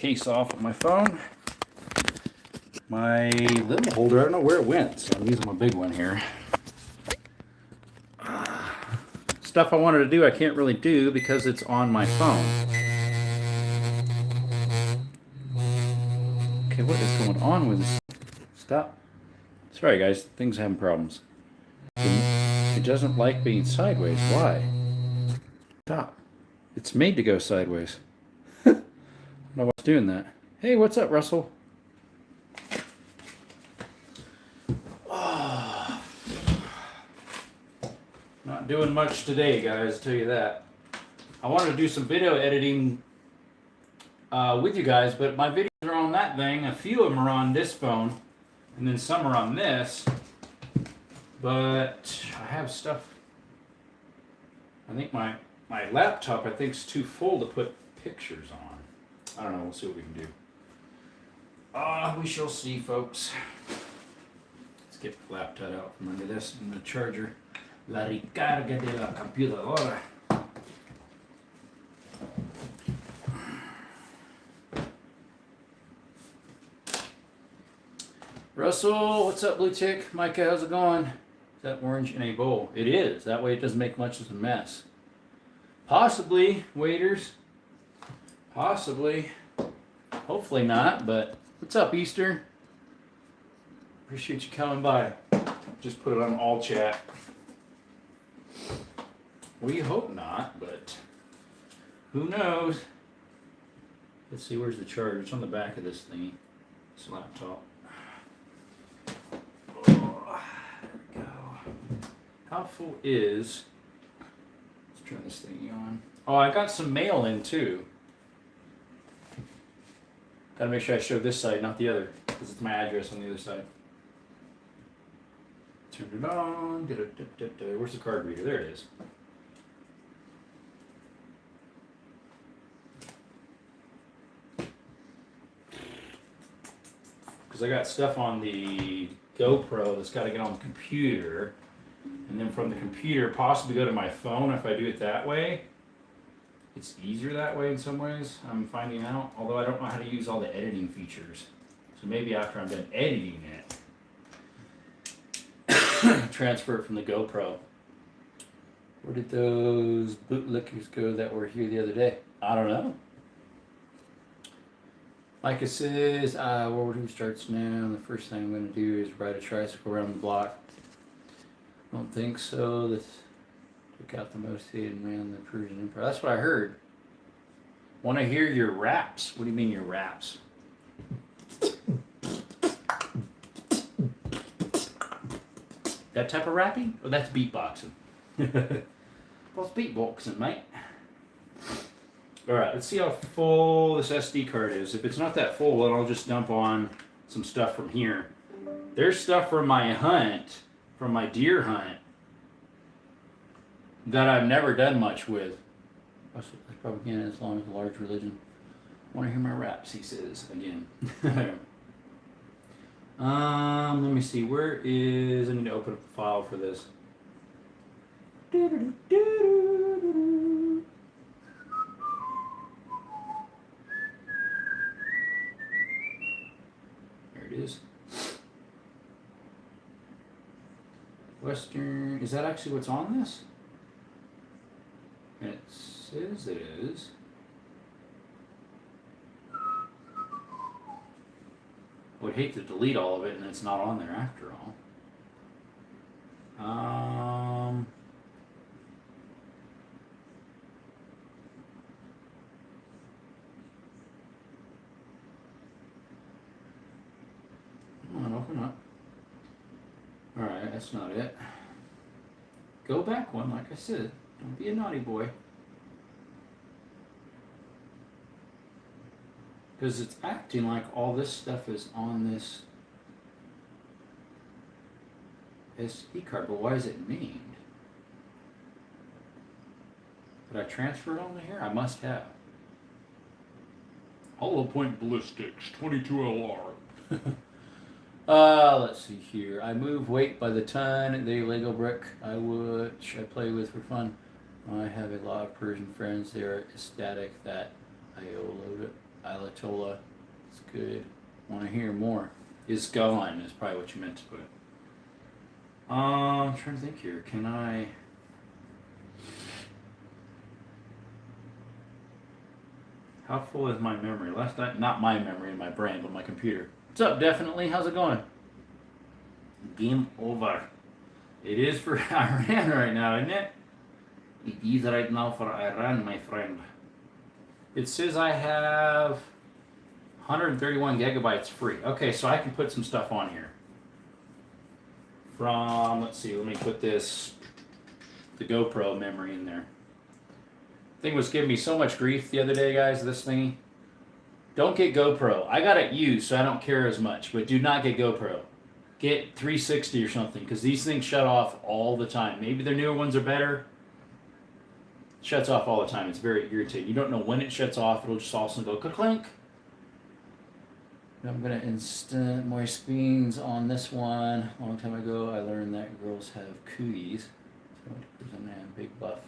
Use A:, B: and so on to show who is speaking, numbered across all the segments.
A: Case off of my phone. My little holder, I don't know where it went, so I'm using my big one here. Stuff I wanted to do, I can't really do because it's on my phone. Okay, what is going on with this? Stop. Sorry guys, things having problems. It doesn't like being sideways. Why? Stop. It's made to go sideways. I don't know what's doing that. Hey, what's up, Russell? Oh. Not doing much today, guys, I'll tell you that. I wanted to do some video editing with you guys, but my videos are on that thing. A few of them are on this phone, and then some are on this. But I have stuff. I think my laptop, I think, is too full to put pictures on. I don't know. We'll see what we can do. We shall see, folks. Let's get the laptop out from under this and the charger. La recarga de la computadora. Russell, what's up, Blue Tick? Micah, how's it going? Is that orange in a bowl? It is. That way it doesn't make much of a mess. Possibly, waiters. Possibly. Hopefully not, but what's up, Easter? Appreciate you coming by. Just put it on all chat. We hope not, but who knows? Let's see, where's the charger? It's on the back of this thingy. This laptop. Oh, there we go. How full is... Let's turn this thingy on. Oh, I got some mail in too. Gotta make sure I show this side, not the other, because it's my address on the other side. Turn it on. Where's the card reader? There it is. Because I got stuff on the GoPro that's got to get on the computer, and then from the computer possibly go to my phone. If I do it that way, it's easier that way in some ways, I'm finding out, although I don't know how to use all the editing features. So maybe after I'm done editing it, transfer it from the GoPro. Where did those bootlickers go that were here the other day? I don't know. Micah says, World War II starts now. The first thing I'm going to do is ride a tricycle around the block. I don't think so. This took out the most hated man in the Persian Empire. That's what I heard. Want to hear your raps? What do you mean your raps? That type of rapping? Oh, that's beatboxing. Well, it's beatboxing, mate. Alright, let's see how full this SD card is. If it's not that full, then I'll just dump on some stuff from here. There's stuff from my hunt, from my deer hunt, that I've never done much with. That's propaganda as long as a large religion. I want to hear my raps, he says, again. Let me see, where is... I need to open up the file for this. There it is. Western... Is that actually what's on this? It says it is. I would hate to delete all of it and it's not on there after all. Come on, open up. Alright, that's not it. Go back one, like I said. Don't be a naughty boy. Because it's acting like all this stuff is on this SD card, but why is it named? Did I transfer it onto here? I must have. Hollow Point Ballistics, 22 LR. Let's see here. I move weight by the ton. The Lego brick I play with for fun. I have a lot of Persian friends. They are ecstatic that I load it. Ayatollah. It's good. Want to hear more? Is gone is probably what you meant to put. I'm trying to think here. Can I? How full is my memory? Last night, not my memory in my brain, but my computer. What's up? Definitely. How's it going? Game over. It is for Iran right now, isn't it? It is right now for Iran, my friend. It says I have 131 gigabytes free. Okay, so I can put some stuff on here. From, let's see, let me put this, the GoPro memory in there. Thing was giving me so much grief the other day, guys, this thingy. Don't get GoPro. I got it used, so I don't care as much, but do not get GoPro. Get 360 or something, because these things shut off all the time. Maybe their newer ones are better. It shuts off all the time. It's very irritating. You don't know when it shuts off. It'll just all of a sudden go clink. I'm going to instant moist beans on this one. A long time ago, I learned that girls have cooties. 70% man, big buff.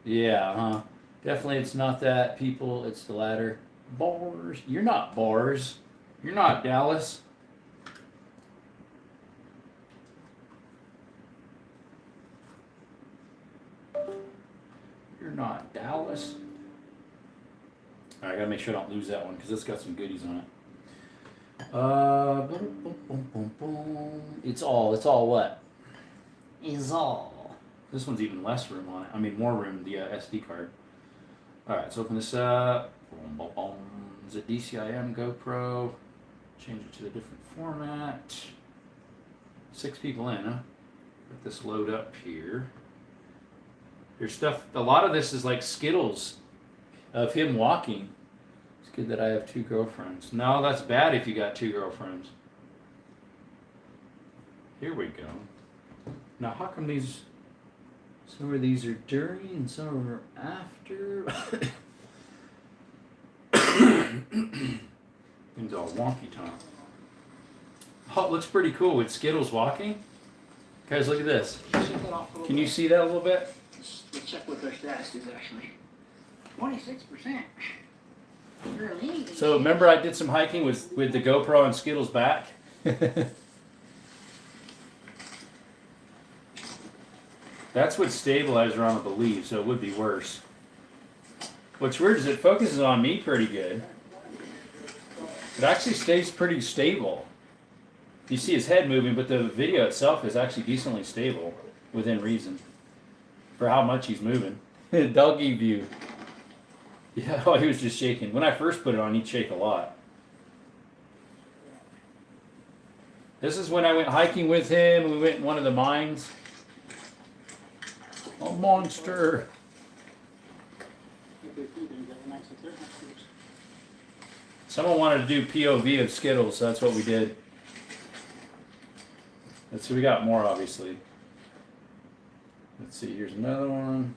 A: Yeah, huh? Definitely it's not that, people. It's the latter. Bars. You're not bars. You're not Dallas. You're not Dallas. All right, I gotta make sure I don't lose that one because it's got some goodies on it. It's all what? Is all. This one's even less room on it. I mean, more room, the SD card. All right, let's open this up. Is it DCIM GoPro? Change it to a different format. 6 people in, huh? Let this load up here. There's stuff, a lot of this is like Skittles of him walking. It's good that I have 2 girlfriends. No, that's bad if you got 2 girlfriends. Here we go. Now, how come these, some of these are during and some are after? Things all wonky, Tom. Oh, it looks pretty cool with Skittles walking. Guys, look at this. Can you see that a little bit?
B: Let's check what their status is actually. 26%. Really?
A: So remember I did some hiking with the GoPro and Skittles back? That's what stabilizer on, I believe, so it would be worse. What's weird is it focuses on me pretty good. It actually stays pretty stable. You see his head moving, but the video itself is actually decently stable, within reason, for how much he's moving. Doggy view. Yeah, oh, he was just shaking. When I first put it on, he'd shake a lot. This is when I went hiking with him. We went in one of the mines. A monster. Someone wanted to do POV of Skittles, so that's what we did. Let's see, we got more, obviously. Let's see, here's another one.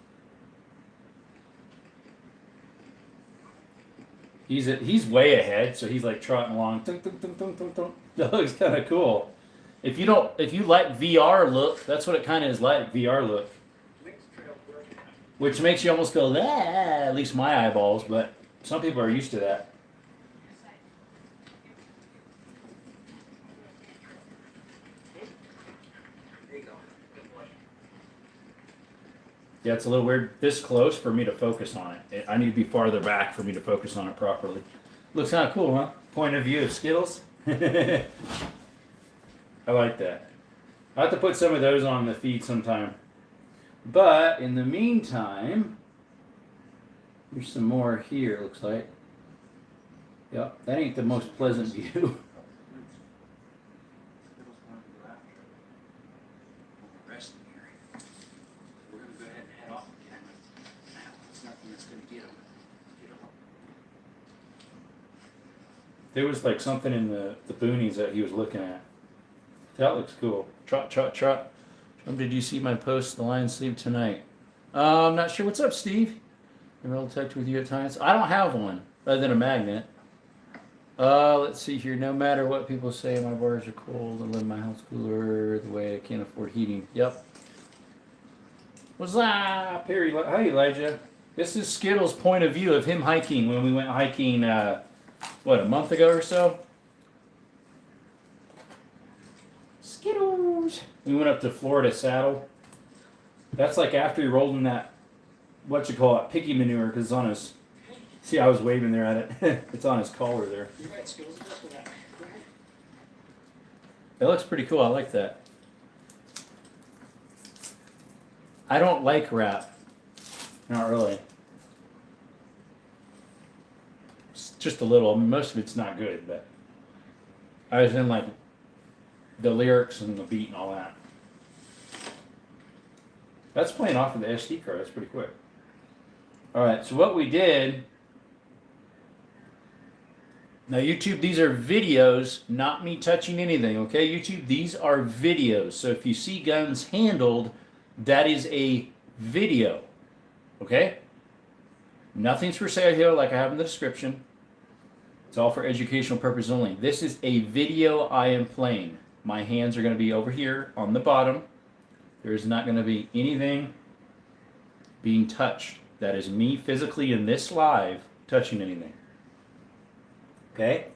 A: He's way ahead, so he's like trotting along. That looks kind of cool. If you like VR look, that's what it kind of is like, VR look. Which makes you almost go, ah, at least my eyeballs, but some people are used to that. Yeah, it's a little weird this close for me to focus on it. I need to be farther back for me to focus on it properly. Looks kind of cool, huh? Point of view of Skittles. I like that. I'll have to put some of those on the feed sometime. But in the meantime, there's some more here, it looks like. Yep, that ain't the most pleasant view. There was like something in the boonies that he was looking at. That looks cool. Trot, trot, trot. Did you see my post, The Lion Sleep Tonight? I'm not sure. What's up, Steve? I'm in touch with you at times. I don't have one, other than a magnet. Let's see here. No matter what people say, my bars are cold. I live in my house cooler the way I can't afford heating. Yep. What's up, Perry? Hi, Elijah. This is Skittles' point of view of him hiking when we went hiking, a month ago or so? Skittles! We went up to Florida Saddle. That's like after he rolled in that, piggy manure, because it's on his, see, I was waving there at it. It's on his collar there.
B: You're right, Skittles. That's what that.
A: That looks pretty cool. I like that. I don't like wrap. Not really. It's just a little. Most of it's not good, but I was in like the lyrics and the beat and all that. That's playing off of the SD card. That's pretty quick. All right. So what we did. Now YouTube, these are videos, not me touching anything. Okay, YouTube, these are videos. So if you see guns handled, that is a video. Okay? Nothing's for sale here like I have in the description. It's all for educational purposes only. This is a video I am playing. My hands are going to be over here on the bottom. There is not going to be anything being touched. That is me physically in this live touching anything. Okay?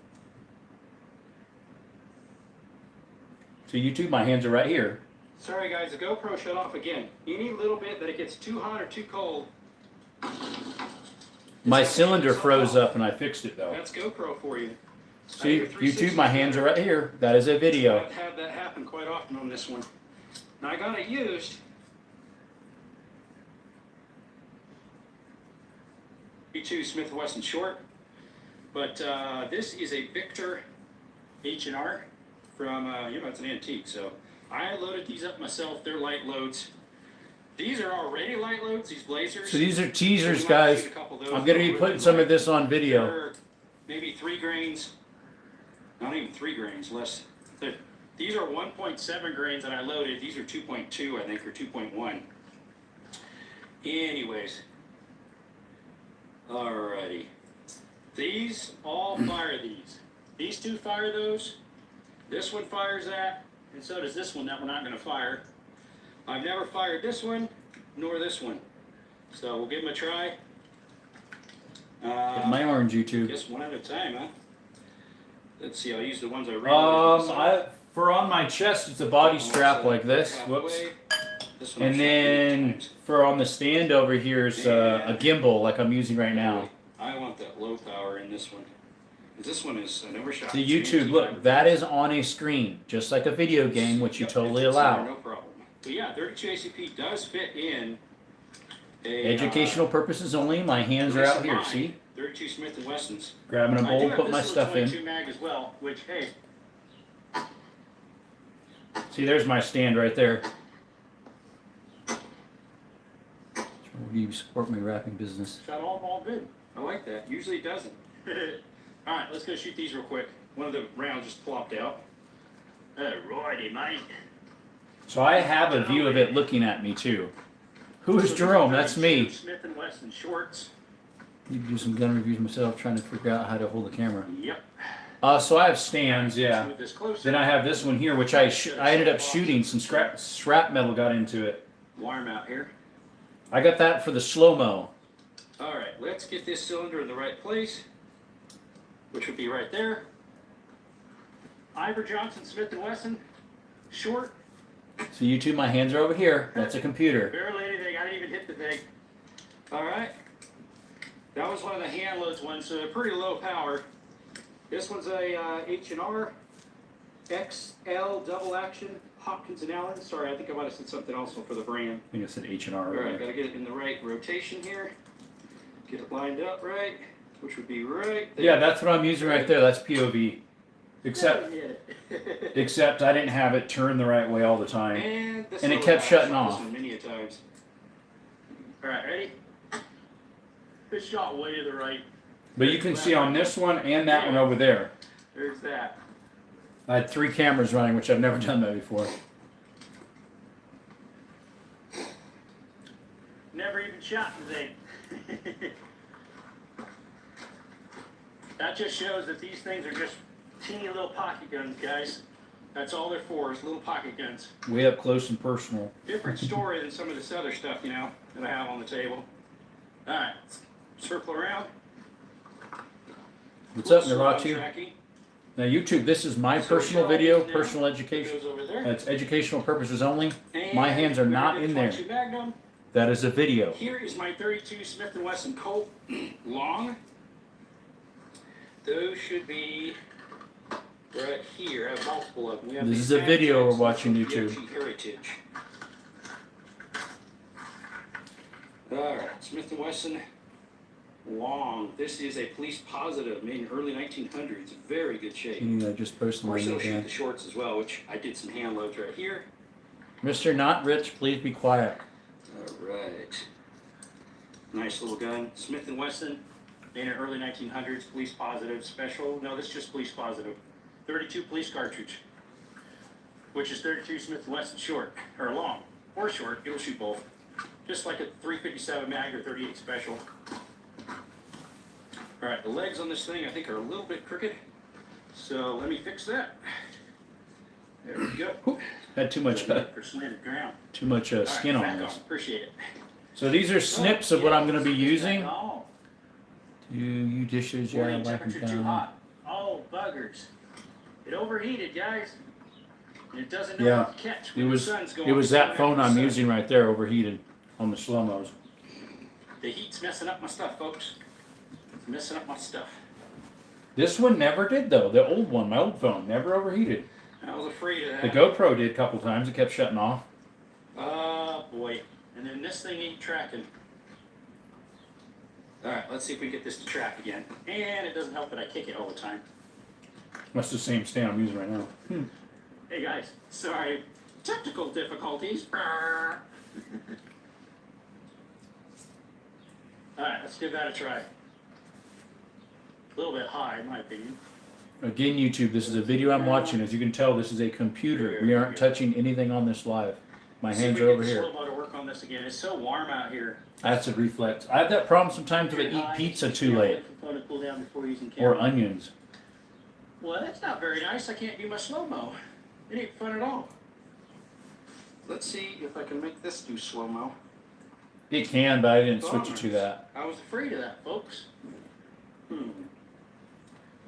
A: So YouTube, my hands are right here.
C: Sorry guys, the GoPro shut off again. Any little bit that it gets too hot or too cold.
A: My cylinder froze up and I fixed it though.
C: That's GoPro for you.
A: See, YouTube, my hands are right here. That is a video.
C: I've had that happen quite often on this one. Now I got it used. B2 Smith & Wesson short. But this is a Victor H&R from, it's an antique. So I loaded these up myself. They're light loads. These are already light loads, these Blazers.
A: So these are teasers, guys. I'm going to be putting some of this on video.
C: They're maybe 3 grains. Not even 3 grains, less. These are 1.7 grains that I loaded. These are 2.2, I think, or 2.1. Anyways. Alrighty. These all fire these. These two fire those. This one fires that. And so does this one that we're not going to fire. I've never fired this one, nor this one. So we'll give them a try.
A: Get my orange, YouTube.
C: Guess one at a time, huh? Let's see, I'll use the ones I really
A: for on my chest, it's a body strap like this. Whoops. And then for on the stand over here is a gimbal like I'm using right now.
C: I want that low power in this one. This one is, I never shot.
A: The YouTube, look, that is on a screen, just like a video game, which you totally allow.
C: No problem. But yeah, 32 ACP does fit in
A: Educational purposes only. My hands are out here, see?
C: 32 Smith & Wessons.
A: Grabbing a bowl, put my stuff in.
C: 22 mag as well, which, hey.
A: See, there's my stand right there. You support my wrapping business.
C: Shot all good. I like that. Usually it doesn't. All right, let's go shoot these real quick. One of the rounds just plopped out. Alrighty, mate.
A: So I have a view of it looking at me too. Who is Jerome? That's me.
C: Smith & Wesson shorts.
A: Need to do some gun reviews myself, trying to figure out how to hold the camera.
C: Yep.
A: So I have stands, yeah. Then I have this one here, which I ended up shooting. Some scrap metal got into it.
C: Wire mount here.
A: I got that for the slow-mo.
C: All right, let's get this cylinder in the right place, which would be right there. Ivor Johnson Smith & Wesson short.
A: So you two, my hands are over here. That's a computer.
C: Barely anything. I didn't even hit the thing. All right. That was one of the hand loads ones, so they're pretty low power. This one's a H&R XL double action Hopkins and Allen. Sorry, I think I might have said something also for the brand.
A: I think I said H&R.
C: All right, gotta get it in the right rotation here. Get it lined up right, which would be right there.
A: Yeah, that's what I'm using right there. That's POV. Except I didn't have it turned the right way all the time. And it kept shutting off.
C: Many a times. All right, ready? This shot way to the right.
A: But you can see on this one and that one over there.
C: There's that.
A: I had 3 cameras running, which I've never done that before.
C: Never even shot the thing. That just shows that these things are just teeny little pocket guns, guys. That's all they're for, is little pocket guns.
A: Way up close and personal.
C: Different story than some of this other stuff, that I have on the table. All right, circle around.
A: What's up,
C: Full slow
A: Narachi?
C: tracking.
A: Now, YouTube, this is my
C: So
A: personal
C: show
A: video,
C: these now.
A: personal
C: It
A: education.
C: goes over there.
A: That's educational purposes only.
C: And
A: My hands are
C: we
A: not
C: did
A: in there.
C: 22 Magnum.
A: That is a video.
C: Here is my 32 Smith & Wesson Colt long. Those should be right here. I have multiple of them. We have
A: This
C: the
A: is a video we're
C: Magtex
A: watching,
C: from
A: YouTube.
C: DOT Heritage. All right, Smith & Wesson long. This is a police positive made in early 1900s. Very good shape.
A: I just posted
C: Of
A: my
C: course, it'll
A: new
C: shoot
A: band.
C: the shorts as well, which I did some hand loads right here.
A: Mr. Not Rich, please be quiet.
C: All right. Nice little gun. Smith & Wesson, made in early 1900s, police positive, special. No, this is just police positive. 32 police cartridge, which is 32 Smith & Wesson short, or long, or short. It'll shoot both. Just like a 357 mag or 38 special. All right, the legs on this thing I think are a little bit crooked. So let me fix that. There we go.
A: Had too much
C: For slanted ground.
A: skin
C: All
A: on
C: right, back
A: this.
C: on. Appreciate it.
A: So these are snips of what I'm going to be using.
C: Oh,
A: You dishes, yeah, I
C: Morning
A: like them
C: temperature too
A: down.
C: hot. Oh, buggers. It overheated, guys. And it doesn't know
A: Yeah,
C: what to catch
A: It
C: when the
A: was
C: sun's going
A: it was that
C: down
A: phone
C: after
A: I'm
C: the sun.
A: using right there overheated on the slow-mos.
C: The heat's messing up my stuff, folks. It's messing up my stuff.
A: This one never did though. The old one, my old phone, never overheated.
C: I was afraid of
A: The
C: that.
A: GoPro did a couple times. It kept shutting off.
C: Oh, boy. And then this thing ain't tracking. All right, let's see if we can get this to track again. And it doesn't help that I kick it all the time.
A: That's the same stand I'm using right now.
C: Hey, guys. Sorry. Technical difficulties. All right, let's give that a try. A little bit high, in my opinion.
A: Again, YouTube, this is a video I'm watching. As you can tell, this is a computer. We aren't touching anything on this live. My
C: See if
A: hands
C: we
A: are
C: can
A: over
C: get
A: here.
C: slow-mo to work on this again. It's so warm out here.
A: That's a reflex. I have that problem sometimes if I eat pizza too late.
C: Component cool down before using
A: Or
C: camera.
A: onions.
C: Well, that's not very nice. I can't do my slow-mo. It ain't fun at all. Let's see if I can make this do slow-mo.
A: It can, but I didn't switch it to that.
C: I was afraid of that, folks.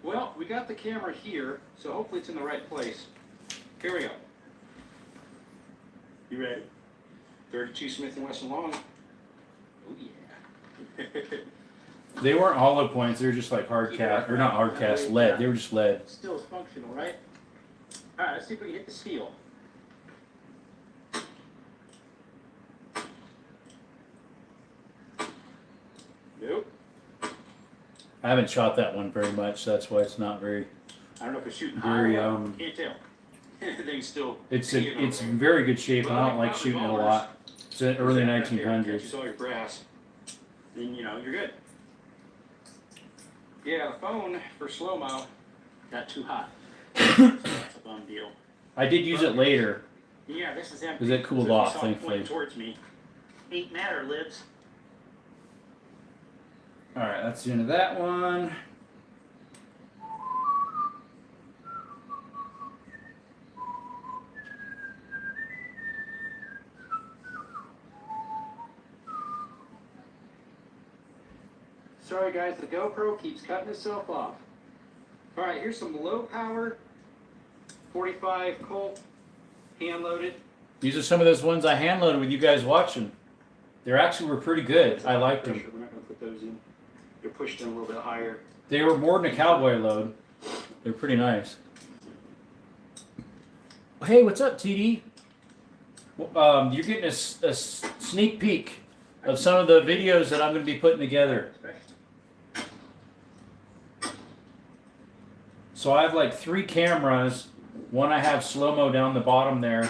C: Well, we got the camera here, so hopefully it's in the right place. Here we go. You ready? 32 Smith & Wesson long. Oh, yeah.
A: They weren't hollow points. They were just like hard cast, or not hard cast, lead. They were just lead.
C: Still is functional, right? All right, let's see if we can hit the steel. Nope.
A: I haven't shot that one very much. That's why it's not very.
C: I don't know if it's shooting
A: Very,
C: high or low. Can't tell. Everything's still.
A: It's
C: hanging
A: it's
C: over
A: in
C: there.
A: very good shape, and I don't like shooting it a lot. It's in early
C: That there
A: 1900s.
C: catches all your brass. Then you know you're good. Yeah, the phone for slow-mo got too hot. So that's a bum deal.
A: I did use it later.
C: Yeah, this is empty.
A: Because it cooled
C: So if you
A: off,
C: saw it
A: thankfully.
C: pointing towards me. Ain't matter, libs.
A: All right, that's the end of that one.
C: Sorry guys, the GoPro keeps cutting itself off. All right, here's some low power 45 Colt hand loaded.
A: These are some of those ones I hand loaded with you guys watching. They actually were pretty good. I liked them.
C: We're not gonna put those in. They're pushed in a little bit higher.
A: They were more than a cowboy load. They're pretty nice. Hey, what's up, TD? You're getting a sneak peek of some of the videos that I'm going to be putting together. So I have like 3 cameras. One I have slow-mo down the bottom there.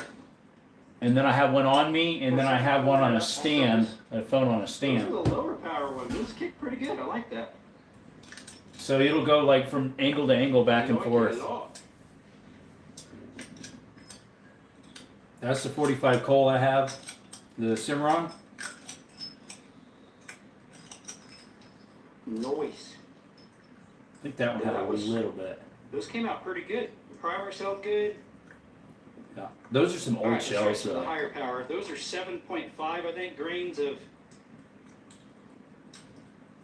A: And then I have one on me, and then I have one on a stand, a phone on a
C: Those are
A: stand.
C: the lower power ones. Those kick pretty good. I like that.
A: So it'll go like from angle to angle, back and forth. That's the 45 Cole I have, the Cimarron.
C: Noise.
A: I think that one had a little bit.
C: Those came out pretty good. The primers held good.
A: Yeah. Those are some
C: All
A: old
C: right, let's try
A: shells.
C: some of the
A: Though.
C: higher power. Those are 7.5, I think, grains of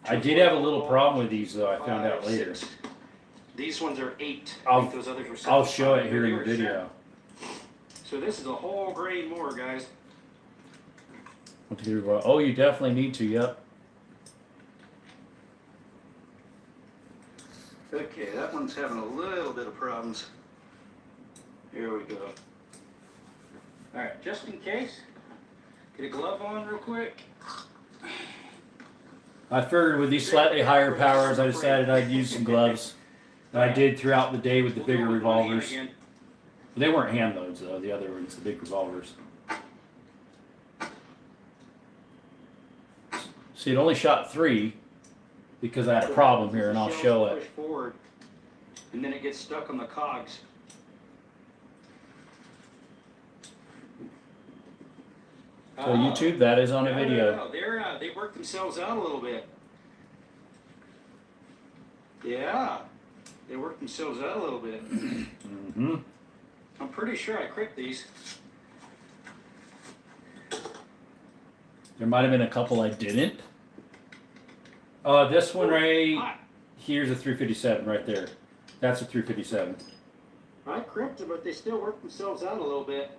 A: I did have a little problem with these though. I found out
C: 5,
A: later.
C: 6. These ones are 8.
A: I'll-
C: I think those others were 7.
A: I'll show it here
C: They
A: in the
C: were
A: video.
C: 7. So this is a whole grain more, guys.
A: 1, 2, 3, 4. Oh, you definitely need to. Yep.
C: Okay, that one's having a little bit of problems. Here we go. Alright, just in case, get a glove on real quick.
A: I figured with these slightly higher powers, I decided I'd use some gloves. And I did throughout the day with the bigger revolvers. They weren't hand loads though. The other ones, the big revolvers. See, it only shot 3 because I had a problem here, and I'll show it.
C: Push forward, and then it gets stuck on the cogs.
A: So YouTube, that is on a
C: No,
A: video.
C: no, no. They worked themselves out a little bit. Yeah, they worked themselves out a little bit.
A: Mm-hmm.
C: I'm pretty sure I cricked these.
A: There might have been a couple I didn't. This one right
C: Hot.
A: here's a 357 right there. That's a 357.
C: I crimped them, but they still work themselves out a little bit.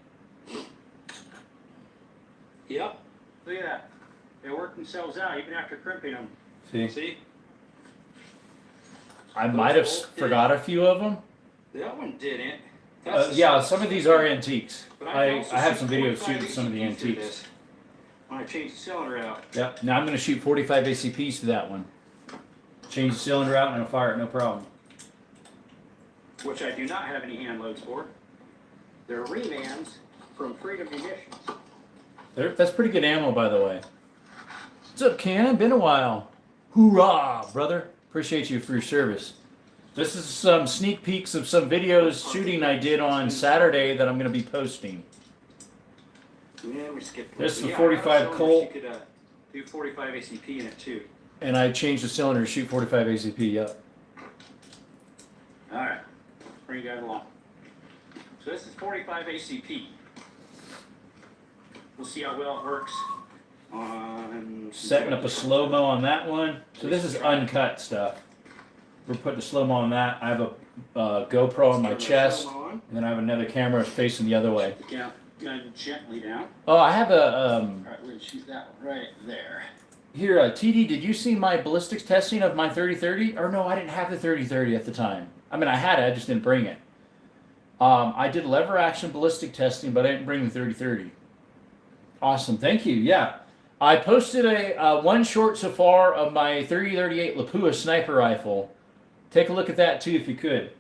C: Yep. Look at that. They work themselves out even after crimping them.
A: See,
C: See?
A: I might have forgot a few of them.
C: That one didn't.
A: Yeah, some of these are antiques.
C: But
A: I
C: also
A: have some
C: shoot
A: videos
C: 45
A: shooting some of the
C: ACP through
A: antiques.
C: this when I change the cylinder out.
A: Yep. Now I'm going to shoot 45 ACPs to that one. Change the cylinder out and I'll fire it, no problem.
C: Which I do not have any hand loads for. They're remans from Freedom Munitions.
A: That's pretty good ammo, by the way. What's up, Ken? Been a while. Hoorah, brother. Appreciate you for your service. This is some sneak peeks of some videos shooting I did on Saturday that I'm going to be posting.
C: Yeah, we skipped one.
A: This is
C: But
A: a
C: yeah,
A: 45
C: I was
A: Colt.
C: You could do 45 ACP in it too.
A: And I changed the cylinder to shoot 45 ACP, yep.
C: Alright, bring you guys along. So this is 45 ACP. We'll see how well it works on...
A: Setting up a slow-mo on that one. So this is uncut stuff. We're putting a slow-mo on that. I have a GoPro on my chest, and then I have another camera facing the other way.
C: Yeah, gun gently down.
A: Oh, I have a...
C: Alright, we're gonna shoot that one right there.
A: Here, TD, did you see my ballistics testing of my 30-30? Or no, I didn't have the 30-30 at the time. I mean, I had it, I just didn't bring it. I did lever action ballistic testing, but I didn't bring the 30-30. Awesome, thank you, yeah. I posted a one short so far of my 30-38 Lapua sniper rifle. Take a look at that too if you could.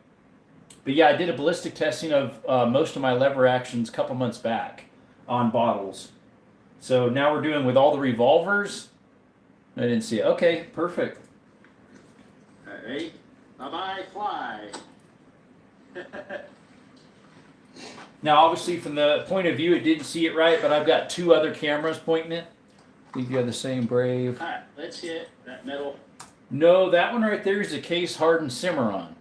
A: But yeah, I did a ballistic testing of most of my lever actions a couple months back on bottles. So now we're doing with all the revolvers. I didn't see it. Okay, perfect.
C: Alright, ready? Bye-bye, fly.
A: Now, obviously, from the point of view, it didn't see it right, but I've got 2 other cameras pointing it. I think you have the same Brave.
C: Alright, let's hit that metal.
A: No, that one right there is a case-hardened Cimarron.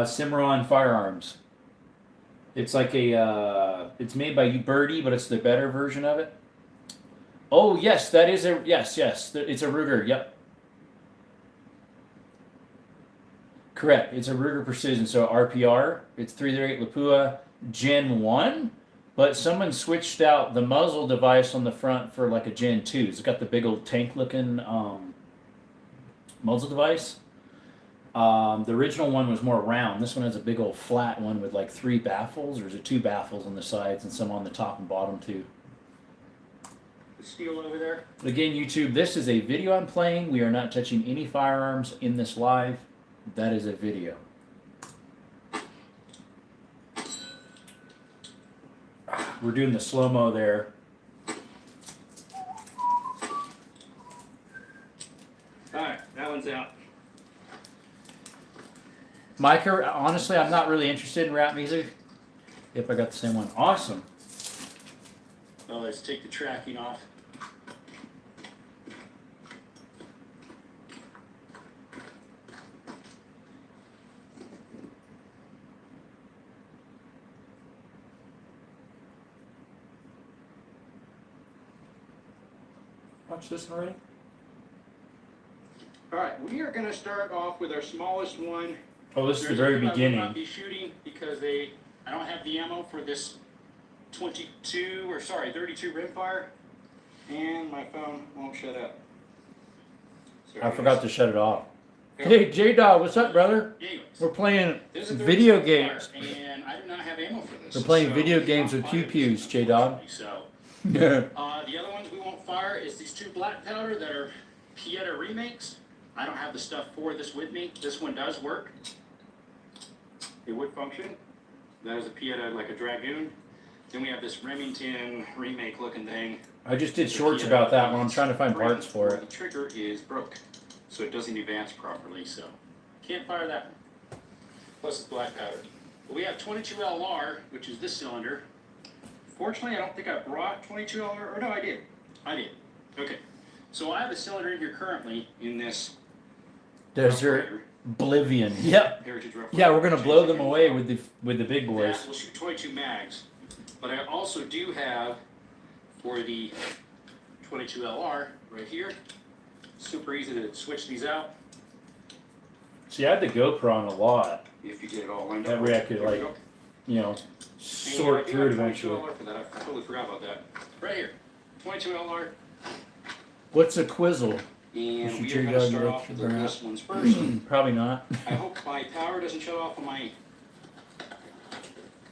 A: Cimarron Firearms. It's like a, it's made by Uberti, but it's the better version of it. Oh, yes, that is a, yes, it's a Ruger, yep. Correct, it's a Ruger Precision, so RPR, it's 338 Lapua Gen 1, but someone switched out the muzzle device on the front for like a Gen 2. It's got the big old tank-looking muzzle device. The original one was more round. This one has a big old flat one with like 3 baffles, or is it 2 baffles on the sides and some on the top and bottom too.
C: The steel over there.
A: Again, YouTube, this is a video I'm playing. We are not touching any firearms in this live. That is a video. We're doing the slow-mo there.
C: Alright, that one's out.
A: Micah, honestly, I'm not really interested in rap music. Yep, I got the same one. Awesome.
C: Oh, let's take the tracking off.
A: Watch this one already?
C: right, we are going to start off with our smallest one.
A: Oh, this is the
C: There's a
A: very
C: few I will
A: beginning.
C: not be shooting because I don't have the ammo for this 32 or sorry 32 rimfire, and my phone won't shut up. So
A: I forgot to shut it off. Hey, J-Dog, what's up, brother?
C: Anyways,
A: We're playing
C: this is a
A: video
C: 32
A: games.
C: rimfire, and I do not have ammo for this.
A: We're playing
C: so
A: video
C: we
A: games
C: won't
A: with
C: fire
A: pew-pews,
C: this,
A: J-Dog.
C: So
A: Yeah.
C: the other ones we won't fire is these 2 black powder that are Pieta remakes. I don't have the stuff for this with me. This one does work. It would function. That is a Pieta, like a Dragoon. Then we have this Remington remake looking thing.
A: I just did shorts about that one. I'm trying to find parts for
C: The
A: it.
C: trigger is broke, so it doesn't advance properly, so can't fire that one. Plus it's black powder. But we have 22 LR, which is this cylinder. Fortunately, I don't think I brought 22 LR, or no, I did. I did. Okay. So I have a cylinder in here currently in this
A: Desert Oblivion. Yep.
C: Heritage Rough
A: Yeah, we're
C: Rider.
A: gonna blow them away with the big
C: That
A: boys.
C: will shoot 22 mags. But I also do have for the 22 LR right here. Super easy to switch these out
A: See, I had the GoPro on a lot.
C: if you get it all lined
A: That
C: up.
A: way I could,
C: There we
A: like,
C: go.
A: You know,
C: And
A: sort
C: I do
A: through it
C: have 22
A: eventually.
C: LR for that. I totally forgot about that. Right here, 22 LR.
A: What's a quizzle?
C: And
A: should
C: we
A: check
C: are
A: it
C: going
A: out
C: to
A: and
C: start
A: look
C: off with
A: for that.
C: this one's first.
A: Probably not.
C: I hope my power doesn't shut off on my,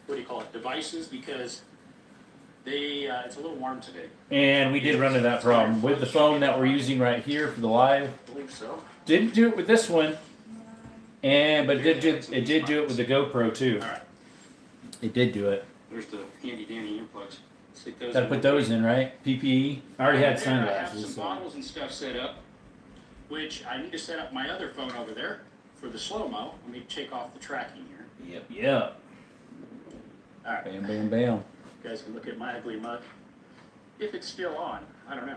C: what do you call it, devices, because it's a little warm today.
A: And we did run into that problem with the phone that we're using right here for the live.
C: I believe so.
A: Didn't do it with this one, but it did do it with the GoPro too.
C: All right.
A: It did do it.
C: There's the handy dandy earplugs. Stick those
A: Gotta
C: in.
A: put those in, right? PPE. I already had
C: There I have
A: sunglasses.
C: some
A: So.
C: bottles and stuff set up, which I need to set up my other phone over there for the slow-mo. Let me take off the tracking here.
A: Yep.
C: All right.
A: Bam, bam, bam.
C: You guys can look at my ugly mug. If it's still on, I don't know.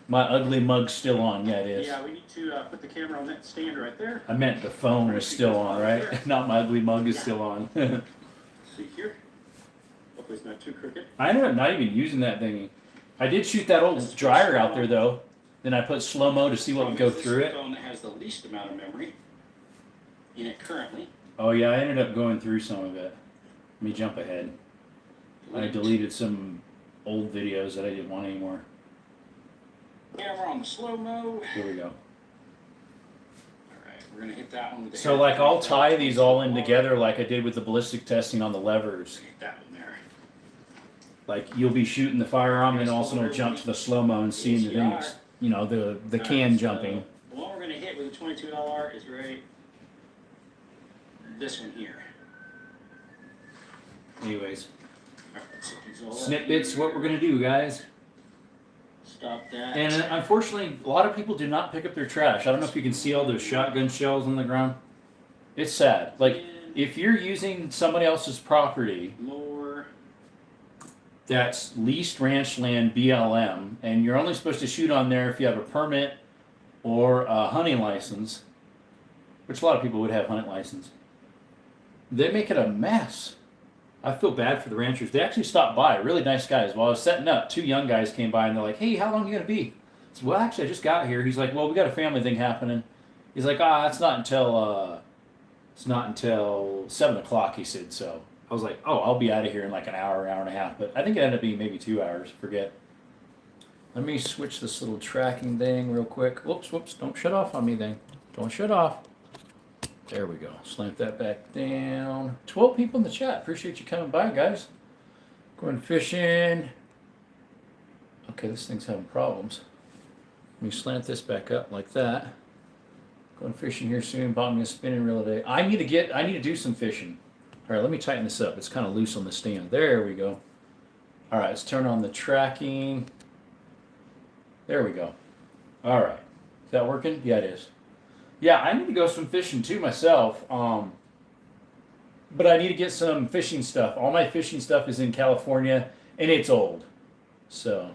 A: My ugly mug's still on. Yeah, it is.
C: Yeah, we need to put the camera on that stand right there.
A: I meant the phone was still on, right? Not my ugly mug is still on.
C: See here. Hopefully it's not too crooked.
A: I ended up not even using that thingy. I did shoot that old dryer out there though. Then I put slow mo to see what would go
C: This is
A: through
C: the
A: it.
C: phone that has the least amount of memory in it currently.
A: Oh yeah, I ended up going through some of it. Let me jump ahead. I deleted some old videos that I didn't want anymore.
C: Camera on the slow-mo.
A: Here we go.
C: All right, we're gonna hit that one with the
A: So like I'll tie these all in together like I did with the ballistic testing on the levers.
C: Hit that one there.
A: Like you'll be shooting the firearm and also it'll jump to the slow mo and seeing the things. You know, the can jumping.
C: The one we're gonna hit with the 22 LR is right. This one here.
A: Anyways,
C: All right, so these all up
A: snippets,
C: here.
A: what we're gonna do, guys.
C: Stop that.
A: And unfortunately, a lot of people do not pick up their trash. I don't know if you can see all those shotgun shells on the ground. It's sad. Like, if you're using somebody else's property
C: More.
A: that's leased ranch land BLM, and you're only supposed to shoot on there if you have a permit or a hunting license, which a lot of people would have hunting license, they make it a mess. I feel bad for the ranchers. They actually stopped by, really nice guys. While I was setting up, 2 young guys came by and they're like, "Hey, how long are you gonna be?" I said, "Well, actually, I just got here." He's like, "Well, we got a family thing happening." He's like, it's not until 7 o'clock." He said. So I was like, "Oh, I'll be out of here in like an hour, hour and a half." But I think it ended up being maybe 2 hours. Forget. Let me switch this little tracking thing real quick. Whoops. Don't shut off on me, then. Don't shut off. There we go. Slant that back down. 12 people in the chat. Appreciate you coming by, guys. Going fishing. Okay, this thing's having problems. Let me slant this back up like that. Going fishing here soon. Bought me a spinning reel today. I need to do some fishing. All right, let me tighten this up. It's kind of loose on the stand. There we go. All right, let's turn on the tracking. There we go. All right. Is that working? Yeah, it is. Yeah, I need to go some fishing too myself. But I need to get some fishing stuff. All my fishing stuff is in California, and it's old. So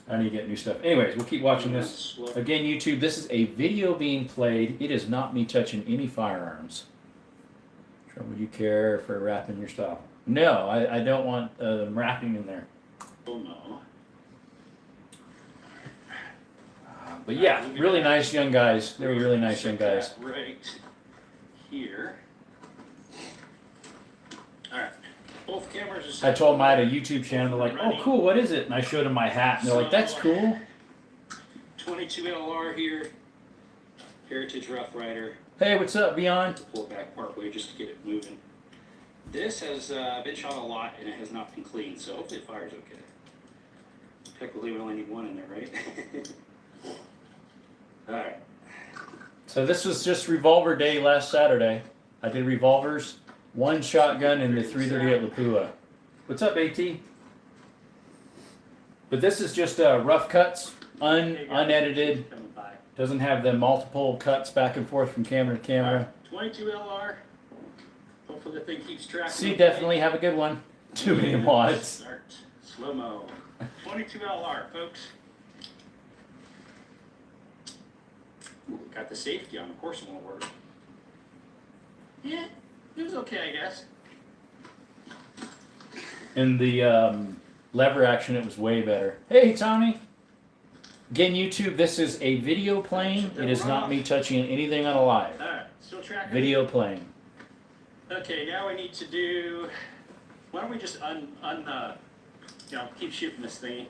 A: I need to get new stuff. Anyways, we'll keep watching this. Again, YouTube, this is a video being played. It is not me touching any firearms. Would you care for wrapping your stuff? No, I don't want them wrapping in there.
C: Oh no.
A: But yeah, really nice young guys. They were really nice young guys.
C: Right here. All right. Both cameras are set.
A: I told them I had a YouTube channel. They're like, "Oh, cool. What is it?" And I showed them my hat, and they're like, "That's cool."
C: 22 LR here. Heritage Rough Rider.
A: Hey, what's up, Beyond?
C: Pull it back partway just to get it moving. This has been shot a lot and it has not been cleaned, so hopefully it fires okay. Technically, we only need one in there, right? All right.
A: So this was just revolver day last Saturday. I did revolvers, one shotgun, and the 338 Lapua. What's up, AT? But this is just rough cuts, unedited. Doesn't have the multiple cuts back and forth from camera to camera.
C: 22 LR. Hopefully the thing keeps tracking.
A: See, definitely have a good one. Too many mods.
C: Start slow mo. 22 LR, folks. Ooh, got the safety on. Of course it won't work. Yeah, it was okay, I guess.
A: In the lever action, it was way better. Hey, Tommy. Again, YouTube, this is a video playing. It is not me touching anything on a live.
C: All right, still tracking.
A: Video playing.
C: Okay, now we need to do. Why don't we just keep shooting this thing.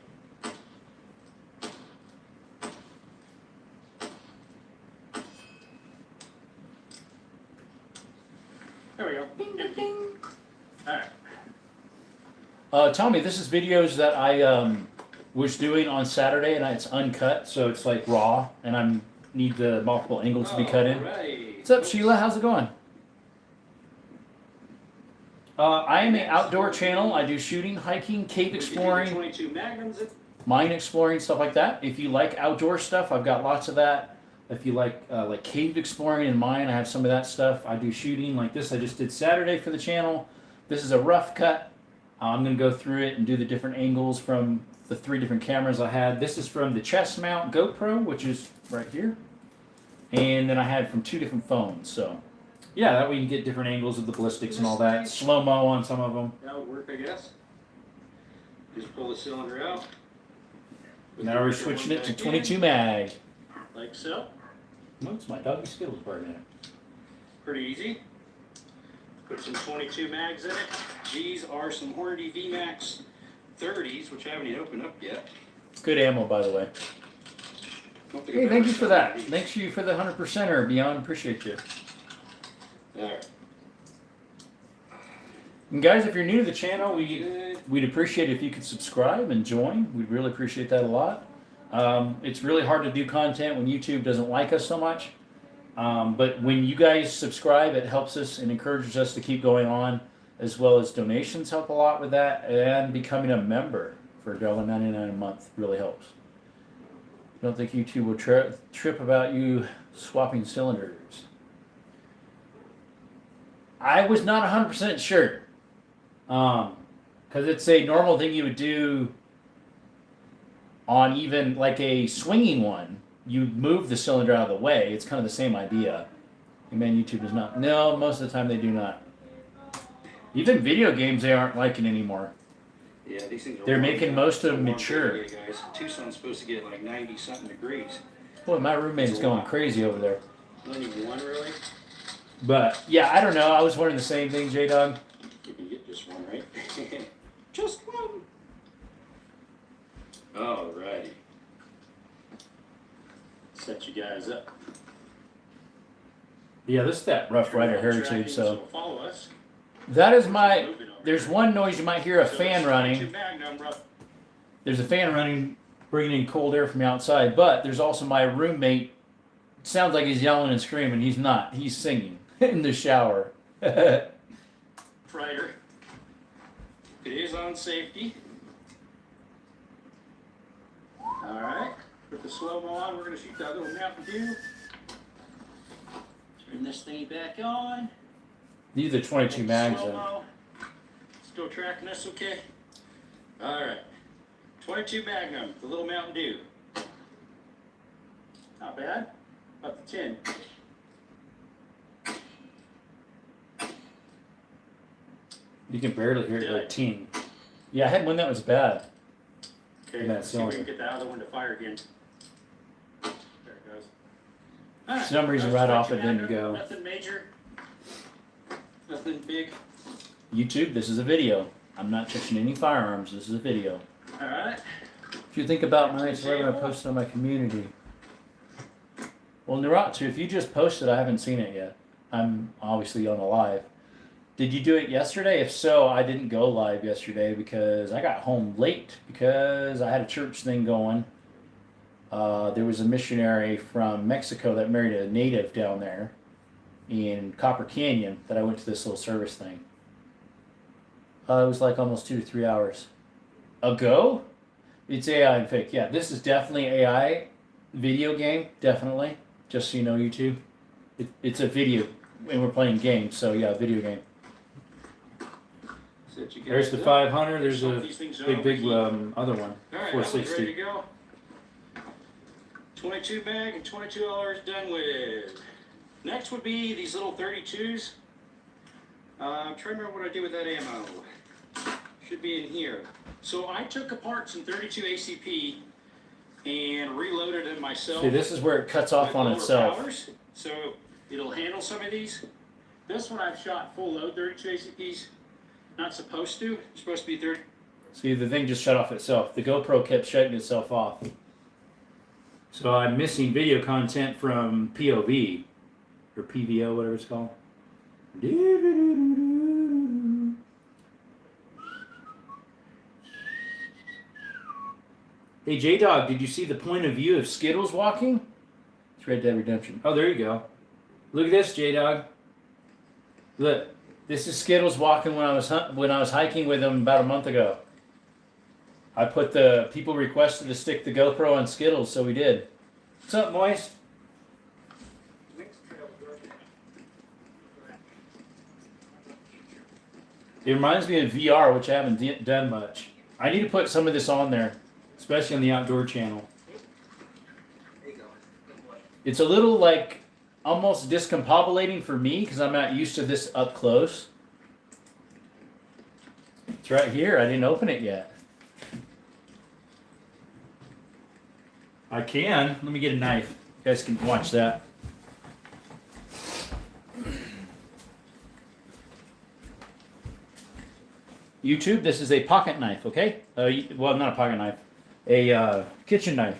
C: There we go. Ding, ding, ding. All right.
A: Tommy, this is videos that I was doing on Saturday, and it's uncut, so it's like raw, and I need the multiple angles to be cut in.
C: Right.
A: What's up, Sheila? How's it going? I am an outdoor channel. I do shooting, hiking, cave exploring,
C: 22 Magnums.
A: mine exploring, stuff like that. If you like outdoor stuff, I've got lots of that. If you like cave exploring in mine, I have some of that stuff. I do shooting like this. I just did Saturday for the channel. This is a rough cut. I'm going to go through it and do the different angles from the 3 different cameras I had. This is from the chest mount GoPro, which is right here. And then I had from 2 different phones. So, yeah, that way you can get different angles of the ballistics and all that. Slow-mo on some of them.
C: That would work, I guess. Just pull the cylinder out.
A: Now we're switching it to 22 mag.
C: Like so.
A: Oh, it's my doggy Skittles burning it.
C: Pretty easy. Put some 22 mags in it. These are some Hornady VMAX 30s, which I haven't even opened up yet.
A: Good ammo, by the way. Hey, thank you for that. Thanks you for the 100%er, Beyond. Appreciate you.
C: Alright.
A: And guys, if you're new to the channel, we'd appreciate it if you could subscribe and join. We'd really appreciate that a lot. It's really hard to do content when YouTube doesn't like us so much. But when you guys subscribe, it helps us and encourages us to keep going on, as well as donations help a lot with that, and becoming a member for $1.99 a month really helps. Don't think YouTube will trip about you swapping cylinders. I was not 100% sure, because it's a normal thing you would do on even like a swinging one. You move the cylinder out of the way. It's kind of the same idea. And man, YouTube does not. No, most of the time they do not. Even video games, they aren't liking anymore.
C: Yeah, these things are
A: They're making most of them mature.
C: Guys. Tucson's supposed to get like 90-something degrees.
A: Boy, my roommate is going crazy over there.
C: Only one, really?
A: But yeah, I don't know. I was wondering the same thing, J-Dog.
C: You can get just one, right? Just one. Alrighty. Set you guys up.
A: Yeah, this is that Rough Rider Heritage. So
C: Follow us.
A: that is my. There's one noise you might hear, a fan running.
C: Magnum,
A: There's a fan running, bringing in cold air from the outside. But there's also my roommate. Sounds like he's yelling and screaming. He's not. He's singing in the shower.
C: Rider. It is on safety. All right. Put the slow-mo on. We're going to shoot that little Mountain Dew. Turn this thingy back on.
A: These are 22 mags.
C: Slow-mo. Still tracking us okay? All right. 22 Magnum, the little Mountain Dew. Not bad. Up to 10.
A: You can barely hear it like ting. Yeah, I had one that was bad.
C: Okay,
A: That
C: let's see if we
A: cylinder.
C: can get the other one to fire again. Alright,
A: For some reason,
C: that's
A: right off it
C: 22
A: didn't go.
C: Nothing major. Nothing big.
A: YouTube, this is a video. I'm not touching any firearms. This is a video.
C: Alright.
A: If you think about my 11 I posted on my community. Well, Naratsu, if you just posted, I haven't seen it yet. I'm obviously on the live. Did you do it yesterday? If so, I didn't go live yesterday because I got home late because I had a church thing going. There was a missionary from Mexico that married a native down there in Copper Canyon that I went to this little service thing. It was like almost 2 to 3 hours ago. It's AI and fake. Yeah, this is definitely AI video game. Definitely. Just so you know, YouTube. It's a video, and we're playing games. So yeah, video game. There's the 500. There's a big other one.
C: Alright,
A: 460.
C: ready to go. 22 bag and $22 done with. Next would be these little 32s. I'm trying to remember what I did with that ammo. Should be in here. So I took apart some 32 ACP and reloaded it myself.
A: See, this is where it cuts off
C: with
A: on
C: lower
A: itself.
C: powers, so it'll handle some of these. This one I've shot full load 32 ACPs. Not supposed to. It's supposed to be 30.
A: See, the thing just shut off itself. The GoPro kept shutting itself off. So I'm missing video content from POV or PVO, whatever it's called. Hey J-Dog, did you see the point of view of Skittles walking? It's Red Dead Redemption. Oh, there you go. Look at this, J-Dog. Look, this is Skittles walking when I was hiking with him about a month ago. I put the people requested to stick the GoPro on Skittles, so we did. What's up, Moist? It reminds me of VR, which I haven't done much. I need to put some of this on there, especially on the outdoor channel. It's a little like almost discombobulating for me because I'm not used to this up close. It's right here. I didn't open it yet. I can. Let me get a knife. You guys can watch that. YouTube, this is a pocket knife, okay? Well, not a pocket knife. A kitchen knife.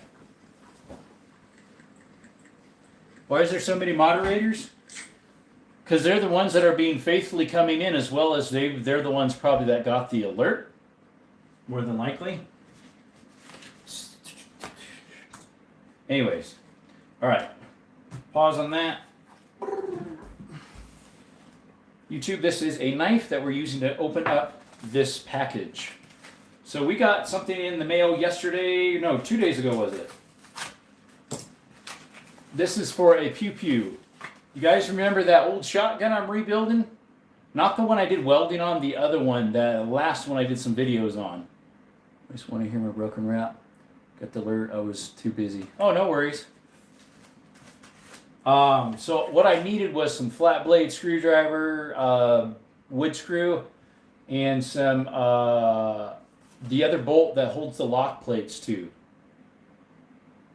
A: Why is there so many moderators? Because they're the ones that are being faithfully coming in, as well as they're the ones probably that got the alert. More than likely. Anyways. Alright. Pause on that. YouTube, this is a knife that we're using to open up this package. So we got something in the mail yesterday. No, 2 days ago was it? This is for a pew pew. You guys remember that old shotgun I'm rebuilding? Not the one I did welding on, the other one, the last one I did some videos on. I just want to hear my broken rap. Got the alert, I was too busy. Oh, no worries. So what I needed was some flat blade screwdriver, wood screw, and some, the other bolt that holds the lock plates too.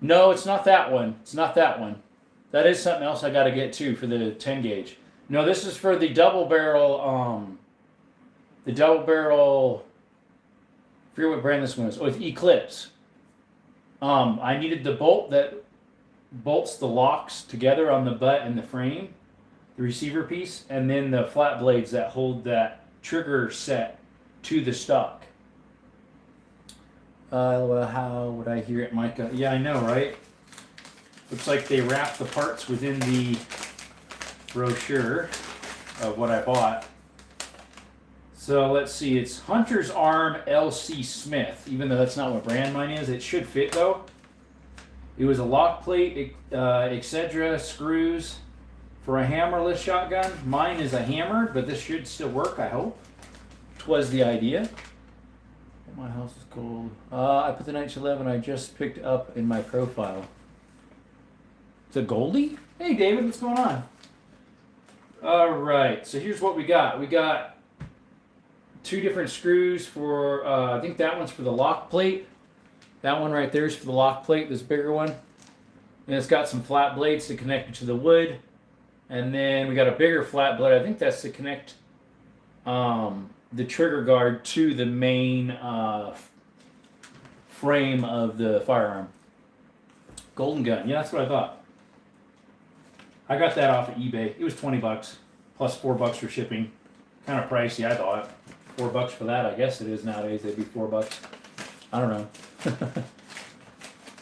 A: No, it's not that one. It's not that one. That is something else I got to get too for the 10 gauge. No, this is for the double barrel, I forget what brand this one is. Oh, it's Eclipse. I needed the bolt that bolts the locks together on the butt and the frame, the receiver piece, and then the flat blades that hold that trigger set to the stock. Well, how would I hear it, Micah? Yeah, I know, right? Looks like they wrap the parts within the brochure of what I bought. So let's see, it's Hunter's Arm LC Smith. Even though that's not what brand mine is, it should fit though. It was a lock plate, etc. screws for a hammerless shotgun. Mine is a hammered, but this should still work, I hope. Twas the idea. My house is cold. I put the 1911 I just picked up in my profile. It's a Goldie? Hey David, what's going on? Alright, so here's what we got. We got 2 different screws for, I think that one's for the lock plate. That one right there is for the lock plate, this bigger one. And it's got some flat blades to connect it to the wood. And then we got a bigger flat blade. I think that's to connect the trigger guard to the main frame of the firearm. Golden gun. Yeah, that's what I thought. I got that off of eBay. It was $20 plus $4 for shipping. Kind of pricey, I thought. $4 for that, I guess it is nowadays. They'd be $4. I don't know.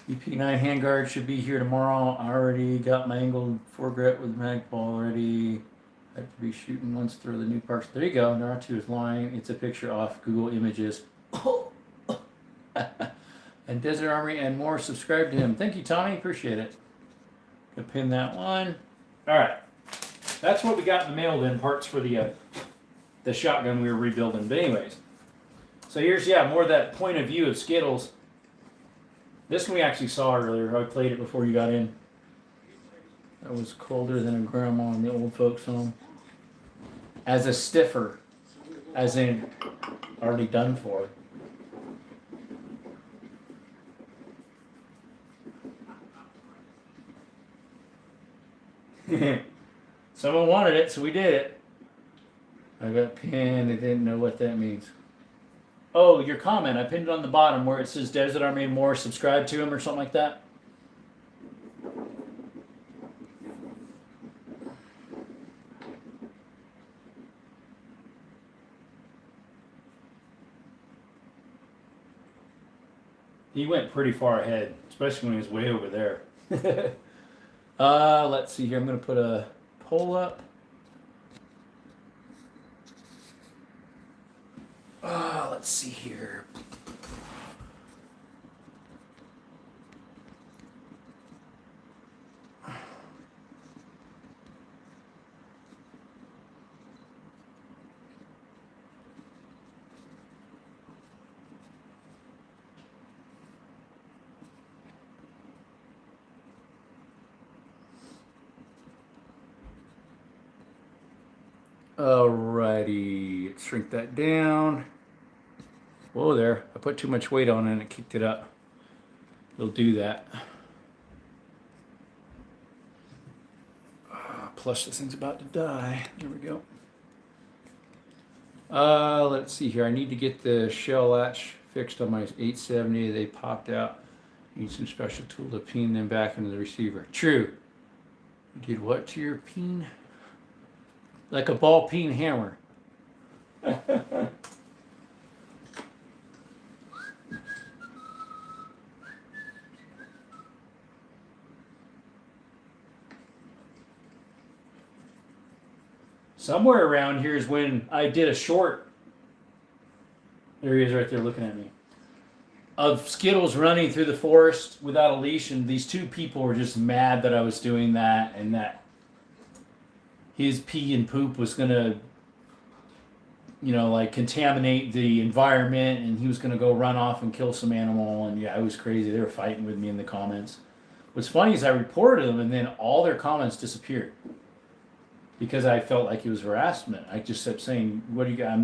A: EP9 handguard should be here tomorrow. I already got my angled foregrip with mag ball already. I have to be shooting once through the new parks. There you go. Naruto is lying. It's a picture off Google Images. And Desert Army and more. Subscribe to him. Thank you, Tommy. Appreciate it. Gonna pin that one. All right. That's what we got in the mail then. Parts for the shotgun we were rebuilding. But anyways. So here's, more of that point of view of Skittles. This one we actually saw earlier. I played it before you got in. That was colder than a grandma in the old folks home. As a stiffer. As in, already done for. Someone wanted it, so we did it. I got pinned. I didn't know what that means. Oh, your comment. I pinned it on the bottom where it says Desert Army and more. Subscribe to him or something like that. He went pretty far ahead, especially when he was way over there. Let's see here. I'm going to put a poll up. Let's see here. Alrighty, let's shrink that down. Whoa there, I put too much weight on it and it kicked it up. It'll do that. Plus this thing's about to die. There we go. Let's see here. I need to get the shell latch fixed on my 870. They popped out. Need some special tool to pin them back into the receiver. True. You did what to your peen? Like a ball peen hammer. Somewhere around here is when I did a short. There he is right there looking at me. Of Skittles running through the forest without a leash, and these two people were just mad that I was doing that, and that his pee and poop was going to, like contaminate the environment, and he was going to go run off and kill some animal. And yeah, it was crazy. They were fighting with me in the comments. What's funny is I reported them, and then all their comments disappeared because I felt like it was harassment. I just kept saying, "What do you got?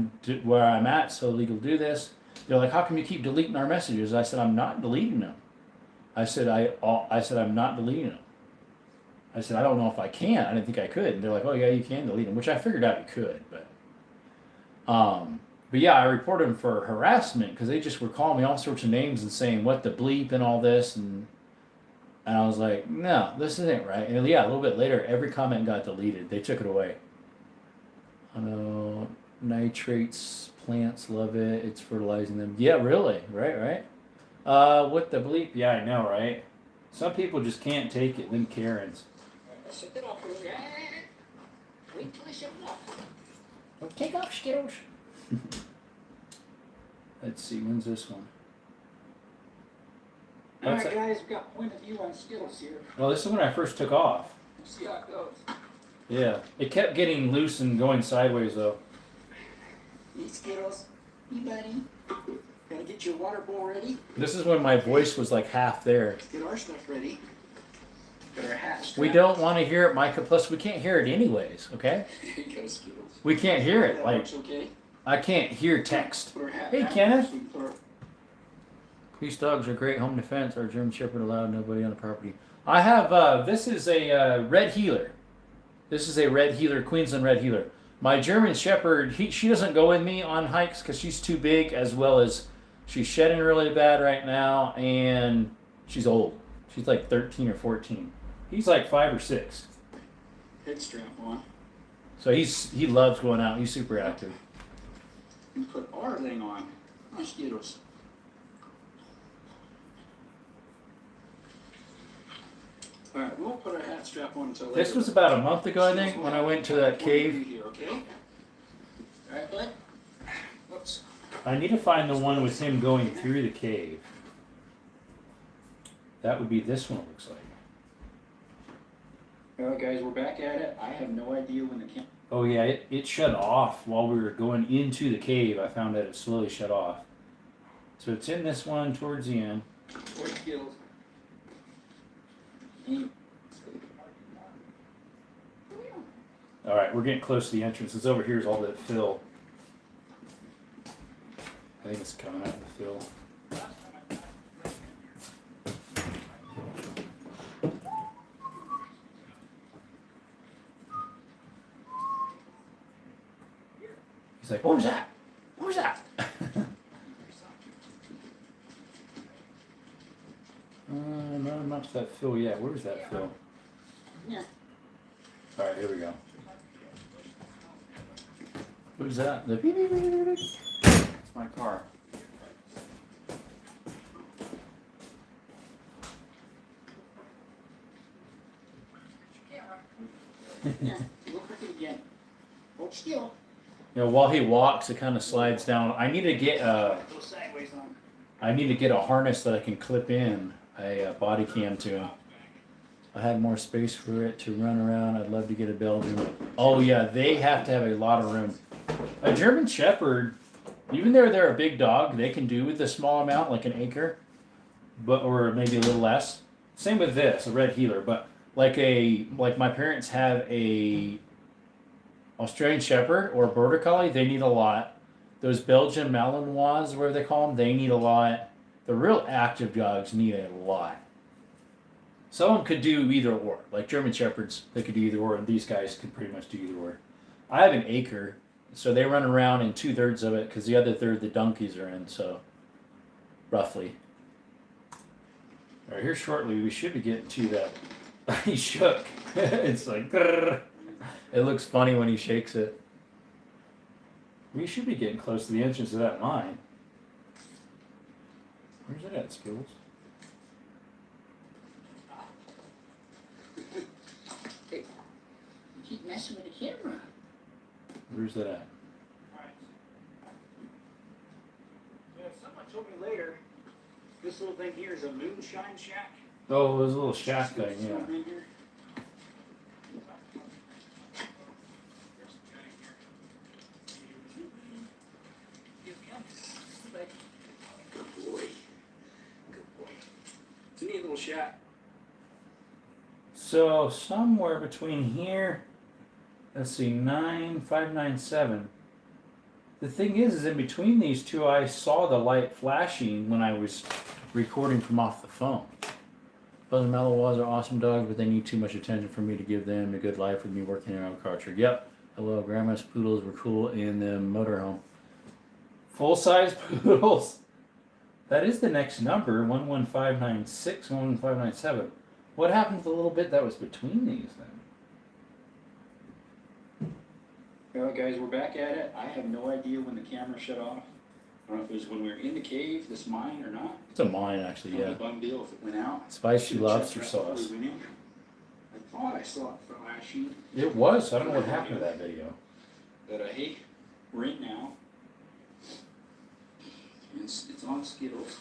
A: Where I'm at, so illegal to do this." They're like, "How come you keep deleting our messages?" I said, "I'm not deleting them." I said, "I'm not deleting them." I said, "I don't know if I can. I didn't think I could." And they're like, "Oh yeah, you can delete them," which I figured out you could, but yeah, I reported them for harassment because they just were calling me all sorts of names and saying what the bleep and all this, and I was like, "No, this isn't right." And yeah, a little bit later, every comment got deleted. They took it away. Nitrates, plants love it. It's fertilizing them. Yeah, really, right. What the bleep? Yeah, I know, right? Some people just can't take it. Them Karens.
B: Ship it off. Wait till I ship it off.
A: Don't take off, Skittles. Let's see, when's this one?
B: Alright guys, we've got point of view on Skittles here.
A: Well, this is when I first took off.
B: See how it goes.
A: Yeah, it kept getting loose and going sideways though.
B: Hey Skittles. Hey buddy. Gotta get your water bowl ready.
A: This is when my voice was like half there.
B: Let's get our stuff ready. Got our hat strapped.
A: We don't want to hear it, Micah. Plus, we can't hear it anyways, okay?
B: Here you go, Skittles.
A: We can't hear it.
B: That
A: Like,
B: works okay.
A: I can't hear text.
B: Put our hat
A: Hey,
B: back.
A: Kenneth.
B: We put our-
A: Police dogs are great home defense. Our German Shepherd allowed nobody on the property. I have, this is a red heeler. This is a red heeler, Queensland red heeler. My German Shepherd, she doesn't go with me on hikes because she's too big, as well as she's shedding really bad right now, and she's old. She's like 13 or 14. He's like 5 or 6.
C: Head strap on.
A: So he loves going out. He's super active.
C: And put our thing on. Mosquitoes. Alright, we won't put our hat strap on until later.
A: This was about a month ago, I think, when I went to that cave.
C: Here, okay? Alright, bud? Whoops.
A: I need to find the one with him going through the cave. That would be this one, it looks like.
C: Alright, guys, we're back at it. I have no idea when the camera.
A: Oh yeah, it shut off while we were going into the cave. I found that it slowly shut off. So it's in this one towards the end.
C: Or skills.
A: All right, we're getting close to the entrance. It's over here is all that fill. I think it's coming out of the fill. He's like, what was that? What was that? No, not that fill yet. Where's that fill?
B: Yeah.
A: All right, here we go. Who's that? The beep, beep, beep, beep, beep. It's my car.
B: Yeah. Look at it again. Hold still.
A: You know, while he walks, it kind of slides down. I need to get
B: Go sideways on.
A: I need to get a harness that I can clip in a body cam to. If I had more space for it to run around, I'd love to get a Belgian. Oh yeah, they have to have a lot of room. A German Shepherd, even though they're a big dog, they can do with a small amount, like an acre, but or maybe a little less. Same with this, a red heeler, but like my parents have a Australian Shepherd or a Border Collie, they need a lot. Those Belgian Malinois, whatever they call them, they need a lot. The real active dogs need a lot. Some of them could do either or. Like German Shepherds, they could do either or, and these guys could pretty much do either or. I have an acre, so they run around in 2/3 of it, because the other third the donkeys are in, so roughly. All right, here shortly, we should be getting to that. He shook. It's like, grrr. It looks funny when he shakes it. We should be getting close to the entrance of that mine. Where's it at, Skills?
B: Hey, you keep messing with the camera.
A: Where's that at?
C: Yeah, someone told me later, this little thing here is a moonshine shack.
A: Oh, there's a little shack thing, yeah.
C: Something in here. Good boy. Good boy. It's a neat little shack.
A: So somewhere between here, let's see, 9597. The thing is in between these two, I saw the light flashing when I was recording from off the phone. Belgian Malinois are awesome dogs, but they need too much attention for me to give them a good life with me working around culture. Yep. Hello, Grandma's poodles were cool in the motorhome. Full-size poodles. That is the next number, 11596, 11597. What happened to the little bit that was between these then?
C: Well, guys, we're back at it. I have no idea when the camera shut off. I don't know if it was when we were in the cave, this mine, or not.
A: It's a mine, actually, yeah.
C: A bum deal if it went out.
A: Spicy
C: Should've
A: lobster
C: checked that before
A: sauce.
C: we went in. I thought I saw it flashing.
A: It was. I don't know what happened to that video.
C: But hey, we're in now. It's on Skittles.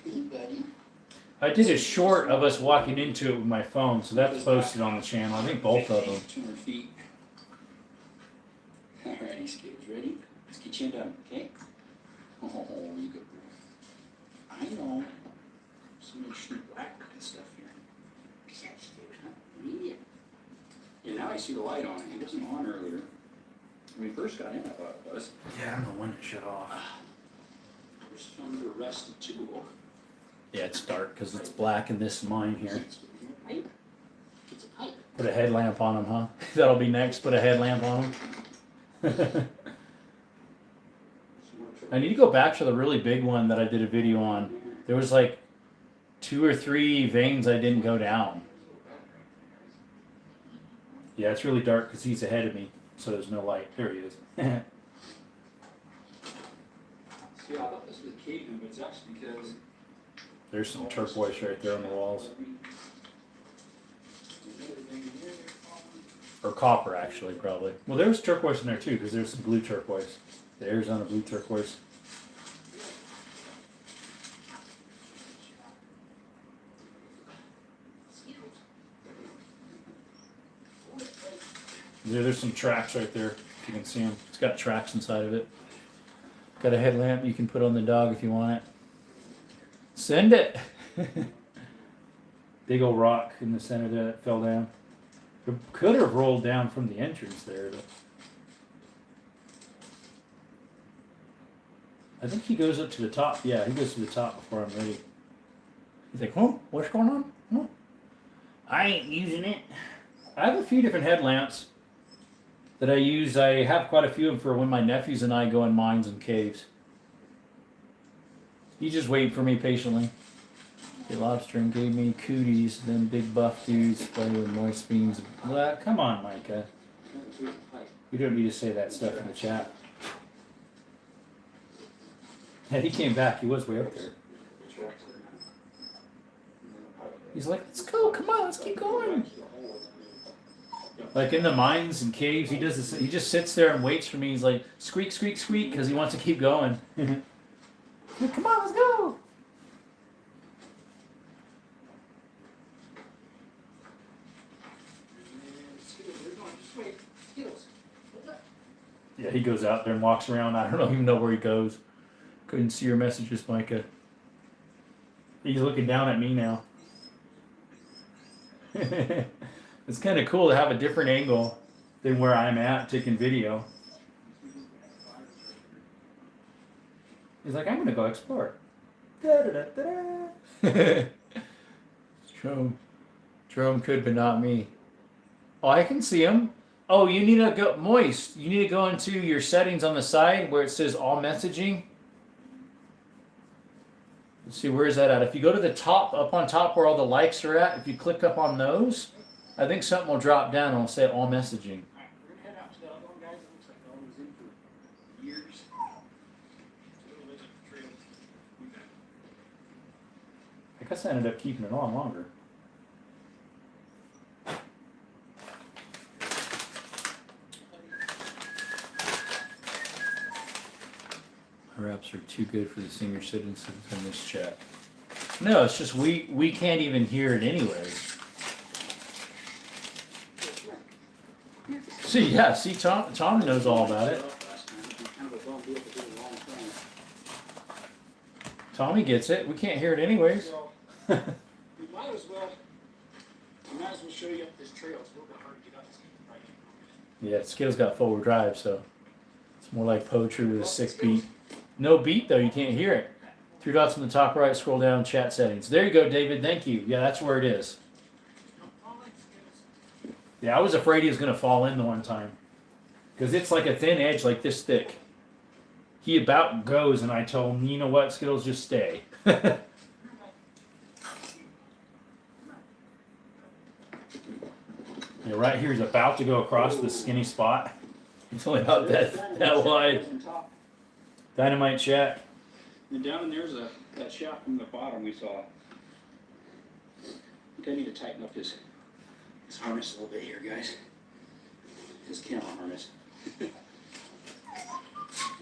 B: Hey, buddy.
A: I did a short of us walking into it with my phone, so that's posted on the channel. I think both of them.
C: 200 feet. Alrighty, Skittles, ready? Let's get you done, okay? Oh, you good boy. I know. Some interesting black and stuff here.
B: Yeah.
C: Yeah, now I see the light on it. It wasn't on earlier. When we first got in, I thought it was.
A: Yeah, I don't know when it shut off.
C: There's some other rusted tool.
A: Yeah, it's dark because it's black in this mine here.
B: Pipe? It's a pipe.
A: Put a headlamp on them, huh? That'll be next. Put a headlamp on them. I need to go back to the really big one that I did a video on. There was like 2 or 3 veins I didn't go down. Yeah, it's really dark because he's ahead of me, so there's no light. There he is.
C: See, I thought this was Caden, but it's actually because
A: There's some turquoise right there on the walls. Or copper, actually, probably. Well, there was turquoise in there too, because there's some blue turquoise. The Arizona blue turquoise. There's some tracks right there, if you can see them. It's got tracks inside of it. Got a headlamp you can put on the dog if you want it. Send it! Big old rock in the center there that fell down. It could have rolled down from the entrance there, but I think he goes up to the top. Yeah, he goes to the top before I'm ready. He's like, "Huh? What's going on? Huh? I ain't using it." I have a few different headlamps that I use. I have quite a few of them for when my nephews and I go in mines and caves. He's just waiting for me patiently. The lobster and gave me cooties, then big buff dudes play with moist beans. Well, come on, Micah. You don't need to say that stuff in the chat. And he came back. He was way up there. He's like, "Let's go. Come on, let's keep going." Like in the mines and caves, he does this. He just sits there and waits for me. He's like, "Squeak, squeak, squeak," because he wants to keep going. Like, "Come on, let's go." Yeah, he goes out there and walks around. I don't even know where he goes. Couldn't see your messages, Micah. He's looking down at me now. It's kind of cool to have a different angle than where I'm at taking video. He's like, "I'm going to go explore." Jerome could, but not me. Oh, I can see him. Oh, you need to go moist. You need to go into your settings on the side where it says all messaging. Let's see, where is that at? If you go to the top, up on top where all the likes are at, if you click up on those, I think something will drop down and it'll say all messaging.
B: We're gonna head out to the other one, guys. It looks like I was in for years.
A: I guess I ended up keeping it on longer. My raps are too good for the senior citizens in this chat. No, it's just we can't even hear it anyways. See, yeah, see, Tom knows all about it. Tommy gets it. We can't hear it anyways.
B: We might as well show you up this trail. It's a little bit hard to get up this right
A: Yeah, Skill's got forward drive, so it's more like poetry with a sick beat. No beat though, you can't hear it. 3 dots on the top right, scroll down, chat settings. There you go, David, thank you. Yeah, that's where it is. Yeah, I was afraid he was going to fall in the one time. Because it's like a thin edge like this thick. He about goes and I told him, "You know what, Skittles, just stay." Yeah, right here he's about to go across the skinny spot. It's only about that wide. Dynamite shack.
B: And down in there's that shaft from the bottom we saw. I think I need to tighten up his harness a little bit here, guys. His kennel harness.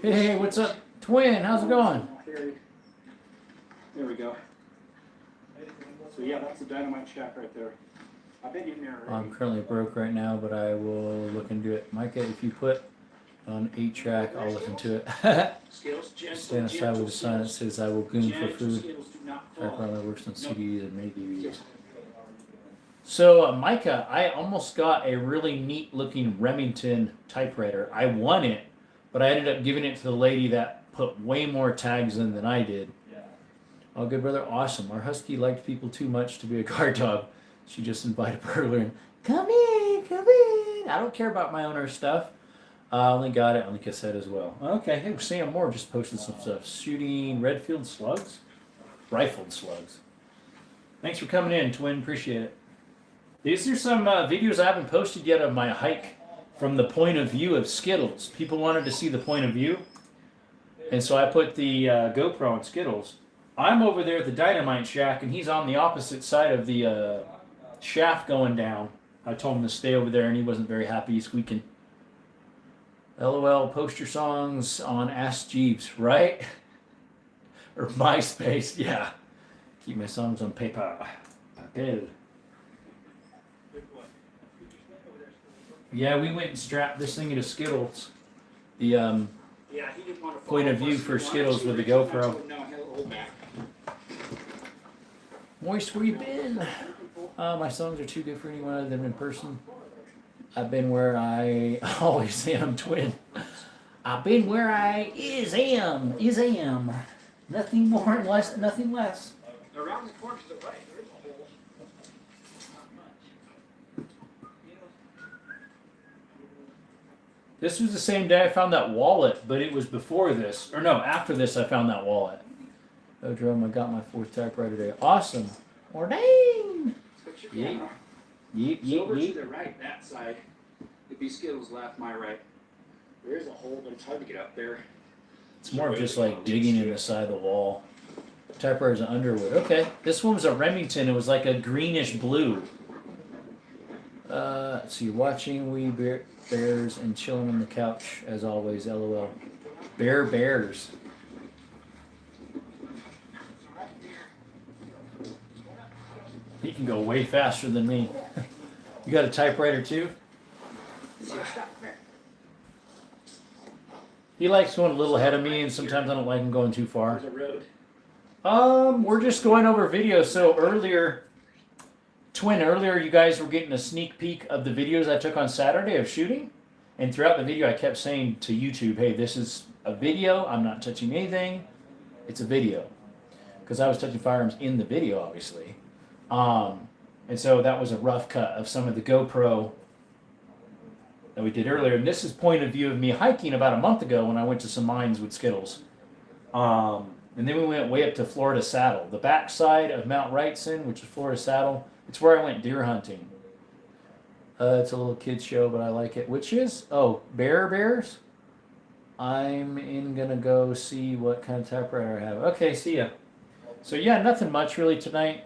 A: Hey, what's up, twin? How's it going?
B: There we go. So yeah, that's the dynamite shack right there. I've been in there already.
A: I'm currently broke right now, but I will look into it. Micah, if you put on 8-track, I'll listen to it.
B: Scales, gentle,
A: Stand aside with a sign that says I will goon for
B: gentle
A: food.
B: scales do not
A: I
B: fall.
A: probably works on CDs and many DVDs. So, Micah, I almost got a really neat looking Remington typewriter. I won it, but I ended up giving it to the lady that put way more tags in than I did. Oh, good brother, awesome. Our husky liked people too much to be a guard dog. She just invited Burglar in. Come in, come in. I don't care about my owner's stuff. I only got it on the cassette as well. Okay, hey, Sam Moore just posted some stuff. Shooting Redfield slugs? Rifled slugs. Thanks for coming in, Twin. Appreciate it. These are some videos I haven't posted yet of my hike from the point of view of Skittles. People wanted to see the point of view, and so I put the GoPro on Skittles. I'm over there at the dynamite shack, and he's on the opposite side of the shaft going down. I told him to stay over there, and he wasn't very happy. He's squeaking. LOL, post your songs on Ask Jeeves, right? Or MySpace, yeah. Keep my songs on paper. Papel. Yeah, we went and strapped this thing into Skittles. The
B: Yeah, he didn't want to
A: point of view for Skittles with the GoPro.
B: No, he'll hold back.
A: Moist, where you been? My songs are too good for anyone other than in person. I've been where I always am, Twin. I've been where I am. Nothing more and less, nothing less.
B: Around the corner to the right, there is a hole.
A: This was the same day I found that wallet, but it was before this. Or no, after this I found that wallet. Oh, Jerome, I got my 4th typewriter today. Awesome. Ordain! Yeet. Yeet,
B: So
A: yeet,
B: over to
A: yeet.
B: the right, that side, it'd be Skittles left, my right. There is a hole, but it's hard to get up there.
A: It's more of just like digging in the side of the wall. Typewriter's an Underwood. Okay. This one was a Remington. It was like a greenish blue. So you're watching Wee Bears and chilling on the couch, as always, LOL. Bears. He can go way faster than me. You got a typewriter too? He likes going a little ahead of me, and sometimes I don't like him going too far.
B: There's a road.
A: We're just going over video. So earlier you guys were getting a sneak peek of the videos I took on Saturday of shooting. And throughout the video, I kept saying to YouTube, hey, this is a video. I'm not touching anything. It's a video. Because I was touching firearms in the video, obviously. And so that was a rough cut of some of the GoPro that we did earlier. And this is point of view of me hiking about a month ago when I went to some mines with Skittles. And then we went way up to Florida Saddle. The backside of Mount Wrightson, which is Florida Saddle, it's where I went deer hunting. It's a little kid show, but I like it. Which is, Bears? I'm gonna go see what kind of typewriter I have. Okay, see ya. So yeah, nothing much really tonight.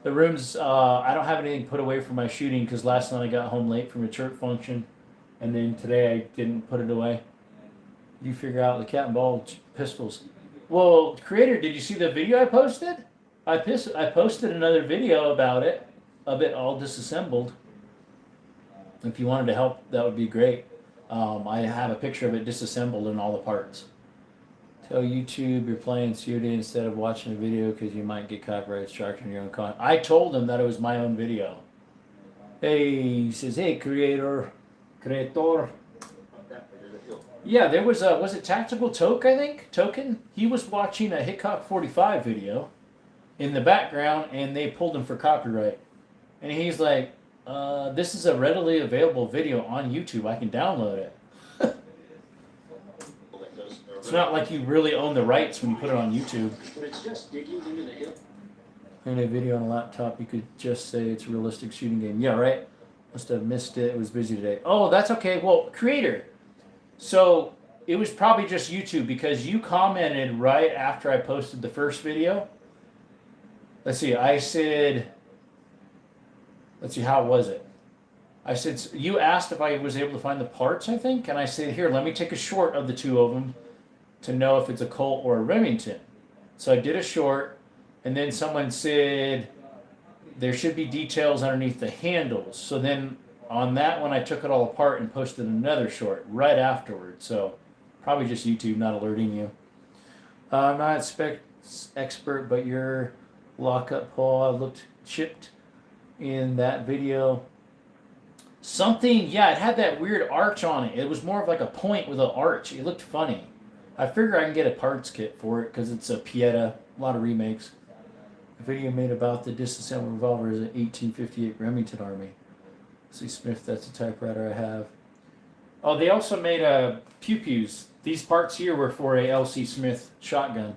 A: The room's, I don't have anything put away for my shooting because last night I got home late from a church function. And then today I didn't put it away. You figure out the cat and ball pistols. Well, creator, did you see the video I posted? I posted another video about it, of it all disassembled. If you wanted to help, that would be great. I have a picture of it disassembled in all the parts. Tell YouTube you're playing COD instead of watching a video because you might get copyright strike on your own content. I told him that it was my own video. Hey, he says, hey, creator. Yeah, there was it Tactical Toke, I think? Token? He was watching a Hickok 45 video in the background, and they pulled him for copyright. And he's like, this is a readily available video on YouTube. I can download it. It's not like you really own the rights when you put it on YouTube.
B: But it's just digging into the hill.
A: In a video on a laptop, you could just say it's a realistic shooting game. Yeah, right? Must have missed it. It was busy today. Oh, that's okay. Well, creator. So it was probably just YouTube because you commented right after I posted the first video. Let's see. I said, let's see, how was it? I said, you asked if I was able to find the parts, I think. And I said, here, let me take a short of the two of them to know if it's a Colt or a Remington. So I did a short, and then someone said there should be details underneath the handles. So then on that one, I took it all apart and posted another short right afterwards. So probably just YouTube not alerting you. I'm not expert, but your lockup paw looked chipped in that video. Something, yeah, it had that weird arch on it. It was more of like a point with an arch. It looked funny. I figure I can get a parts kit for it because it's a Pieta a lot of remakes. A video made about the disassembled revolver is an 1858 Remington Army. See Smith, that's a typewriter I have. Oh, they also made pew-pews. These parts here were for a L.C. Smith shotgun.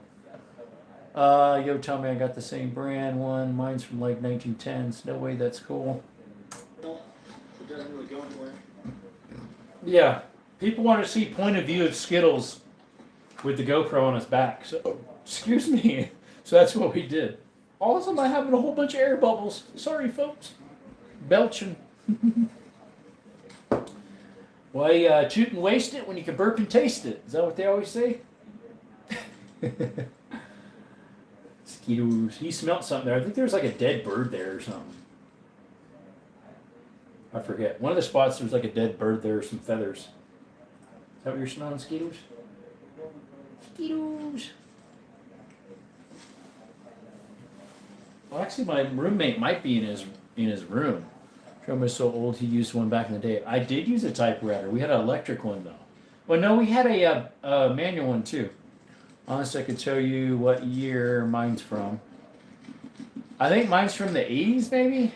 A: Yo, tell me I got the same brand one. Mine's from like 1910s. No way, that's cool.
B: Well, it doesn't really go anywhere.
A: Yeah, people want to see point of view of Skittles with the GoPro on his back. So, excuse me. So that's what we did. All of a sudden, I'm having a whole bunch of air bubbles. Sorry, folks. Belching. Why toot and waste it when you can burp and taste it? Is that what they always say? Mosquitoes. He smelled something there. I think there was like a dead bird there or something. I forget. One of the spots there was like a dead bird there, some feathers. Is that what you're smelling, mosquitoes? Mosquitoes. Well, actually, my roommate might be in his room. Jerome is so old. He used one back in the day. I did use a typewriter. We had an electric one though. Well, no, we had a manual one too. Honestly, I could tell you what year mine's from. I think mine's from the 80s, maybe.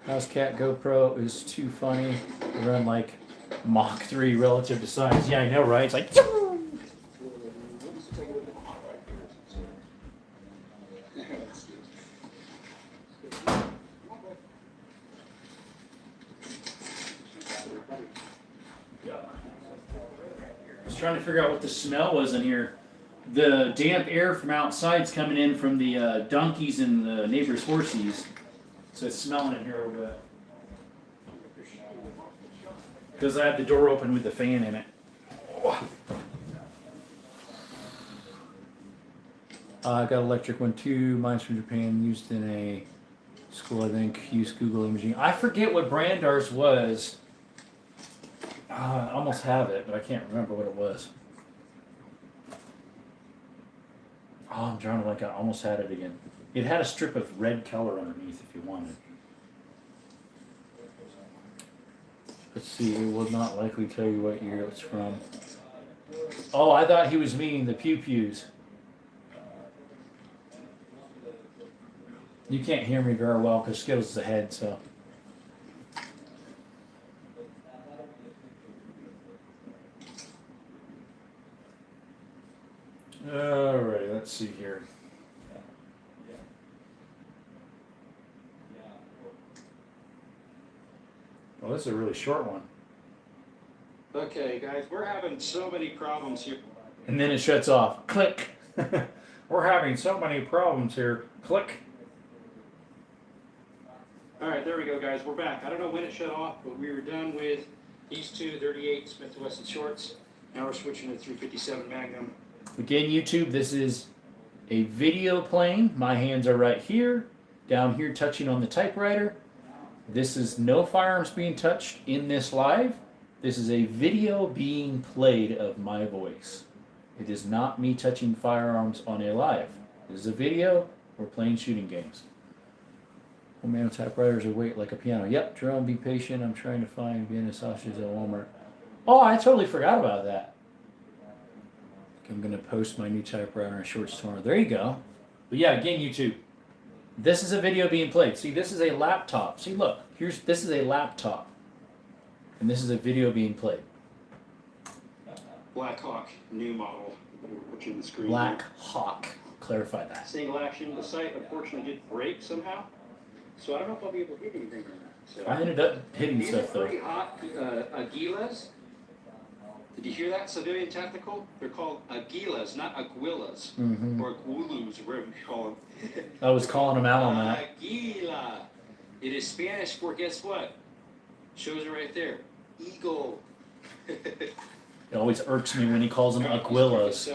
A: House Cat GoPro is too funny. They run like Mach 3 relative to size. Yeah, I know, right? It's like. I was trying to figure out what the smell was in here. The damp air from outside's coming in from the donkeys and the neighbor's horsies. So it's smelling in here a little bit. Because I had the door open with the fan in it. I got an electric one too. Mine's from Japan, used in a school, I think. Used Google imaging. I forget what brand ours was. I almost have it, but I can't remember what it was. Oh, I'm drawing like I almost had it again. It had a strip of red color underneath if you wanted. Let's see, it will not likely tell you what year it's from. Oh, I thought he was meaning the pew-pews. You can't hear me very well because Skittles is ahead, so. Alright, let's see here. Well, this is a really short one.
C: Okay, guys, we're having so many problems here.
A: And then it shuts off. Click. We're having so many problems here. Click.
C: All right, there we go, guys. We're back. I don't know when it shut off, but we were done with these two 38 Smith & Wesson shorts. Now we're switching to 357 Magnum.
A: Again, YouTube, this is a video playing. My hands are right here, down here touching on the typewriter. This is no firearms being touched in this live. This is a video being played of my voice. It is not me touching firearms on a live. This is a video. We're playing shooting games. Oh man, typewriters are weight like a piano. Yep, Jerome, be patient. I'm trying to find Vienna sausages at Walmart. Oh, I totally forgot about that. I'm going to post my new typewriter and shorts tomorrow. There you go. But yeah, again, YouTube. This is a video being played. See, this is a laptop. See, look. This is a laptop. And this is a video being played.
C: Black Hawk, new model. Put you in the screen.
A: Black Hawk. Clarify that.
C: Single action. The site unfortunately did break somehow. So I don't know if I'll be able to hit anything on that. So
A: I ended up hitting
C: these are
A: stuff though.
C: pretty hot Aguilas. Did you hear that? Civilian tactical? They're called Aguilas, not Aguilas.
A: Mm-hmm.
C: Or Aguilus, whatever you call them.
A: I was calling him out on that.
C: Aguila. It is Spanish for, guess what? Shows it right there. Eagle.
A: It always irks me when he calls them Aquilas.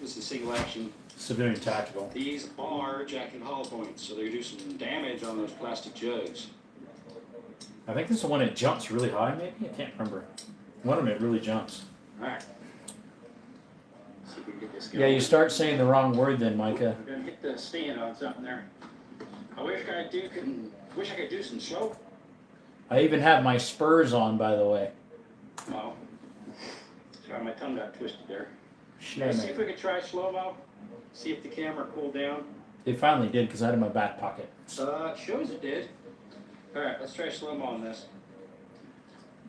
C: This is single action.
A: Civilian tactical.
C: These are Jack and Hollow points, so they do some damage on those plastic jugs.
A: I think this is the one that jumps really high, maybe? I can't remember. One of them, it really jumps.
C: Alright. See if we can get this going.
A: Yeah, you start saying the wrong word then, Micah.
C: I'm gonna hit the stand on something there. I wish I could do some slope.
A: I even have my spurs on, by the way.
C: Well, sorry, my tongue got twisted there. Now, see if we could try slow-mo. See if the camera cooled down.
A: It finally did because I had it in my back pocket.
C: It shows it did. All right, let's try slow-mo on this.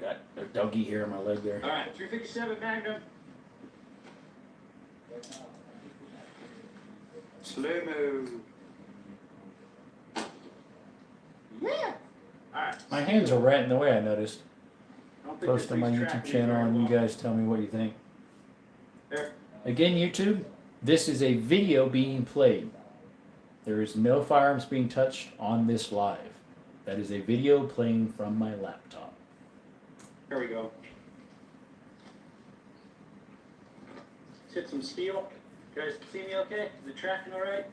A: Got a doggy here on my leg there.
C: All right, 357 Magnum. Slow-mo. Yeah. All right.
A: My hands are right in the way, I noticed.
C: I don't think
A: Post
C: this
A: on my
C: thing's
A: YouTube
C: tracking
A: channel
C: very
A: and you
C: well.
A: guys tell me what you think.
C: There.
A: Again, YouTube, this is a video being played. There is no firearms being touched on this live. That is a video playing from my laptop.
C: There we go. Let's hit some steel. You guys see me okay? Is the tracking all right?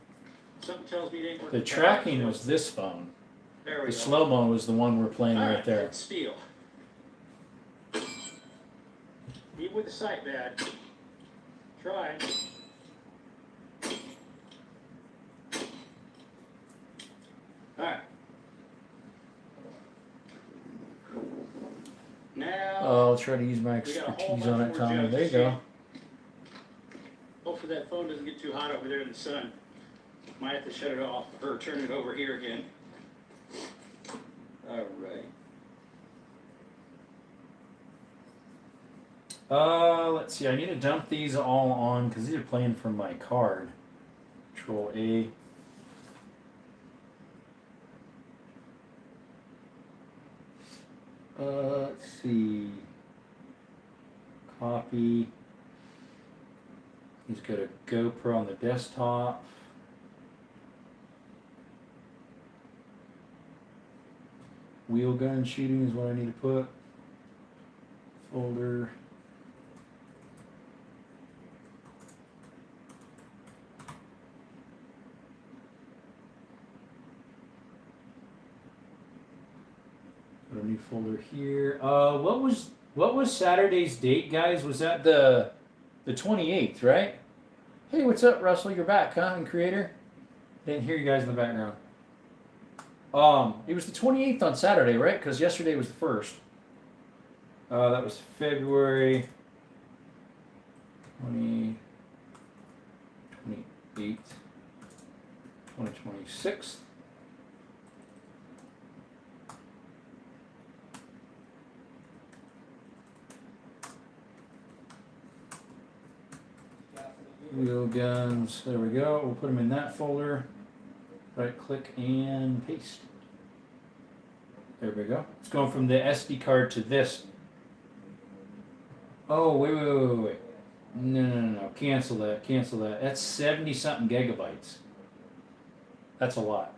C: Something tells me it ain't working.
A: The tracking was this phone.
C: There we
A: The
C: go.
A: slow-mo was the one we're playing
C: All
A: right there.
C: hit steel. Even with the sight bad. Try. All right. Now.
A: I'll try to use my
C: We got a whole
A: expertise on
C: bunch
A: it,
C: more
A: Tommy.
C: jugs
A: There you
C: to
A: go.
C: see. Hopefully that phone doesn't get too hot over there in the sun. Might have to shut it off or turn it over here again. All right.
A: Let's see. I need to dump these all on because these are playing from my card. Control A. Let's see. Copy. He's got a GoPro on the desktop. Wheel gun shooting is what I need to put. Folder. Put a new folder here. What was Saturday's date, guys? Was that the 28th, right? Hey, what's up, Russell? You're back, huh? And creator. Didn't hear you guys in the background. It was the 28th on Saturday, right? Because yesterday was the 1st. That was February 28th, 2026. Wheel guns, there we go. We'll put them in that folder. Right click and paste. There we go. It's going from the SD card to this. Oh, wait. No. Cancel that. That's 70 something gigabytes. That's a lot.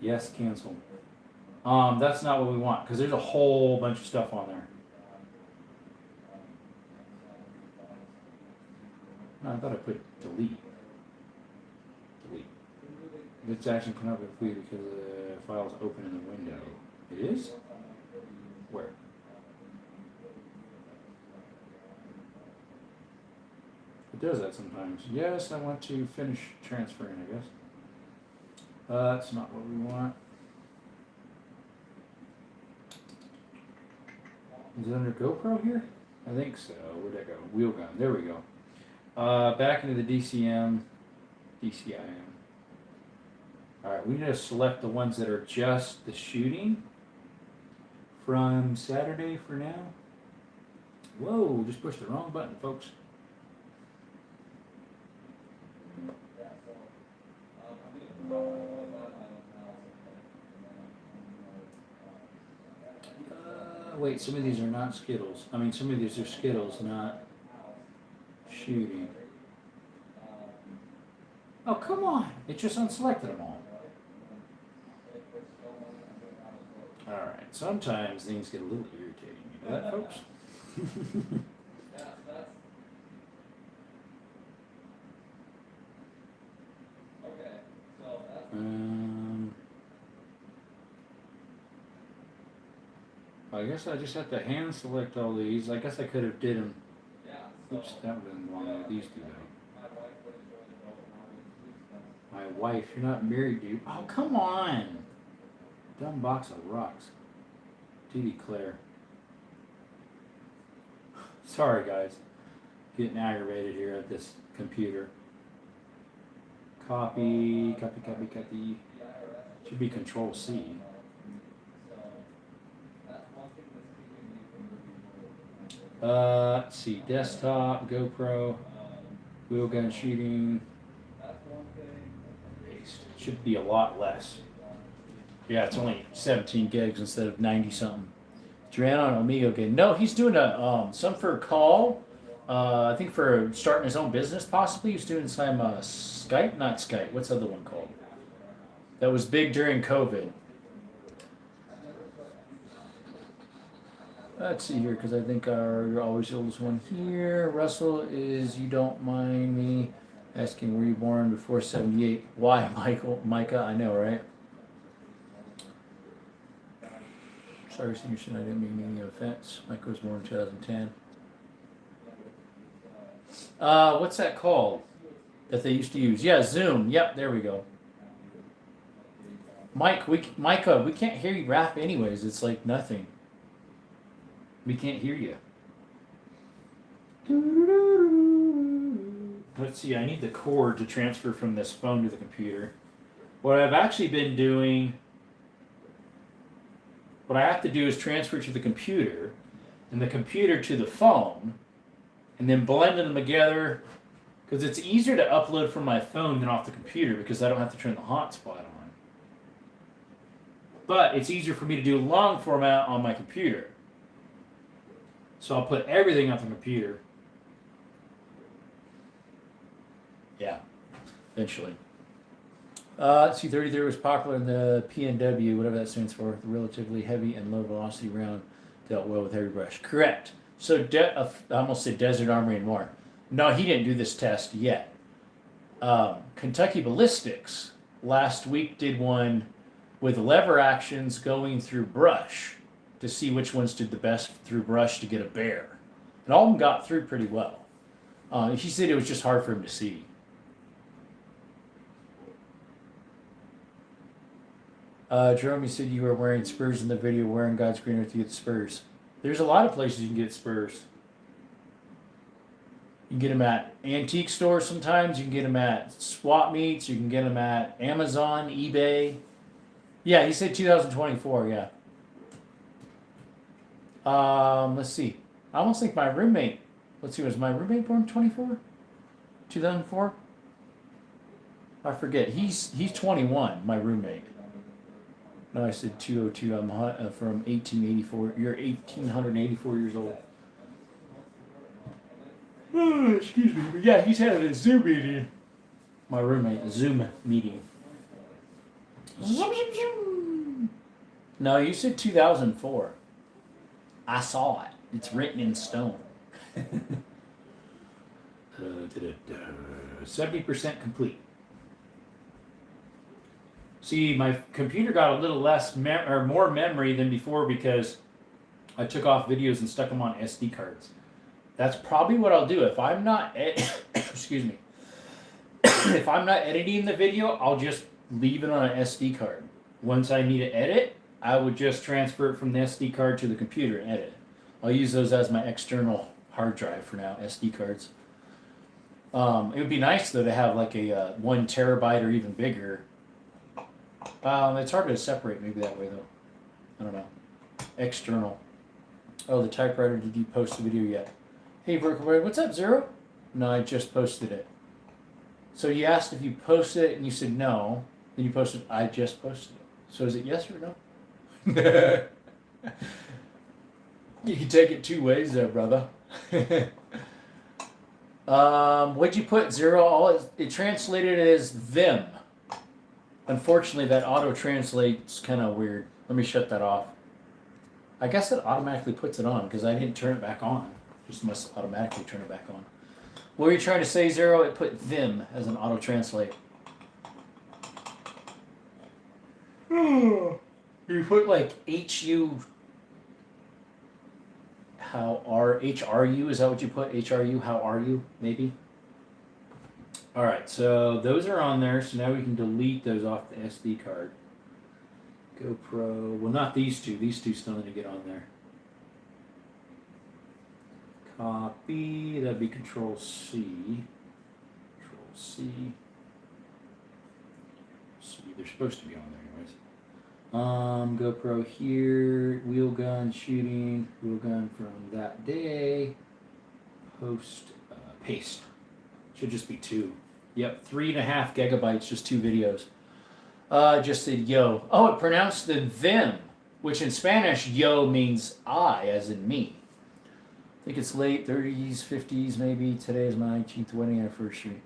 A: Yes, cancel. That's not what we want because there's a whole bunch of stuff on there. No, I thought I put delete. It's actually cannot be completed because the file is open in the window. It is? Where? It does that sometimes. Yes, I want to finish transferring, I guess. That's not what we want. Is it under GoPro here? I think so. Where'd that go? Wheel gun. There we go. Back into the DCIM. Alright, we need to select the ones that are just the shooting from Saturday for now. Whoa, just pushed the wrong button, folks. Wait, some of these are not Skittles. I mean, some of these are Skittles, not shooting. Oh, come on. It just unselected them all. Alright, sometimes things get a little irritating. You know that, folks? I guess I just have to hand select all these. I guess I could have did them. Oops, that would have been wrong with these two though. My wife, you're not married, dude. Oh, come on. Dumb box of rocks. To declare. Sorry, guys. Getting aggravated here at this computer. Copy. Should be Control C. Let's see. Desktop, GoPro, wheelgun shooting. Paste. Should be a lot less. Yeah, it's only 17 gigs instead of 90 something. Duran on Amigo again. No, he's doing some for a call. I think for starting his own business, possibly. He's doing some Skype, not Skype. What's the other one called? That was big during COVID. Let's see here, because I think our always oldest one here. Russell is, you don't mind me asking, were you born before 78? Why, Micah? I know, right? Sorry, Senior Sin, I didn't mean any offense. Micah was born in 2010. What's that called that they used to use? Yeah, Zoom. Yep, there we go. Micah, we can't hear you rap anyways. It's like nothing. We can't hear you. Let's see, I need the cord to transfer from this phone to the computer. What I've actually been doing, what I have to do is transfer to the computer, and the computer to the phone, and then blending them together, because it's easier to upload from my phone than off the computer because I don't have to turn the hotspot on. But it's easier for me to do long format on my computer. So I'll put everything on the computer. Yeah, eventually. Let's see, 33 was popular in the PNW, whatever that stands for, the relatively heavy and low velocity round dealt well with heavy brush. Correct. So I almost said Desert Armory and more. No, he didn't do this test yet. Kentucky Ballistics last week did one with lever actions going through brush to see which ones did the best through brush to get a bear. And all of them got through pretty well. He said it was just hard for him to see. Jerome, you said you were wearing spurs in the video. Wearing God's green earth, you get spurs. There's a lot of places you can get spurs. You can get them at antique stores sometimes. You can get them at swap meets. You can get them at Amazon, eBay. Yeah, he said 2024, yeah. Let's see. I almost think my roommate, let's see, was my roommate born 24? 2004? I forget. He's 21, my roommate. No, I said 202. I'm from 1884. You're 1884 years old. Oh, excuse me. But yeah, he's had a Zoom meeting. My roommate, a Zoom meeting. No, you said 2004. I saw it. It's written in stone. 70% complete. See, my computer got a little less more memory than before because I took off videos and stuck them on SD cards. That's probably what I'll do if I'm not. Excuse me. If I'm not editing the video, I'll just leave it on an SD card. Once I need to edit, I would just transfer it from the SD card to the computer and edit. I'll use those as my external hard drive for now, SD cards. It would be nice though to have like a 1 terabyte or even bigger. It's hard to separate maybe that way though. I don't know. External. Oh, the typewriter, did you post the video yet? Hey, Berkeley, what's up, Zero? No, I just posted it. So you asked if you posted it and you said no. Then you posted, I just posted it. So is it yes or no? You can take it two ways there, brother. What'd you put, Zero? It translated as them. Unfortunately, that auto-translate's kind of weird. Let me shut that off. I guess it automatically puts it on because I didn't turn it back on. Just must automatically turn it back on. What were you trying to say, Zero? It put them as an auto-translate. You put like HU... HRU? Is that what you put? HRU? How are you? Maybe? Alright, so those are on there, so now we can delete those off the SD card. GoPro, well not these two still need to get on there. Copy. That'd be Control C. Control C. See, they're supposed to be on there anyways. GoPro here. Wheel gun shooting. Wheel gun from that day. Post. Paste. Should just be 2. Yep, 3.5 gigabytes, just 2 videos. Just said yo. Oh, it pronounced the them, which in Spanish, yo means I, as in me. I think it's late 30s, 50s, maybe. Today is my 19th wedding anniversary.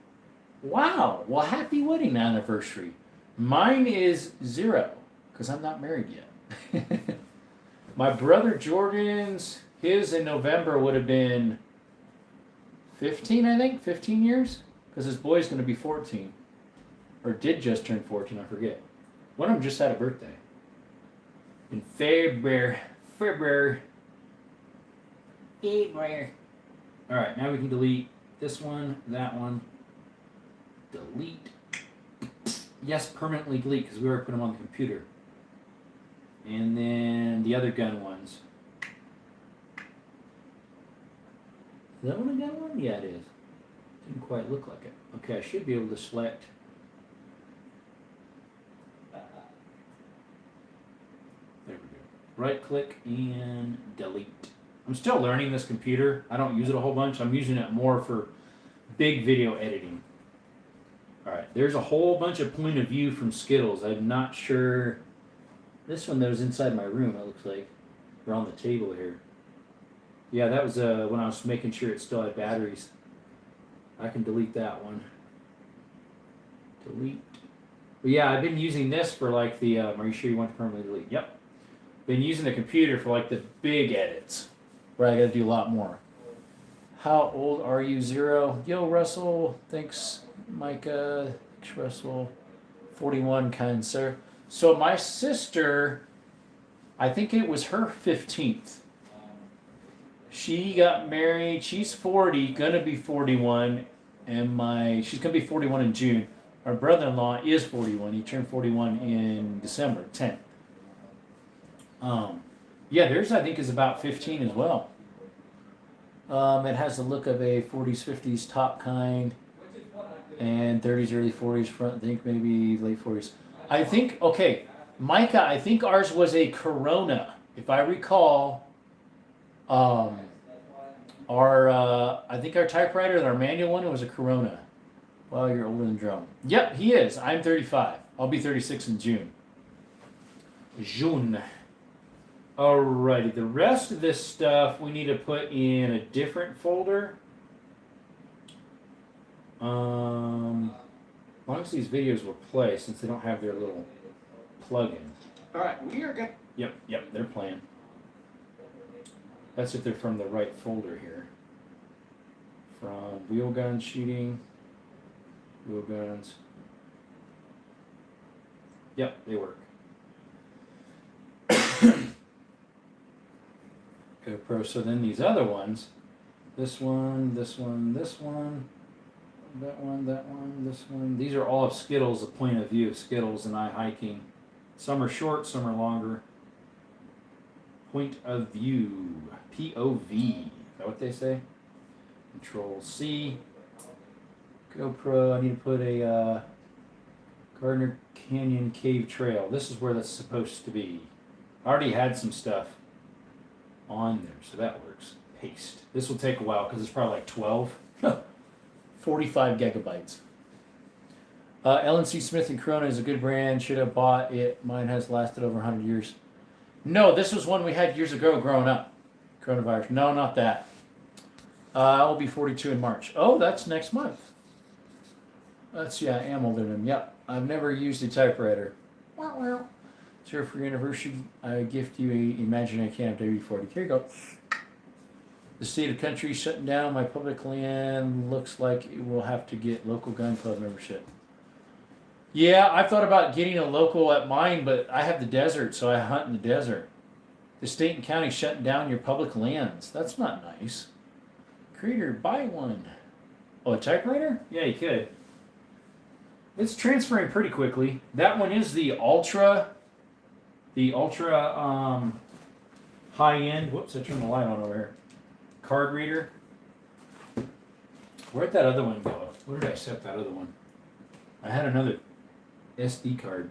A: Wow. Well, happy wedding anniversary. Mine is 0, because I'm not married yet. My brother Jordan's, his in November would have been 15, I think. 15 years? Because his boy's going to be 14. Or did just turn 14, I forget. One of them just had a birthday. In February. Alright, now we can delete this one, that one. Delete. Yes, permanently delete, because we already put them on the computer. And then the other gun ones. Is that one a gun one? Yeah, it is. Didn't quite look like it. Okay, I should be able to select. There we go. Right click and delete. I'm still learning this computer. I don't use it a whole bunch. I'm using it more for big video editing. Alright, there's a whole bunch of point of view from Skittles. I'm not sure. This one that was inside my room, it looks like. Or on the table here. Yeah, that was when I was making sure it still had batteries. I can delete that one. Delete. But yeah, I've been using this for like the, are you sure you want to permanently delete? Yep. Been using the computer for like the big edits. Where I gotta do a lot more. How old are you? 0. Yo, Russell. Thanks, Micah. Thanks, Russell. 41, kind sir. So my sister, I think it was her 15th. She got married. She's 40, gonna be 41, and she's gonna be 41 in June. Our brother-in-law is 41. He turned 41 in December 10th. Yeah, theirs I think is about 15 as well. It has the look of a 40s, 50s top kind, and 30s, early 40s front. I think maybe late 40s. I think Micah. I think ours was a Corona, if I recall. I think our typewriter, our manual one, was a Corona. Well, you're older than Drum. Yep, he is. I'm 35. I'll be 36 in June. June. Alrighty, the rest of this stuff we need to put in a different folder. As long as these videos will play, since they don't have their little plug-in.
B: Alright, we are good.
A: Yep, they're playing. That's if they're from the right folder here. From wheel gun shooting. Wheel guns. Yep, they work. GoPro. So then these other ones, this one, this one, this one, that one, that one, this one. These are all of Skittles, the point of view of Skittles and I hiking. Some are short, some are longer. Point of view, POV. Is that what they say? Control C. GoPro. I need to put a Gardner Canyon Cave Trail. This is where that's supposed to be. I already had some stuff on there, so that works. Paste. This will take a while because it's probably like 12. 45 gigabytes. LNC Smith & Corona is a good brand. Should have bought it. Mine has lasted over 100 years. No, this was one we had years ago growing up. Coronavirus. No, not that. I'll be 42 in March. Oh, that's next month. Yeah, I am older than him. Yep. I've never used a typewriter. Wow. Sir, for your anniversary, I gift you a imaginary can of WD-40. Here you go. The state of country shutting down my public land. Looks like it will have to get local gun club membership. Yeah, I thought about getting a local at mine, but I have the desert, so I hunt in the desert. The state and county shutting down your public lands. That's not nice. Creator, buy one. Oh, a typewriter? Yeah, you could. It's transferring pretty quickly. That one is the ultra high end. Whoops, I turned the light on over here. Card reader. Where'd that other one go? Where did I set that other one? I had another SD card.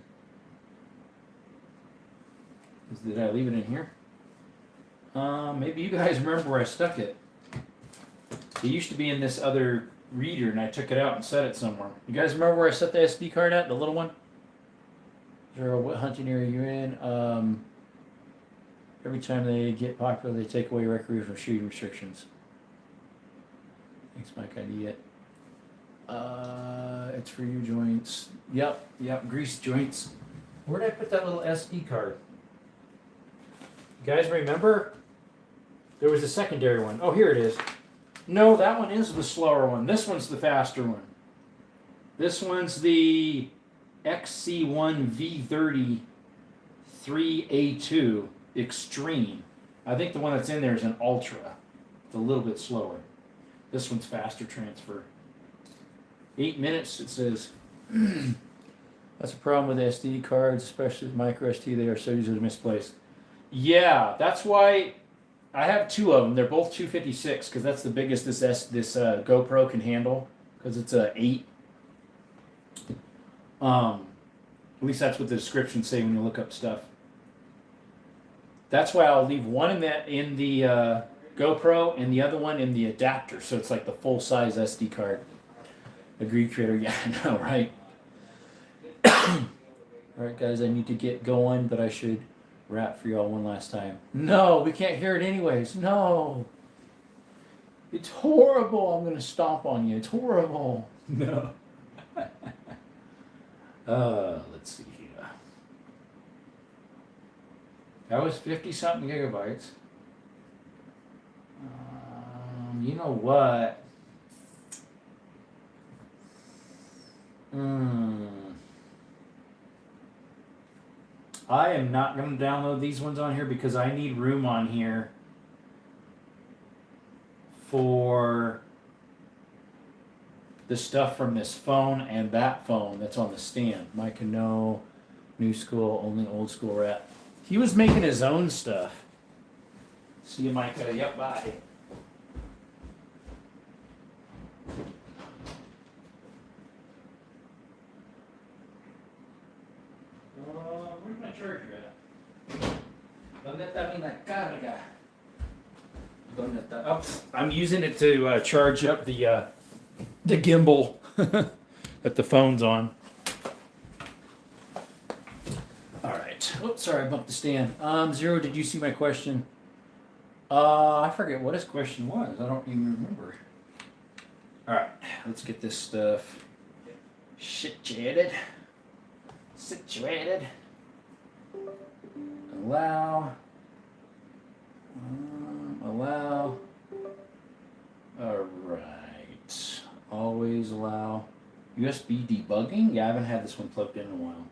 A: Did I leave it in here? Maybe you guys remember where I stuck it. It used to be in this other reader, and I took it out and set it somewhere. You guys remember where I set the SD card at? The little one? Zero, what hunting area you're in? Every time they get popular, they take away recreational shooting restrictions. Thanks, Mike. ID it. It's for you joints. Yep, grease joints. Where did I put that little SD card? You guys remember? There was a secondary one. Oh, here it is. No, that one is the slower one. This one's the faster one. This one's the XC1 V30 3A2 Extreme. I think the one that's in there is an Ultra. It's a little bit slower. This one's faster transfer. 8 minutes, it says. That's a problem with SD cards, especially with micro SD. They are so easily misplaced. Yeah, that's why I have two of them. They're both 256 because that's the biggest this GoPro can handle because it's a 8. At least that's what the descriptions say when you look up stuff. That's why I'll leave one in the GoPro and the other one in the adapter, so it's like the full size SD card. Agreed, creator. Yeah, I know, right? All right, guys, I need to get going, but I should rap for y'all one last time. No, we can't hear it anyways. No. It's horrible. I'm going to stomp on you. It's horrible. No. Let's see here. That was 50-something gigabytes. You know what? I am not going to download these ones on here because I need room on here for the stuff from this phone and that phone that's on the stand. Mike no, new school, only old school rap. He was making his own stuff. See you, Micah. Yep, bye. Where's my charger at? ¿Dónde está mi carga? ¿Dónde está? Oh, I'm using it to charge up the gimbal that the phone's on. All right. Oops, sorry, I bumped the stand. Zero, did you see my question? I forget what his question was. I don't even remember. All right, let's get this stuff situated. Allow. Allow. All right. Always allow. USB debugging? Yeah, I haven't had this one plugged in a while.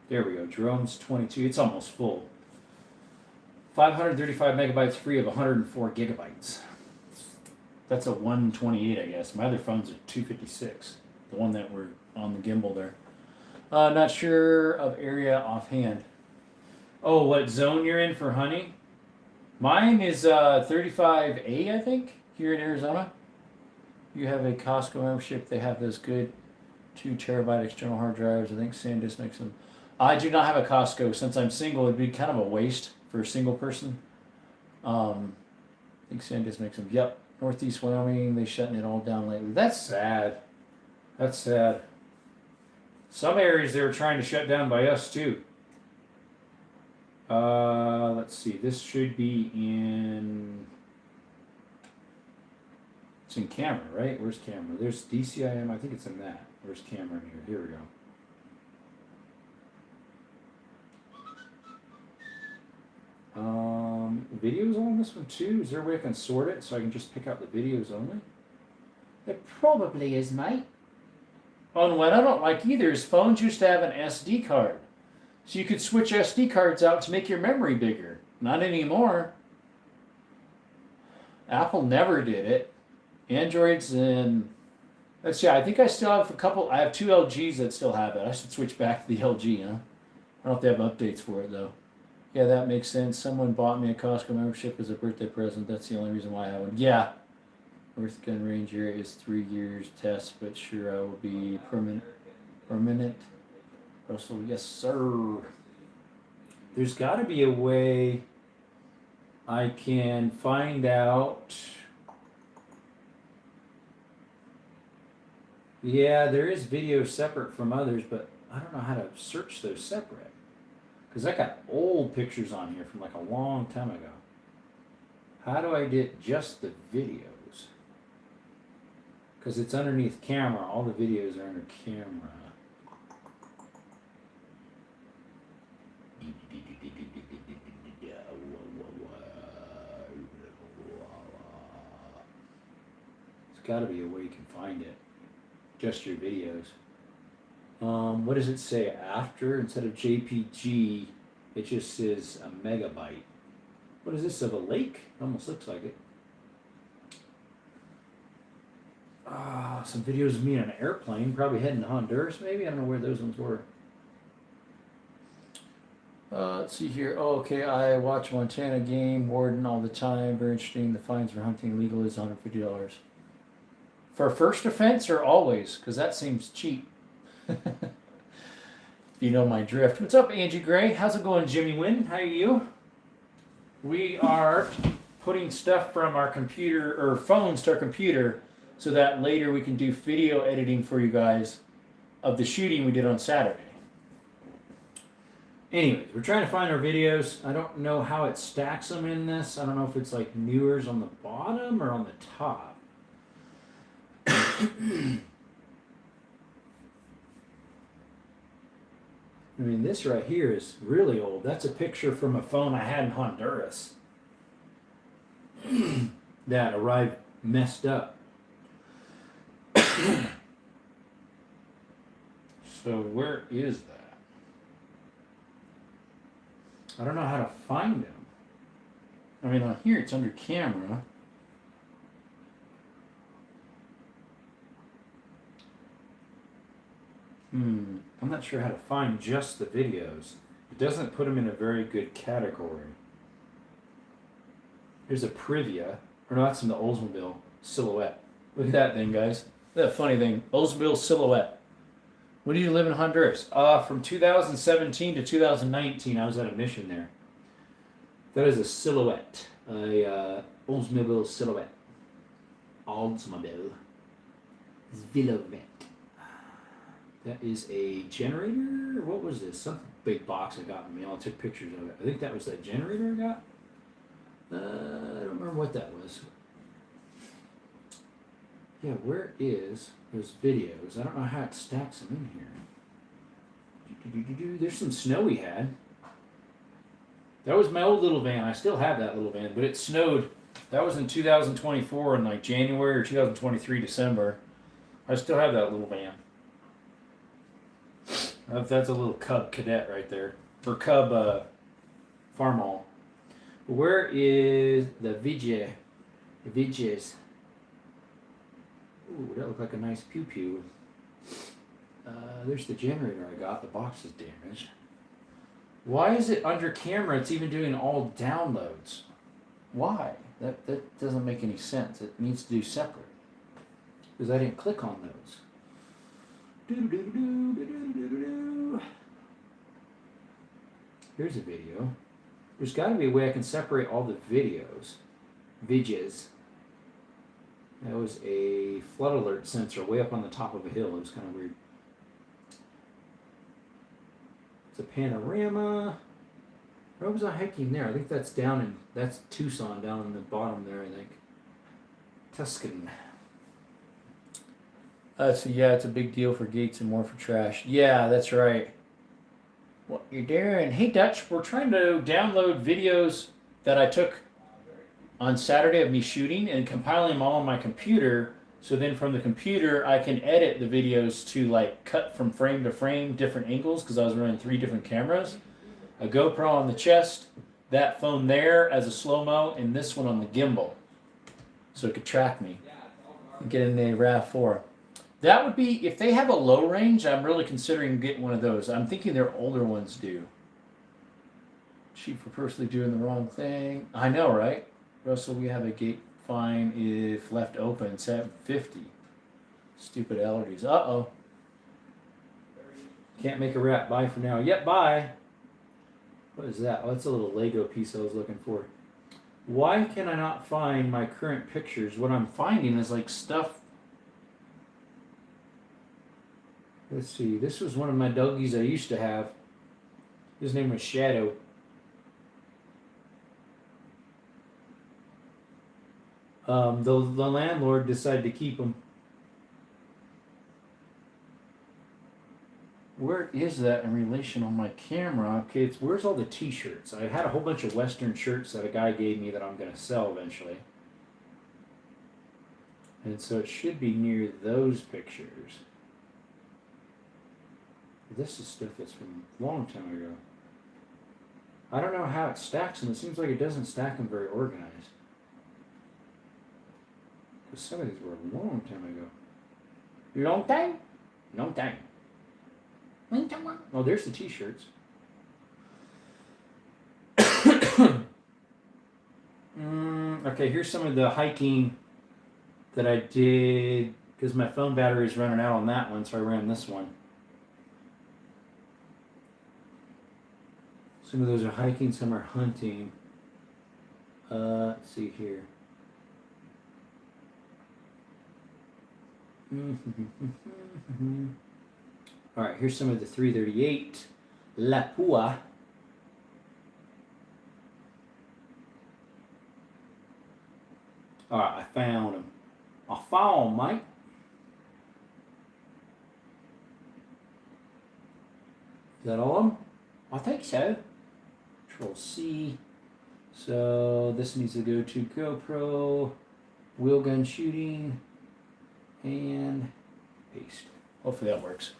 A: There we go. Drones 22. It's almost full. 535 megabytes free of 104 gigabytes. That's a 128, I guess. My other phone's a 256. The one that we're on the gimbal there. Not sure of area offhand. Oh, what zone you're in for hunting? Mine is 35A, I think, here in Arizona. You have a Costco membership. They have those good 2 terabyte external hard drives. I think SanDisk makes them. I do not have a Costco. Since I'm single, it'd be kind of a waste for a single person. I think SanDisk makes them. Yep. Northeast Wyoming, they shutting it all down lately. That's sad. That's sad. Some areas they were trying to shut down by us too. Let's see. This should be in. It's in camera, right? Where's camera? There's DCIM. I think it's in that. Where's camera in here? Here we go. Videos on this one too? Is there a way I can sort it so I can just pick out the videos only? There probably is, mate. On what I don't like either is phones used to have an SD card. So you could switch SD cards out to make your memory bigger. Not anymore. Apple never did it. Androids and... Let's see, I think I still have a couple... I have 2 LGs that still have it. I should switch back to the LG, huh? I don't know if they have updates for it, though. Yeah, that makes sense. Someone bought me a Costco membership as a birthday present. That's the only reason why I have one. Yeah. North Gun Ranger is 3 years test, but sure I will be permanent. Russell, yes sir. There's got to be a way I can find out. Yeah, there is video separate from others, but I don't know how to search those separate. Because I got old pictures on here from like a long time ago. How do I get just the videos? Because it's underneath camera. All the videos are under camera. There's got to be a way you can find it. Just your videos. What does it say after? Instead of JPG, it just says a megabyte. What is this, of a lake? Almost looks like it. Some videos of me on an airplane, probably heading to Honduras, maybe? I don't know where those ones were. Let's see here. Oh, okay, I watch Montana Game Warden all the time. Very interesting. The fines for hunting illegal is $150. For first offense or always? Because that seems cheap. If you know my drift. What's up, Angie Gray? How's it going, Jimmy Wynn? How are you? We are putting stuff from our computer or phones to our computer so that later we can do video editing for you guys of the shooting we did on Saturday. Anyways, we're trying to find our videos. I don't know how it stacks them in this. I don't know if it's like newers on the bottom or on the top. I mean, this right here is really old. That's a picture from a phone I had in Honduras that arrived messed up. So where is that? I don't know how to find them. I mean, on here it's under camera. I'm not sure how to find just the videos. It doesn't put them in a very good category. Here's a Privia. Or no, that's in the Oldsmobile Silhouette. Look at that thing, guys. Look at that funny thing. Oldsmobile Silhouette. When did you live in Honduras? From 2017 to 2019, I was at a mission there. That is a Silhouette. A Oldsmobile Silhouette. Oldsmobile. Silhouette. That is a generator? What was this? Some big box I got in the mail. I took pictures of it. I think that was that generator I got. I don't remember what that was. Yeah, where is those videos? I don't know how it stacks them in here. There's some snow we had. That was my old little van. I still have that little van, but it snowed. That was in 2024 in like January or 2023 December. I still have that little van. That's a little Cub Cadet right there. Or Cub Farmall. Where is the Vijay? The Vijays. Ooh, that looked like a nice pew pew. There's the generator I got. The box is damaged. Why is it under camera? It's even doing all downloads. Why? That doesn't make any sense. It needs to do separate. Because I didn't click on those. Here's a video. There's got to be a way I can separate all the videos. Vidges. That was a flood alert sensor way up on the top of a hill. It was kind of weird. It's a panorama. Where was I hiking there? I think that's that's Tucson down in the bottom there, I think. Tuscan. So yeah, it's a big deal for Gates and more for trash. Yeah, that's right. What you're doing? Hey Dutch, we're trying to download videos that I took on Saturday of me shooting and compiling them all on my computer. So then from the computer, I can edit the videos to like cut from frame to frame, different angles, because I was running 3 different cameras. A GoPro on the chest, that phone there as a slow-mo, and this one on the gimbal. So it could track me and get in the RAV4. That would be, if they have a low range, I'm really considering getting one of those. I'm thinking their older ones do. Cheap for personally doing the wrong thing. I know, right? Russell, we have a gate fine if left open, $7.50. Stupid allergies. Uh-oh. Can't make a wrap. Bye for now. Yep, bye. What is that? Oh, that's a little Lego piece I was looking for. Why can I not find my current pictures? What I'm finding is like stuff. Let's see. This was one of my doggies I used to have. His name was Shadow. The landlord decided to keep him. Where is that in relation on my camera? Okay, where's all the t-shirts? I had a whole bunch of Western shirts that a guy gave me that I'm going to sell eventually. And so it should be near those pictures. This is stuff that's from a long time ago. I don't know how it stacks them. It seems like it doesn't stack them very organized. Because some of these were a long time ago. Long time? Long time. Oh, there's the t-shirts. Okay, here's some of the hiking that I did because my phone battery is running out on that one, so I ran this one. Some of those are hiking, some are hunting. Let's see here. All right, here's some of the 338 Lapua. All right, I found them. I found 'em, mate. Is that all of them? I think so. Control C. So this needs to go to GoPro, wheel gun shooting, and paste. Hopefully that works.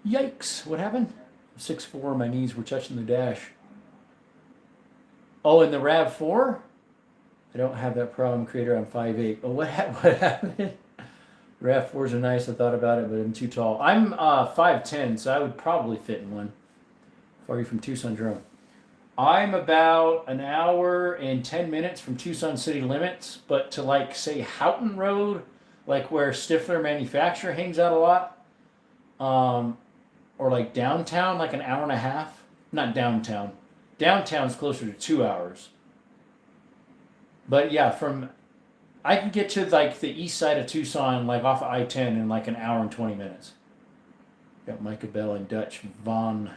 A: Yikes, what happened? 6'4", my knees were touching the dash. Oh, and the RAV4? I don't have that problem, Creator, I'm 5'8". Oh, what happened? RAV4s are nice, I thought about it, but I'm too tall. I'm 5'10", so I would probably fit in one. How far are you from Tucson, Jerome? I'm about an hour and 10 minutes from Tucson city limits, but to like, say, Houghton Road, like where Stifler Manufacturer hangs out a lot, or like downtown, like an hour and a half. Not downtown. Downtown's closer to 2 hours. But yeah, I can get to like the east side of Tucson, like off of I-10 in like an hour and 20 minutes. Got Micah Bell and Dutch Vaughn.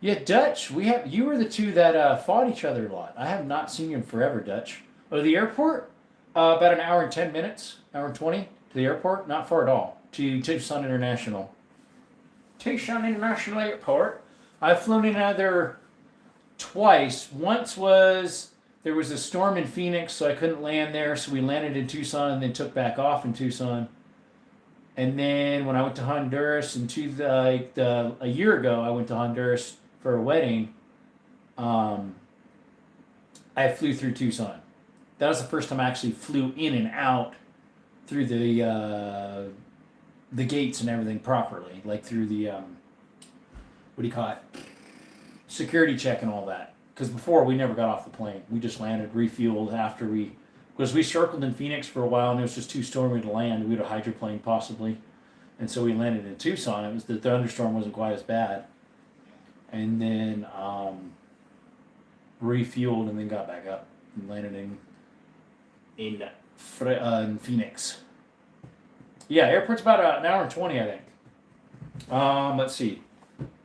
A: Yeah, Dutch, you were the two that fought each other a lot. I have not seen you in forever, Dutch. Oh, the airport? About an hour and 10 minutes, hour and 20 to the airport. Not far at all. To Tucson International. Tucson International Airport. I've flown in and out of there twice. Once there was a storm in Phoenix, so I couldn't land there, so we landed in Tucson and then took back off in Tucson. And then when I went to Honduras a year ago, I went to Honduras for a wedding. I flew through Tucson. That was the first time I actually flew in and out through the gates and everything properly, like through the what do you call it? Security check and all that. Because before we never got off the plane, we just landed, refueled because we circled in Phoenix for a while and it was just too stormy to land. We had a hydroplane possibly, and so we landed in Tucson. It was the thunderstorm wasn't quite as bad, and then refueled and then got back up and landed in Phoenix. Yeah, airport's about an hour and 20, I think. Let's see.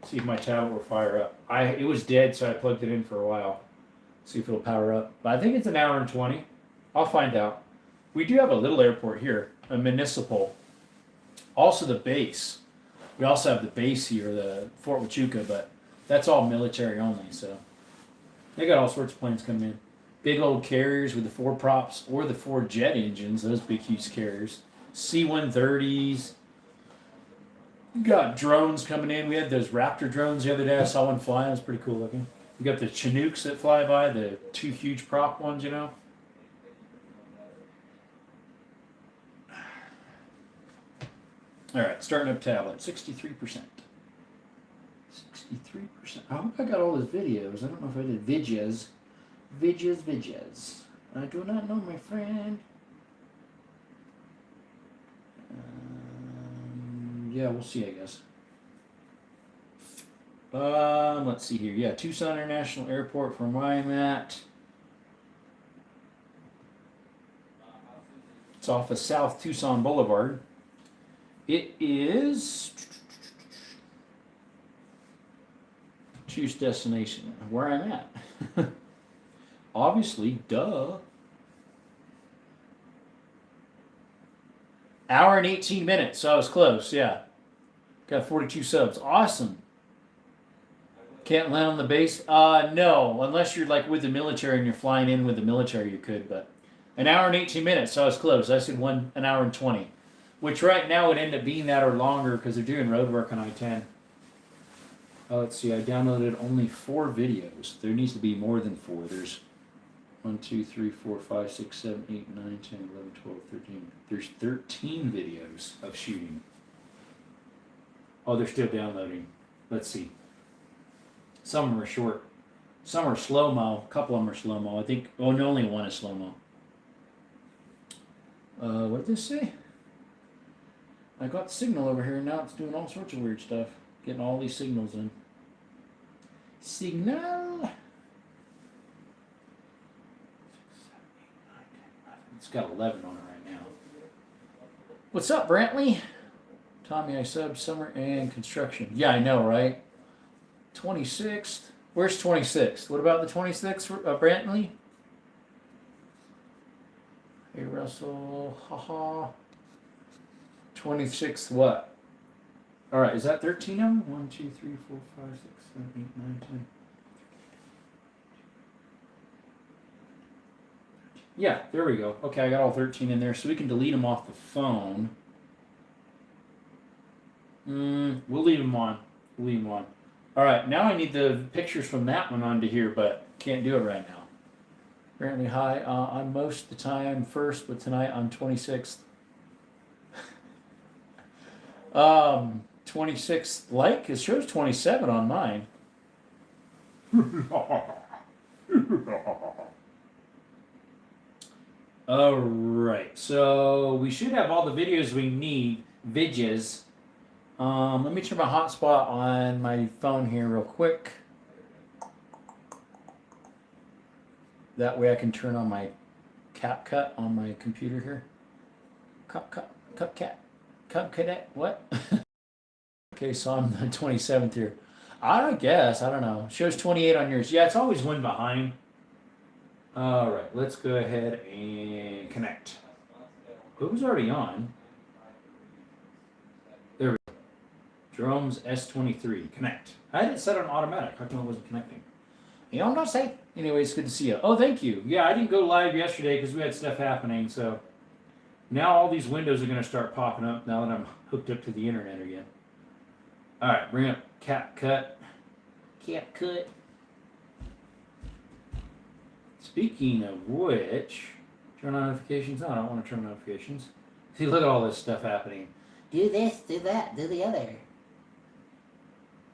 A: See if my tablet will fire up. It was dead, so I plugged it in for a while. See if it'll power up. But I think it's an hour and 20. I'll find out. We do have a little airport here, a municipal. Also the base. We also have the base here, the Fort Huachuca, but that's all military only, so. They got all sorts of planes coming in. Big old carriers with the 4 props or the 4 jet engines, those big huge carriers. C-130s. You got drones coming in. We had those Raptor drones the other day. I saw one fly. It was pretty cool looking. You got the Chinooks that fly by, the 2 huge prop ones, you know. All right, starting up tablet, 63%. 63%. I hope I got all his videos. I don't know if I did vidges. Vidges. I do not know, my friend. Yeah, we'll see, I guess. Let's see here. Yeah, Tucson International Airport from where I'm at. It's off of South Tucson Boulevard. It is. Choose destination. Where I'm at. Obviously, duh. Hour and 18 minutes, so I was close, yeah. Got 42 subs. Awesome. Can't land on the base? No. Unless you're like with the military and you're flying in with the military, you could, but an hour and 18 minutes, so I was close. I said an hour and 20. Which right now would end up being that or longer because they're doing road work on I-10. Let's see, I downloaded only 4 videos. There needs to be more than 4. There's 1, 2, 3, 4, 5, 6, 7, 8, 9, 10, 11, 12, 13. There's 13 videos of shooting. Oh, they're still downloading. Let's see. Some of them are short. Some are slow-mo. A couple of them are slow-mo. I think, oh, no, only one is slow-mo. What did this say? I got the signal over here, and now it's doing all sorts of weird stuff. Getting all these signals in. Signal! It's got 11 on it right now. What's up, Brantley? Tommy, I sub summer and construction. Yeah, I know, right? 26th. Where's 26th? What about the 26th, Brantley? Hey, Russell. Haha. 26th what? All right, is that 13 of them? 1, 2, 3, 4, 5, 6, 7, 8, 9, 10. Yeah, there we go. Okay, I got all 13 in there, so we can delete them off the phone. We'll leave them on. We'll leave them on. All right, now I need the pictures from that one onto here, but can't do it right now. Apparently, hi. I'm most of the time first, but tonight I'm 26th. 26th like? It shows 27 on mine. Alright, so we should have all the videos we need. Vidges. Let me turn my hotspot on my phone here real quick. That way I can turn on my CapCut on my computer here. CapCut. What? Okay, so I'm the 27th here. I guess, I don't know. Shows 28 on yours. Yeah, it's always one behind. All right, let's go ahead and connect. It was already on. There we go. Jerome's S23. Connect. I had it set on automatic. How come it wasn't connecting? You know what I'm saying? Anyway, it's good to see you. Oh, thank you. Yeah, I didn't go live yesterday because we had stuff happening, so now all these windows are going to start popping up now that I'm hooked up to the internet again. All right, bring up CapCut. CapCut. Speaking of which, turn on notifications. No, I don't want to turn on notifications. See, look at all this stuff happening. Do this, do that, do the other.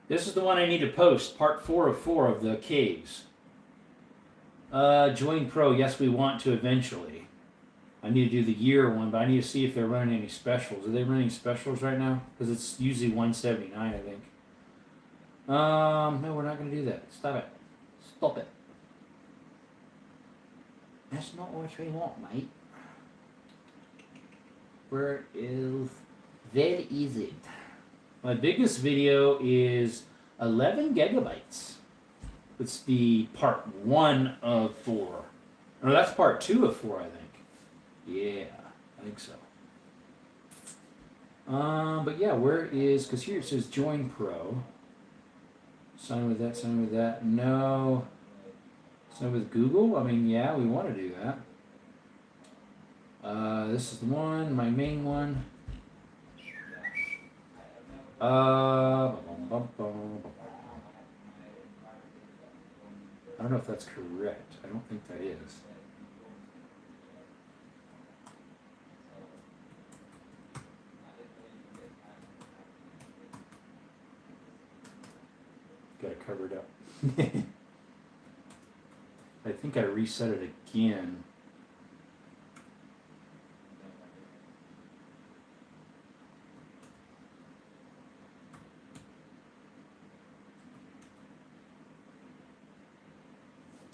A: This is the one I need to post, part 4 of 4 of the caves. Join Pro, yes, we want to eventually. I need to do the year one, but I need to see if they're running any specials. Are they running specials right now? Because it's usually $179, I think. No, we're not going to do that. Stop it. Stop it. That's not what we want, mate. Where is it? My biggest video is 11 gigabytes. It's the part 1 of 4. No, that's part 2 of 4, I think. Yeah, I think so. But yeah, where is, because here it says join Pro. Sign with that, sign with that. No. Sign with Google? I mean, yeah, we want to do that. This is the one, my main one. I don't know if that's correct. I don't think that is. Got it covered up. I think I reset it again.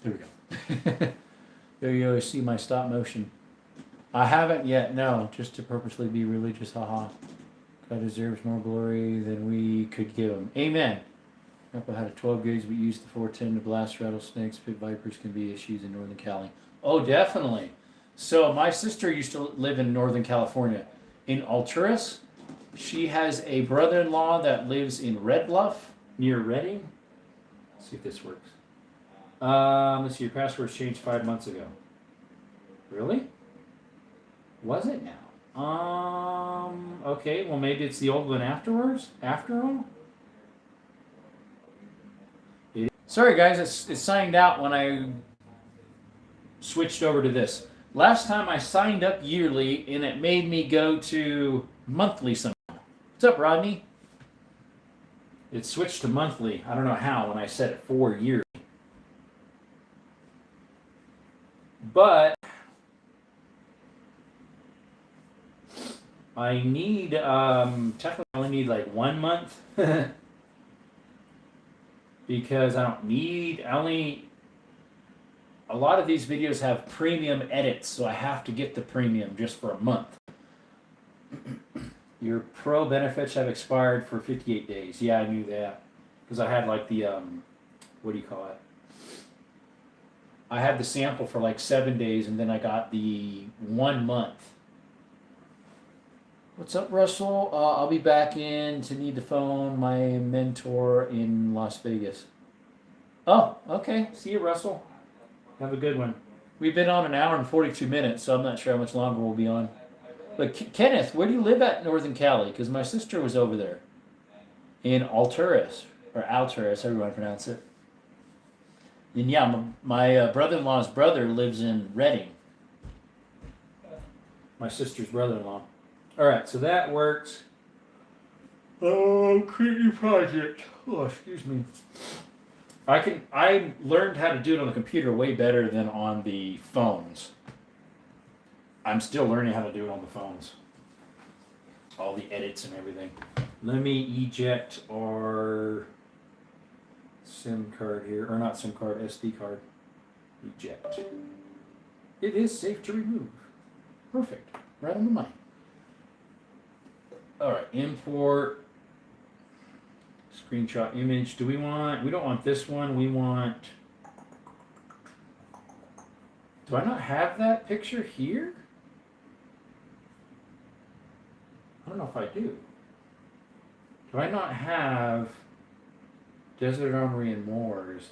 A: There we go. There you go, see my stop motion. I haven't yet, no, just to purposely be religious, haha. God deserves more glory than we could give him. Amen. Grandpa had a 12 gauge, but used the 410 to blast rattlesnakes. Pit vipers can be issues in Northern Cali. Oh, definitely. So my sister used to live in Northern California. In Alturas, she has a brother-in-law that lives in Red Bluff, near Redding. Let's see if this works. Let's see, your password's changed 5 months ago. Really? Was it now? Okay, well maybe it's the old one afterwards, after all. Sorry guys, it signed out when I switched over to this. Last time I signed up yearly and it made me go to monthly somehow. What's up, Rodney? It switched to monthly. I don't know how when I set it for yearly. But I need, technically I only need like 1 month. Because I don't need, a lot of these videos have premium edits, so I have to get the premium just for a month. Your pro benefits have expired for 58 days. Yeah, I knew that. Because I had like the, what do you call it? I had the sample for like 7 days, and then I got the 1 month. What's up, Russell? I'll be back in to need to phone my mentor in Las Vegas. Oh, okay. See you, Russell. Have a good one. We've been on 1 hour and 42 minutes, so I'm not sure how much longer we'll be on. But Kenneth, where do you live at in Northern Cali? Because my sister was over there. In Alturas, or Alturas, however you want to pronounce it. And yeah, my brother-in-law's brother lives in Redding. My sister's brother-in-law. All right, so that works. Oh, create new project. Oh, excuse me. I learned how to do it on the computer way better than on the phones. I'm still learning how to do it on the phones. All the edits and everything. Let me eject our SIM card here, or not SIM card, SD card. Eject. It is safe to remove. Perfect. Right on the money. All right, import screenshot image. We don't want this one. We want, do I not have that picture here? I don't know if I do. Do I not have Desert Armory and Moors?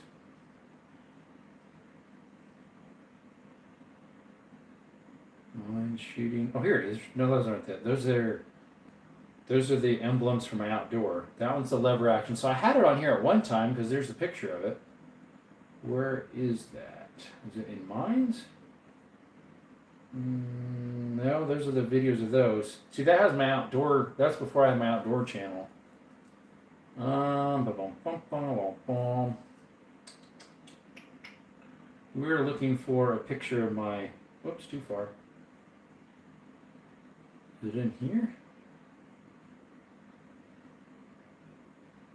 A: Mine shooting. Oh, here it is. No, those aren't that. Those are the emblems for my outdoor. That one's the lever action. So I had it on here at one time because there's a picture of it. Where is that? Is it in mines? No, those are the videos of those. See, that has my outdoor. That's before I had my outdoor channel. We were looking for a picture of my. Whoops, too far. Is it in here?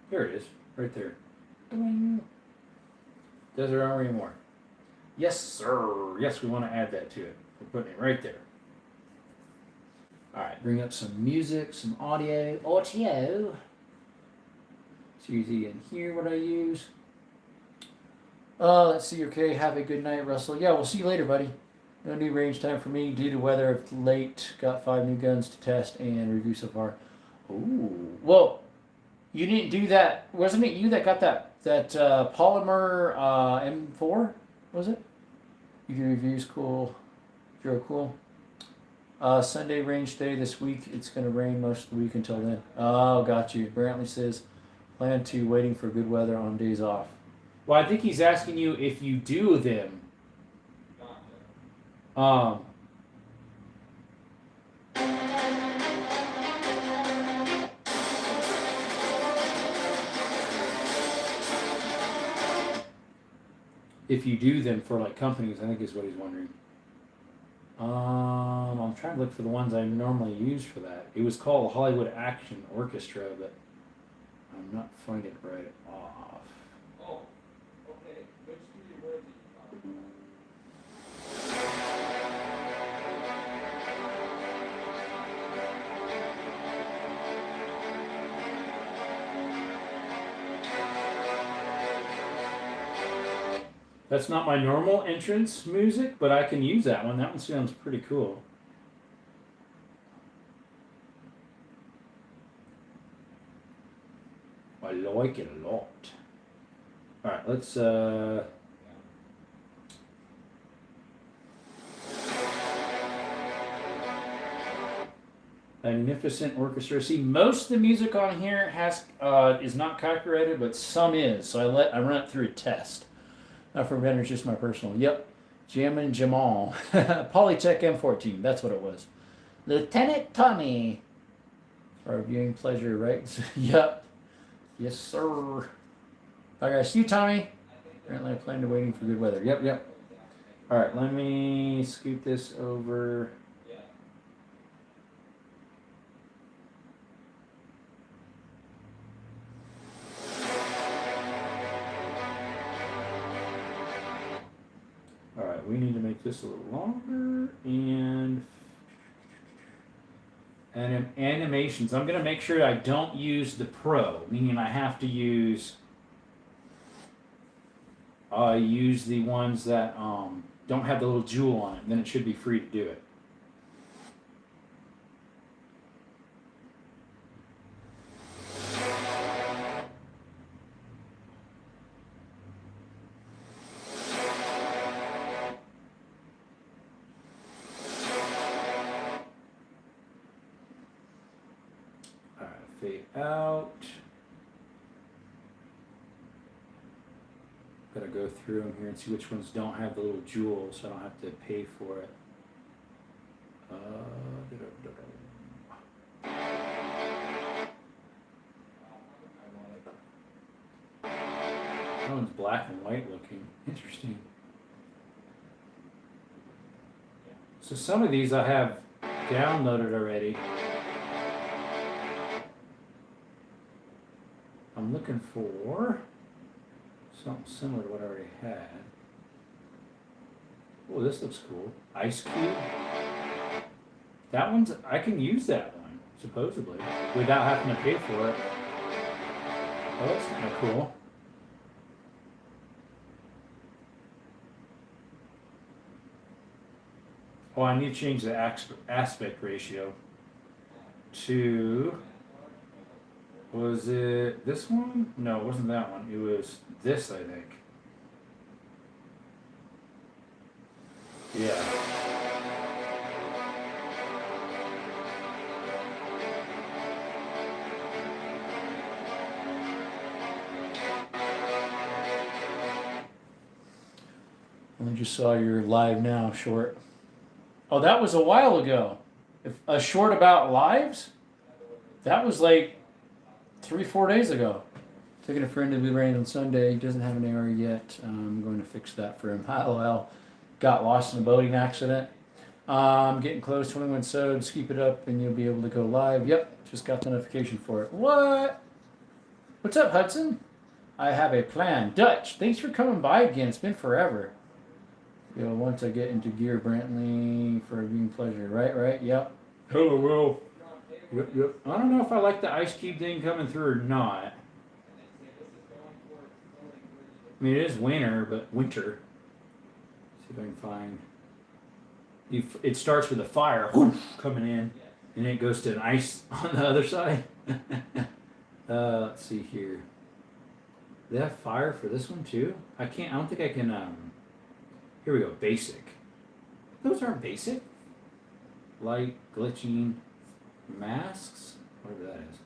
A: Here it is, right there. Desert Armory and more. Yes, sir. Yes, we want to add that to it. We're putting it right there. All right, bring up some music, some audio. Audio. It's easy in here what I use. Let's see. Okay, have a good night, Russell. Yeah, we'll see you later, buddy. No new range time for me due to weather. It's late. Got 5 new guns to test and review so far. Ooh. Well, you didn't do that. Wasn't it you that got that polymer M4? Was it? You do reviews. Cool. You're cool. Sunday range day this week. It's going to rain most of the week until then. Oh, got you. Brantley says, plan to waiting for good weather on days off. Well, I think he's asking you if you do them. if you do them for like companies, I think is what he's wondering. I'm trying to look for the ones I normally use for that. It was called Hollywood Action Orchestra, but I'm not finding it right off.
D: Oh, okay. Which studio was it?
A: That's not my normal entrance music, but I can use that one. That one sounds pretty cool. I like it a lot. All right, let's Magnificent Orchestra. See, most of the music on here has is not copyrighted, but some is. So I run it through a test. Not for vendors, just my personal. Yep, Jammin' Jamal, Polytech M14. That's what it was. Lieutenant Tommy. For our viewing pleasure, right? Yep. Yes, sir. All right, see you, Tommy. Apparently, I plan to waiting for good weather. Yep. All right, let me scoot this over. All right, we need to make this a little longer and animations. I'm gonna make sure I don't use the Pro, meaning I have to use the ones that don't have the little jewel on it. Then it should be free to do it. Fade out. Gotta go through them here and see which ones don't have the little jewels, so I don't have to pay for it. That one's black and white looking. Interesting. So some of these I have downloaded already. I'm looking for something similar to what I already had. Oh, this looks cool. Ice Cube. That one's, I can use that one, supposedly, without having to pay for it. Oh, that's kind of cool. Oh, I need to change the aspect ratio to... Was it this one? No, it wasn't that one. It was this, I think. Yeah. I just saw your live now short. Oh, that was a while ago. A short about lives? That was like 3-4 days ago. Taking a friend to Blue Range on Sunday. He doesn't have an AR yet. I'm going to fix that for him. LOL. Got lost in a boating accident. Getting close. 21 subs. Keep it up and you'll be able to go live. Yep. Just got the notification for it. What? What's up, Hudson? I have a plan. Dutch, thanks for coming by again. It's been forever. You know, once I get into gear, Brantley, for a viewing pleasure. Right? Yep. Hello, Will. Yep. I don't know if I like the Ice Cube thing coming through or not. I mean, it is winter, but winter. See if I can find. It starts with a fire whoosh, coming in, and then it goes to an ice on the other side. Let's see here. They have fire for this one too? I don't think I can, here we go, basic. Those aren't basic. Light, glitching. Masks, whatever that is.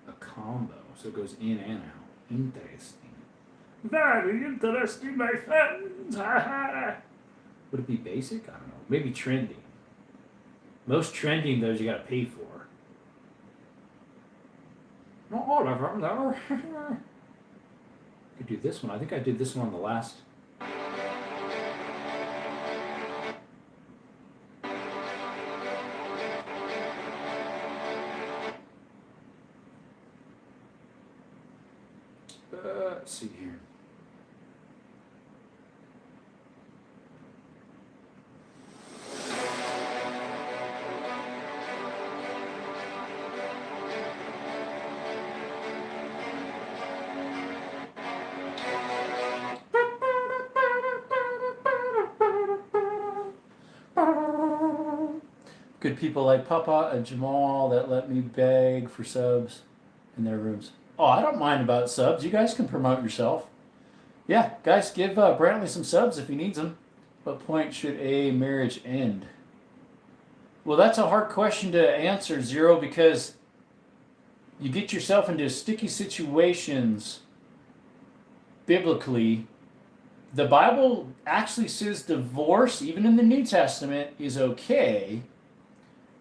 A: A combo, so it goes in and out. Interesting. Very interesting, my friends. Would it be basic? I don't know. Maybe trending. Most trending, those you gotta pay for. all of them though. Could do this one. I think I did this one on the last. Let's see here. Good people like Papa and Jamal that let me beg for subs in their rooms. Oh, I don't mind about subs. You guys can promote yourself. Yeah, guys, give Brantley some subs if he needs them. What point should a marriage end? Well, that's a hard question to answer, Zero, because you get yourself into sticky situations biblically. The Bible actually says divorce, even in the New Testament, is okay.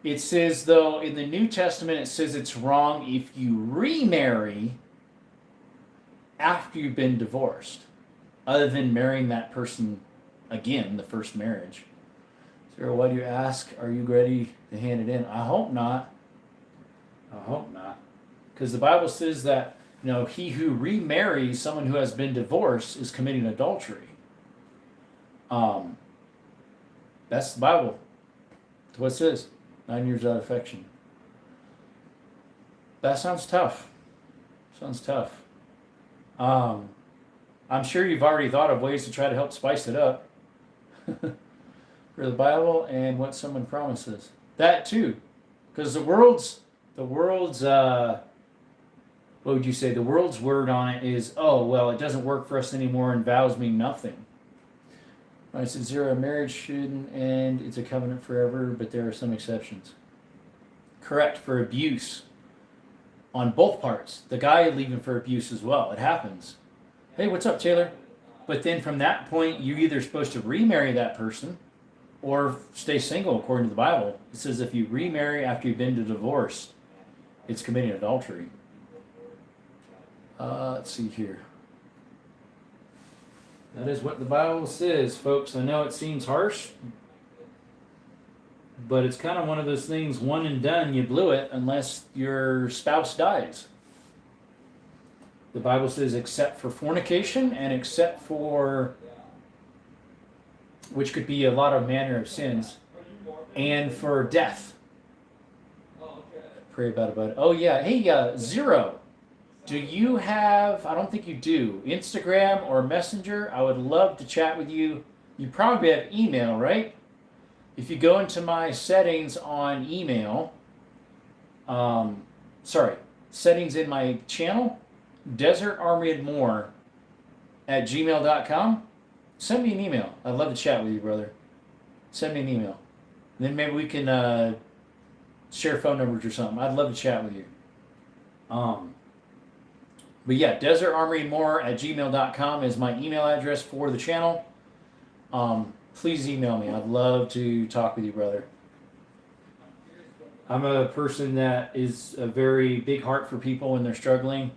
A: It says, though, in the New Testament, it says it's wrong if you remarry after you've been divorced, other than marrying that person again, the first marriage. Sarah, why do you ask? Are you ready to hand it in? I hope not. I hope not. Because the Bible says that, he who remarries someone who has been divorced is committing adultery. That's the Bible. That's what it says. 9 years out of affection. That sounds tough. Sounds tough. I'm sure you've already thought of ways to try to help spice it up. For the Bible and what someone promises. That too. Because the world's what would you say? The world's word on it is, oh, well, it doesn't work for us anymore and vows mean nothing. I said, Zero, marriage shouldn't end. It's a covenant forever, but there are some exceptions. Correct, for abuse. On both parts. The guy leaving for abuse as well. It happens. Hey, what's up, Taylor? But then from that point, you're either supposed to remarry that person or stay single, according to the Bible. It says if you remarry after you've been divorced, it's committing adultery. Let's see here. That is what the Bible says, folks. I know it seems harsh, but it's kind of one of those things, one and done, you blew it unless your spouse dies. The Bible says except for fornication and except for, which could be a lot of manner of sins, and for death. Pray about it. Oh yeah, hey, Zero. Do you have, I don't think you do, Instagram or Messenger? I would love to chat with you. You probably have email, right? If you go into my settings on email, settings in my channel, Desert Army and More at gmail.com, send me an email. I'd love to chat with you, brother. Send me an email. And then maybe we can share phone numbers or something. I'd love to chat with you. But yeah, desertarmoryandmore at gmail.com is my email address for the channel. Please email me. I'd love to talk with you, brother. I'm a person that is a very big heart for people when they're struggling.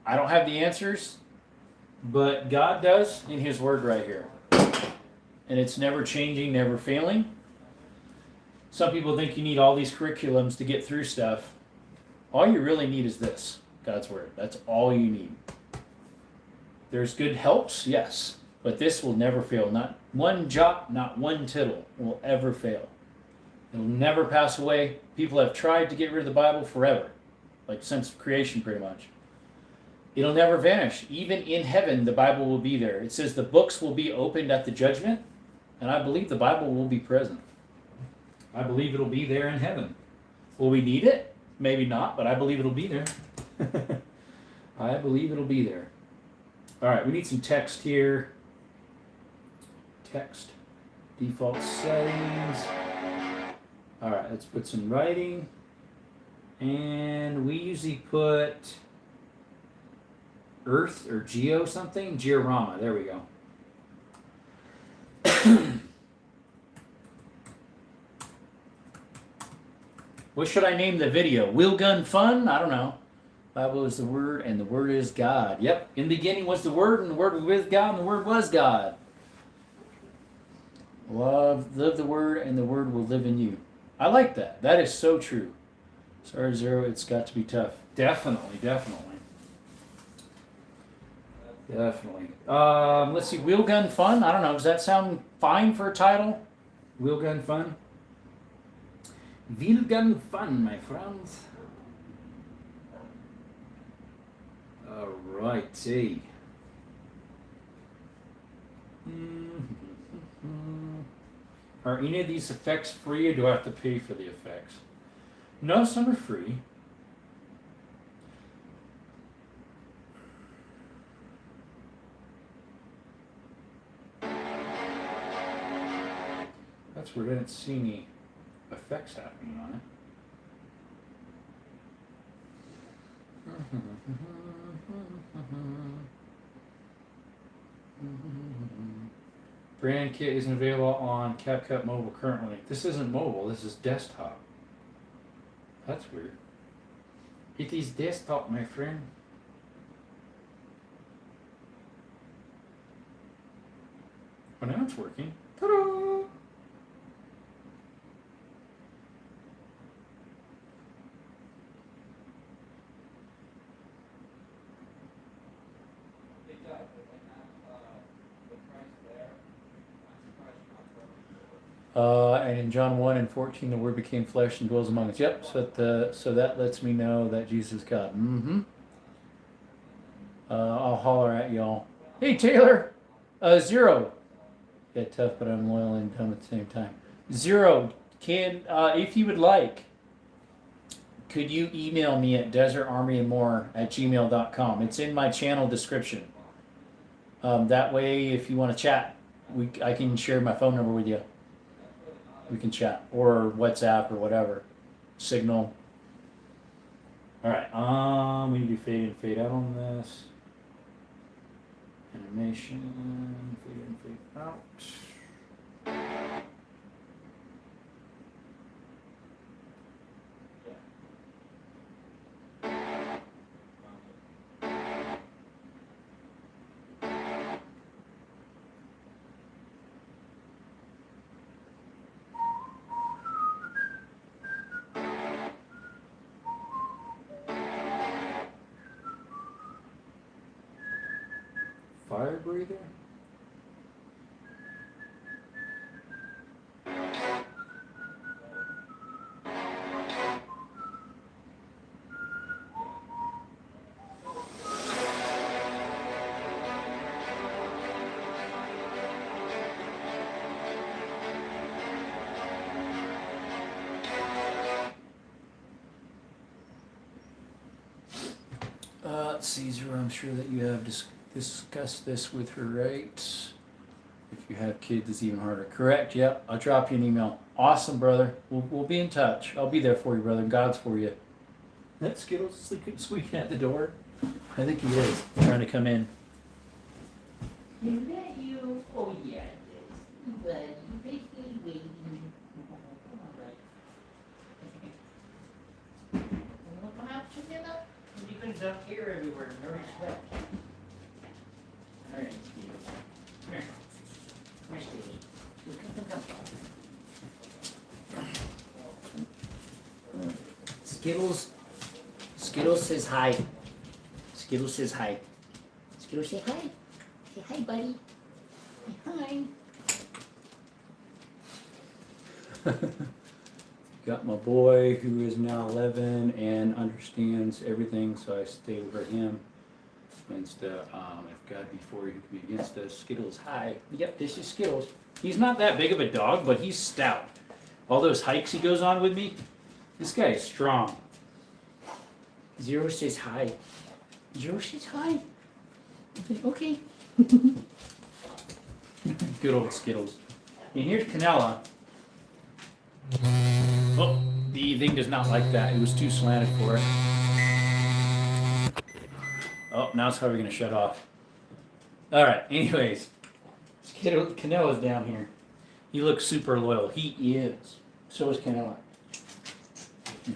A: I don't have the answers, but God does in His Word right here. And it's never changing, never failing. Some people think you need all these curriculums to get through stuff. All you really need is this. God's Word. That's all you need. There's good helps, yes, but this will never fail. Not one jot, not one tittle will ever fail. It'll never pass away. People have tried to get rid of the Bible forever, like since creation pretty much. It'll never vanish. Even in heaven, the Bible will be there. It says the books will be opened at the judgment, and I believe the Bible will be present. I believe it'll be there in heaven. Will we need it? Maybe not, but I believe it'll be there. I believe it'll be there. All right, we need some text here. Text. Default settings. All right, let's put some writing. And we usually put Earth or Geo something. Georama. There we go. What should I name the video? Wheel Gun Fun? I don't know. Bible is the Word, and the Word is God. Yep. In the beginning was the Word, and the Word was with God, and the Word was God. Live the Word, and the Word will live in you. I like that. That is so true. Sorry, Zero, it's got to be tough. Definitely. Let's see, Wheel Gun Fun. I don't know. Does that sound fine for a title? Wheel Gun Fun? Wheel Gun Fun, my friends. Alrighty. Are any of these effects free, or do I have to pay for the effects? No, some are free. That's weird. I didn't see any effects happening on it. Brand kit isn't available on CapCut Mobile currently. This isn't mobile, this is desktop. That's weird. It is desktop, my friend. Oh, now it's working. Ta-da!
D: It does, but like not, the price there. I'm surprised you're not going.
A: And in John 1 and 14, the Word became flesh and dwells among us. Yep, so that lets me know that Jesus is God. I'll holler at y'all. Hey, Taylor! Zero. Yeah, tough, but I'm loyal and dumb at the same time. Zero, if you would like, could you email me at desertarmyandmore@gmail.com? It's in my channel description. That way, if you want to chat, I can share my phone number with you. We can chat, or WhatsApp, or whatever. Signal. Alright, we need to fade in, fade out on this. Animation, fade in, fade out. Fire breather? Caesar, I'm sure that you have discuss this with her, right? If you have kids, it's even harder. Correct, yep. I'll drop you an email. Awesome, brother. We'll be in touch. I'll be there for you, brother. God's for you. That Skittles squeaking at the door? I think he is. Trying to come in.
E: Is that you? Oh, yeah, it is. But you basically waiting. All right. Look how you get up. You can duck here everywhere. No respect. All right, Steve. Come here. Come here, Steve. Come. Skittles says hi. Skittles says hi. Skittles say hi. Say hi, buddy. Say hi.
A: Got my boy who is now 11 and understands everything, so I stay over him. Instead, if God be for you, who can be against us? Skittles, hi. Yep, this is Skittles. He's not that big of a dog, but he's stout. All those hikes he goes on with me, this guy is strong. Zero says hi. Zero says hi. Okay. Good old Skittles. And here's Canella. Oh, the thing does not like that. It was too slanted for it. Oh, now it's probably going to shut off. Alright, anyways. Canella's down here. He looks super loyal. He is. So is Canella.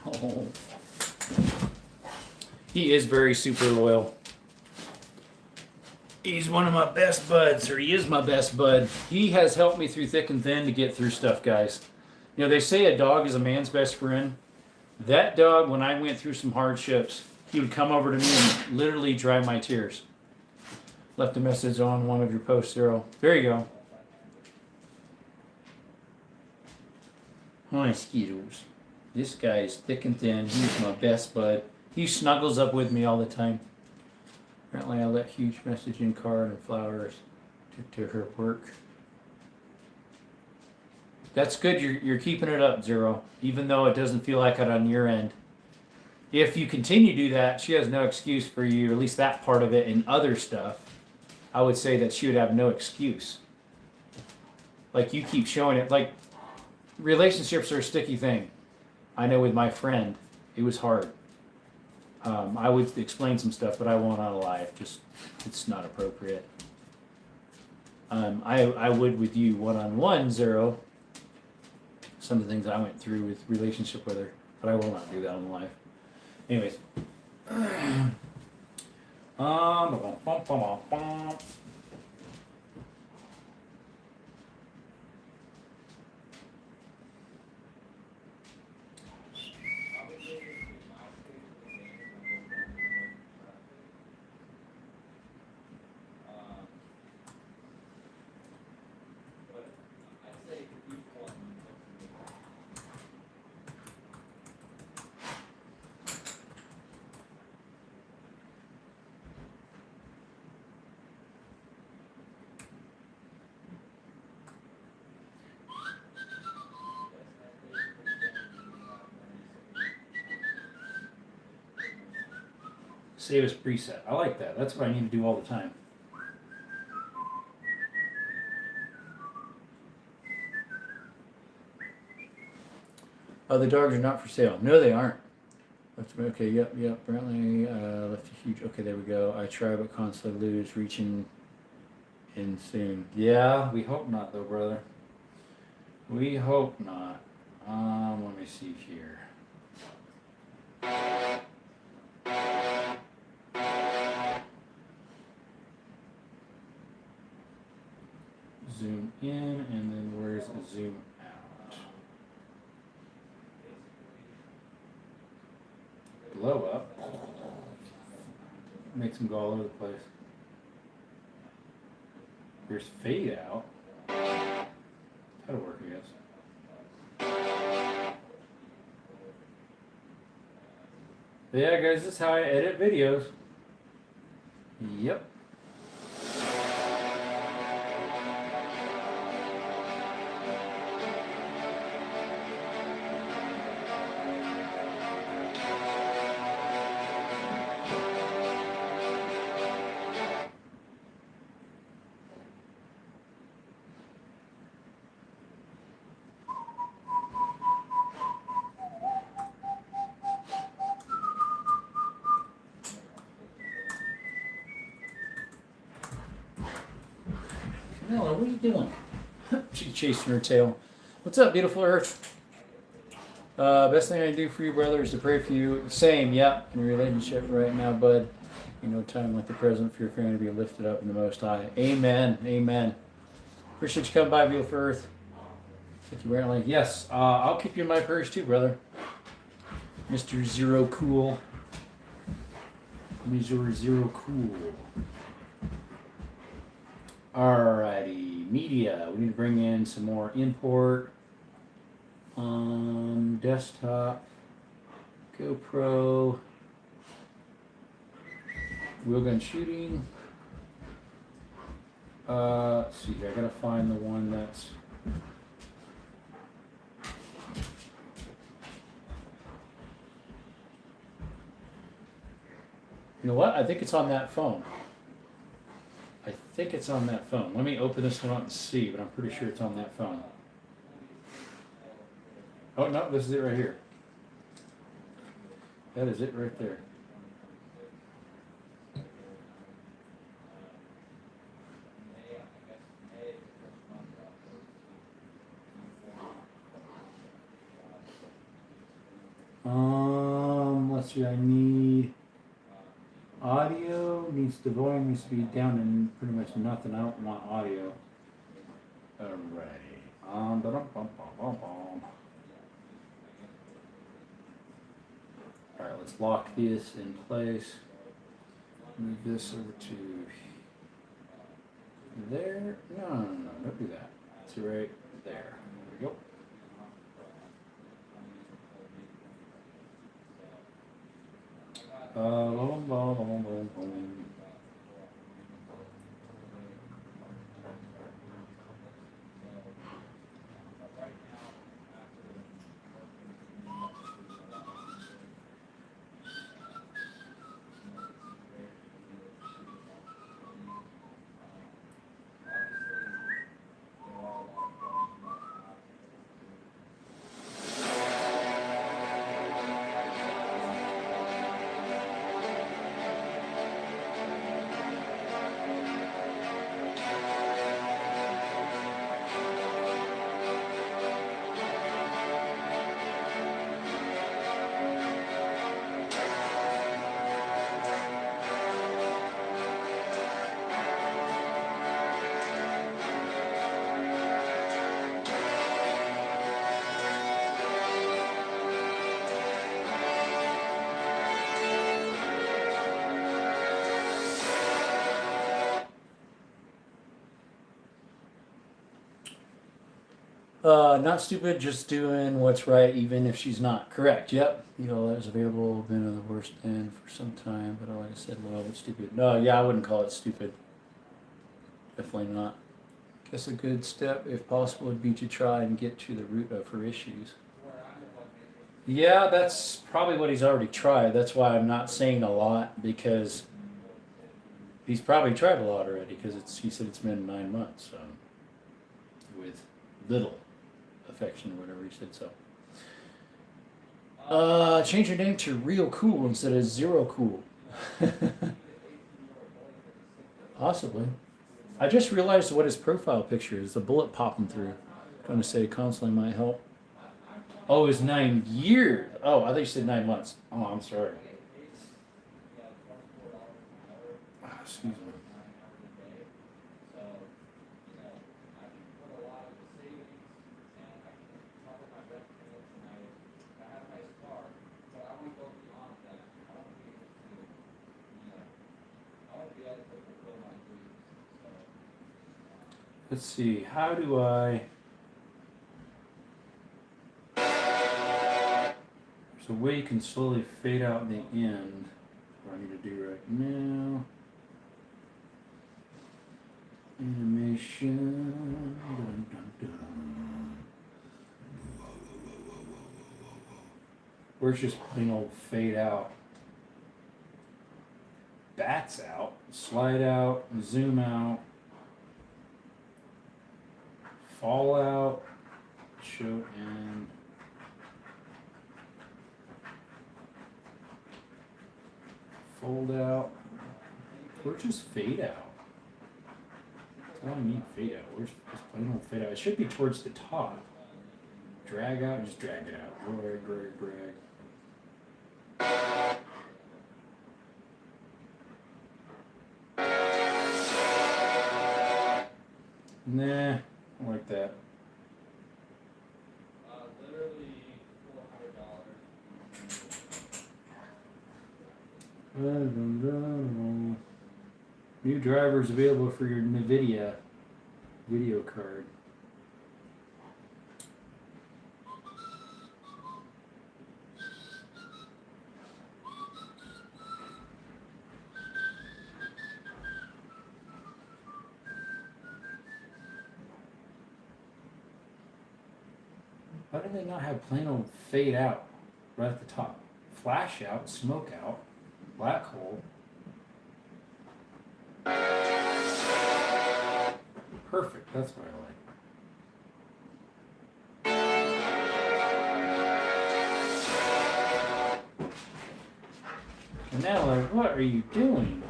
A: No. He is very super loyal. He's one of my best buds, or he is my best bud. He has helped me through thick and thin to get through stuff, guys. You know, they say a dog is a man's best friend. That dog, when I went through some hardships, he would come over to me and literally dry my tears. Left a message on one of your posts, Zero. There you go. Hi, Skittles. This guy is thick and thin. He's my best bud. He snuggles up with me all the time. Apparently I left huge messaging card and flowers to her work. That's good. You're keeping it up, Zero. Even though it doesn't feel like it on your end. If you continue to do that, she has no excuse for you, at least that part of it, and other stuff. I would say that she would have no excuse. Like, you keep showing it. Like, relationships are a sticky thing. I know with my friend, it was hard. I would explain some stuff, but I won't on live. Just, it's not appropriate. I would with you one-on-one, Zero. Some of the things I went through with relationship with her, but I will not do that on live. Anyways. Save as preset. I like that. That's what I need to do all the time. Oh, the dogs are not for sale. No, they aren't. Okay, yep. Apparently, left a huge. Okay, there we go. I try, but constantly lose. Reaching in soon. Yeah, we hope not, though, brother. We hope not. Let me see here. Zoom in, and then where's the zoom out? Blow up. Makes them go all over the place. There's fade out. That'll work, I guess. But yeah, guys, this is how I edit videos. Yep. Camilla, what are you doing? She's chasing her tail. What's up, beautiful Earth? Best thing I can do for you, brother, is to pray for you. Same, yeah, in a relationship right now, bud. You know, time like the present for your family to be lifted up in the Most High. Amen. Amen. Appreciate you coming by, beautiful Earth. Thank you, Brantley. Yes, I'll keep you in my prayers too, brother. Mr. Zero Cool. Mr. Zero Cool. Alrighty, media. We need to bring in some more import. Desktop, GoPro, wheelgun shooting. Let's see here. I gotta find the one that's. You know what? I think it's on that phone. I think it's on that phone. Let me open this one up and see, but I'm pretty sure it's on that phone. Oh, no, this is it right here. That is it right there. Let's see, I need Audio needs the volume needs to be down in pretty much nothing. I don't want audio. Alrighty. Alright, let's lock this in place. Move this over to there. No, don't do that. It's right there. There we go. Boom, boom, boom, boom, boom. Not stupid, just doing what's right, even if she's not. Correct. Yep. That is available. Been on the worst end for some time, but like I said, well, it's stupid. No, yeah, I wouldn't call it stupid. Definitely not. Guess a good step, if possible, would be to try and get to the root of her issues. Yeah, that's probably what he's already tried. That's why I'm not saying a lot, because he's probably tried a lot already, because he said it's been 9 months with little affection or whatever he said. So change your name to Real Cool instead of Zero Cool. Possibly. I just realized what his profile picture is. The bullet popping through. Going to say counseling might help. Oh, it's 9 years. Oh, I think you said 9 months. Oh, I'm sorry. Excuse me. Let's see, how do I... There's a way you can slowly fade out the end. What I need to do right now. Animation. Dun, dun, dun. Or it's just plain old fade out. Bats out. Slide out. Zoom out. Fallout, show and fold out, or just fade out. What do I mean fade out? Where's just plain old fade out? It should be towards the top. Drag out and just drag it out. Drag, drag. Nah. I like that.
D: Literally $400.
A: New drivers available for your NVIDIA video card. Why do they not have plain old fade out right at the top? Flash out, smoke out, black hole. Perfect, that's what I like. And now, like, what are you doing?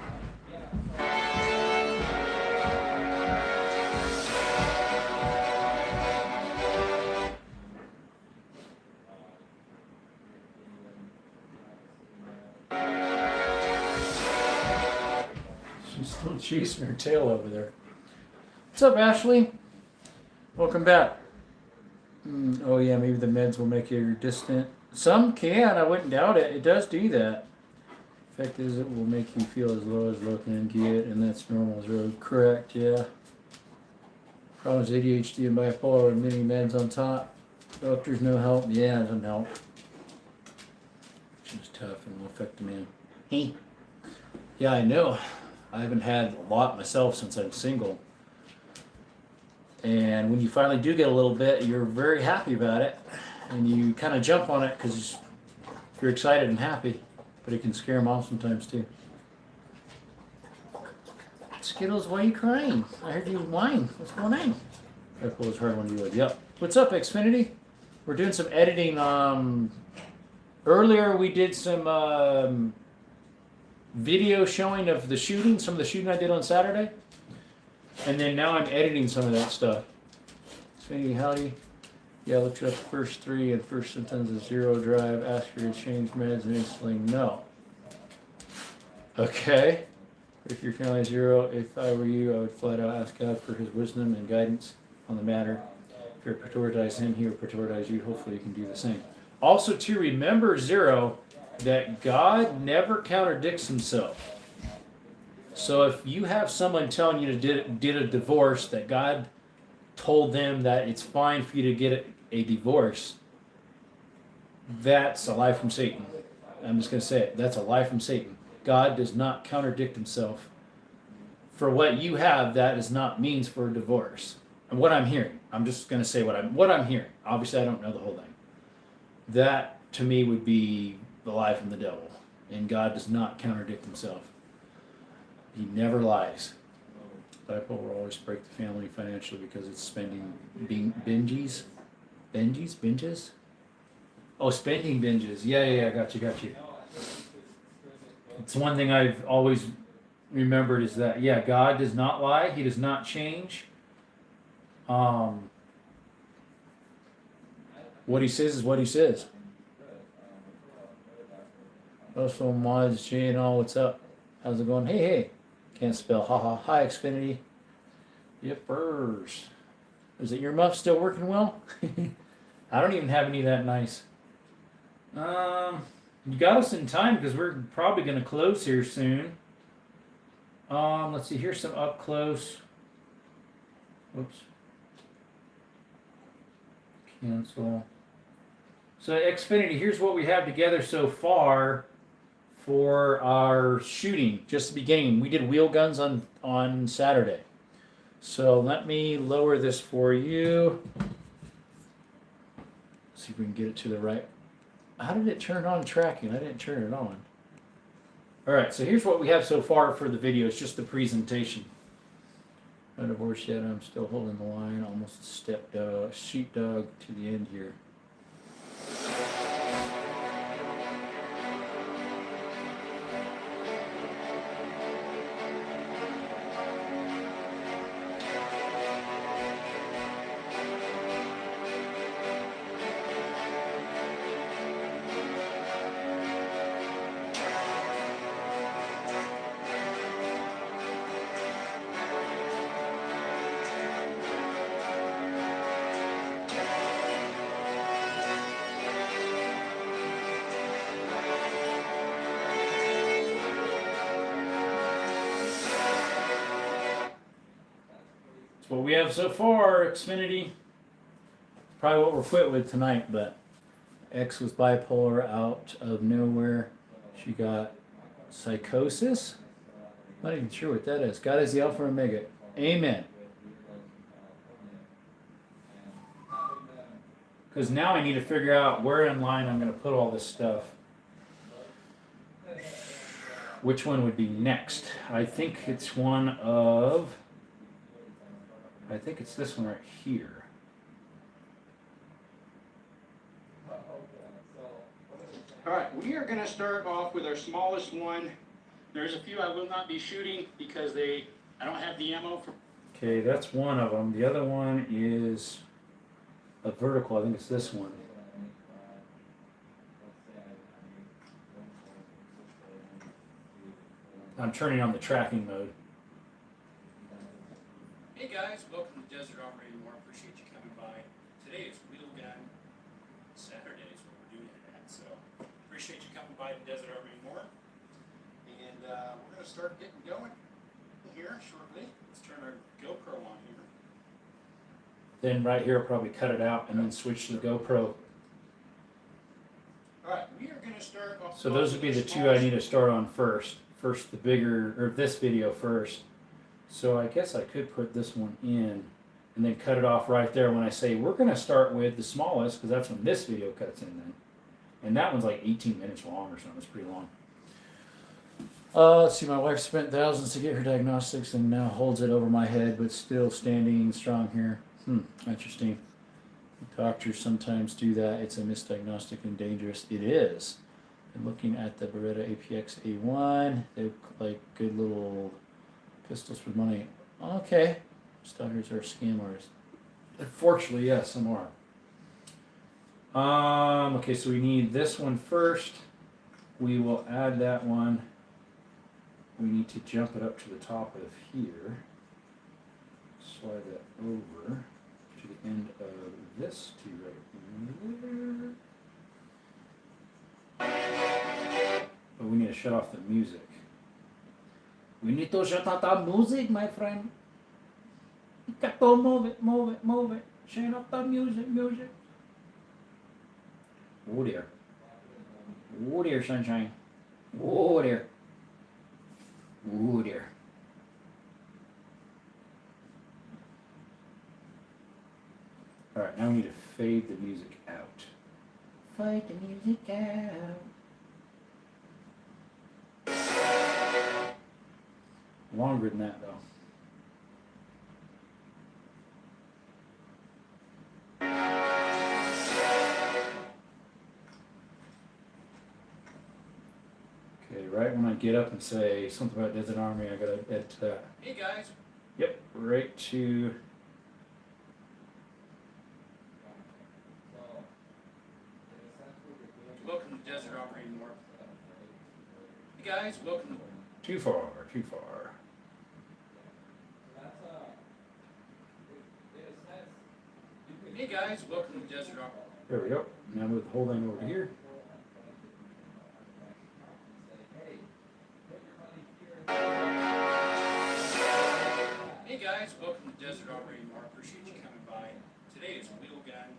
A: She's in her tail over there. What's up, Ashley? Welcome back. Oh yeah, maybe the meds will make you distant. Some can, I wouldn't doubt it. It does do that. Fact is, it will make you feel as low can get, and that's normal as road. Correct, yeah. Problems ADHD and bipolar and many meds on top. Doctors no help. Yeah, it doesn't help. Which is tough and will affect the man. Hey. Yeah, I know. I haven't had a lot myself since I'm single. And when you finally do get a little bit, you're very happy about it. And you kind of jump on it because you're excited and happy. But it can scare them off sometimes too. Skittles, why are you crying? I heard you whine. What's going on? That was hard one to deal with. Yep. What's up, Xfinity? We're doing some editing. Earlier we did some video showing of the shooting, some of the shooting I did on Saturday. And then now I'm editing some of that stuff. Xfinity, howdy. Yeah, I looked it up the first three and first sentence is zero drive. Ask her to change meds and instantly no. Okay. If your family is zero, if I were you, I would flat out ask God for his wisdom and guidance on the matter. If you prioritize him, he will prioritize you. Hopefully you can do the same. Also to remember, Zero, that God never contradicts himself. So if you have someone telling you to did a divorce, that God told them that it's fine for you to get a divorce, that's a lie from Satan. I'm just going to say it. That's a lie from Satan. God does not contradict himself. For what you have, that is not means for a divorce. And what I'm hearing, I'm just going to say what I'm hearing. Obviously, I don't know the whole thing. That, to me, would be the lie from the devil. And God does not contradict himself. He never lies. Bipolar will always break the family financially because it's spending binges. Binges? Oh, spending binges. Yeah, got you. It's one thing I've always remembered is that, yeah, God does not lie. He does not change. What he says is what he says. Also, Mods, J and all, what's up? How's it going? Hey. Can't spell. Haha. Hi, Xfinity. Yippers. Is it your muff still working well? I don't even have any that nice. You got us in time because we're probably going to close here soon. Let's see. Here's some up close. Whoops. Cancel. So Xfinity, here's what we have together so far for our shooting. Just the beginning. We did wheel guns on Saturday. So let me lower this for you. See if we can get it to the right. How did it turn on tracking? I didn't turn it on. All right, so here's what we have so far for the video. It's just the presentation. No divorce yet. I'm still holding the line. Almost sheepdog to the end here. What we have so far, Xfinity. Probably what we're quit with tonight, but X was bipolar out of nowhere. She got psychosis. Not even sure what that is. God is the Alpha and Omega. Amen. Because now I need to figure out where in line I'm going to put all this stuff. Which one would be next? I think it's this one right here.
B: All right, we are going to start off with our smallest one. There's a few I will not be shooting because I don't have the ammo for.
A: Okay, that's one of them. The other one is a vertical. I think it's this one. I'm turning on the tracking mode.
C: Hey guys, welcome to Desert Armory and more. Appreciate you coming by. Today is Wheel Gun Saturday is what we're doing it at. So appreciate you coming by to Desert Armory and more. And we're gonna start getting going here shortly. Let's turn our GoPro on here.
A: Then right here, I'll probably cut it out and then switch to the GoPro.
C: Alright, we are gonna start off.
A: So those would be the two I need to start on first. First the bigger, or this video first. So I guess I could put this one in and then cut it off right there when I say we're going to start with the smallest, because that's when this video cuts in then. And that one's like 18 minutes long or something. It's pretty long. Let's see, my wife spent thousands to get her diagnostics and now holds it over my head, but still standing strong here. Interesting. Doctors sometimes do that. It's a misdiagnostic and dangerous. It is. I'm looking at the Beretta APX A1. They look like good little pistols for money. Okay. Stutters are scam artists. Unfortunately, yes, some are. Okay, so we need this one first. We will add that one. We need to jump it up to the top of here. Slide that over to the end of this two right here. But we need to shut off the music. We need to shut off the music, my friend. You got to move it, move it, move it. Shut off the music, music. Oh dear. Oh dear, sunshine. Oh dear. Oh dear. Alright, now we need to fade the music out. Fade the music out. Longer than that, though. Okay, right when I get up and say something about Desert Army, I gotta add to that.
C: Hey guys.
A: Yep, right to.
C: Welcome to Desert Armory and more. Hey guys, welcome to.
A: Too far, too far.
C: Hey guys, welcome to Desert Armory.
A: There we go. Now move the whole thing over here.
C: Hey guys, welcome to Desert Armory and more. Appreciate you coming by. Today is Wheel Gun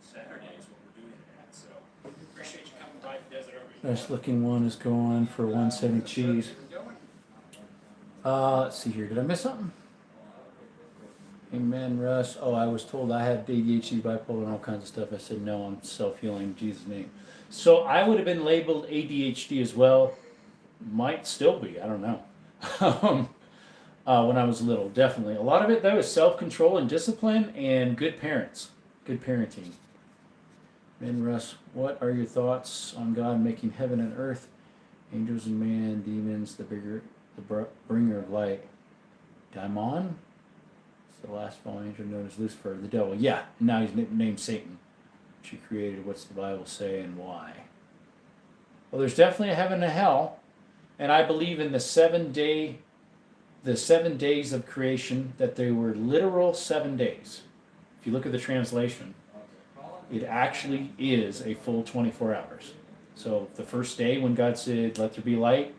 C: Saturday is what we're doing it at. So appreciate you coming by to Desert Armory.
A: Nice looking one is going for 170 cheese. Let's see here. Did I miss something? Amen, Russ. Oh, I was told I had ADHD, bipolar, and all kinds of stuff. I said, no, I'm self-healing in Jesus' name. So I would have been labeled ADHD as well. Might still be. I don't know. When I was little, definitely. A lot of it, though, is self-control and discipline and good parents. Good parenting. Amen, Russ. What are your thoughts on God making heaven and earth, angels and man, demons, the bringer of light? Daimon? The last fallen angel known as Lucifer, the devil. Yeah, and now he's named Satan, which he created. What's the Bible say and why? Well, there's definitely a heaven and a hell, and I believe in the 7 days of creation, that they were literal 7 days. If you look at the translation, it actually is a full 24 hours. So the first day when God said, let there be light,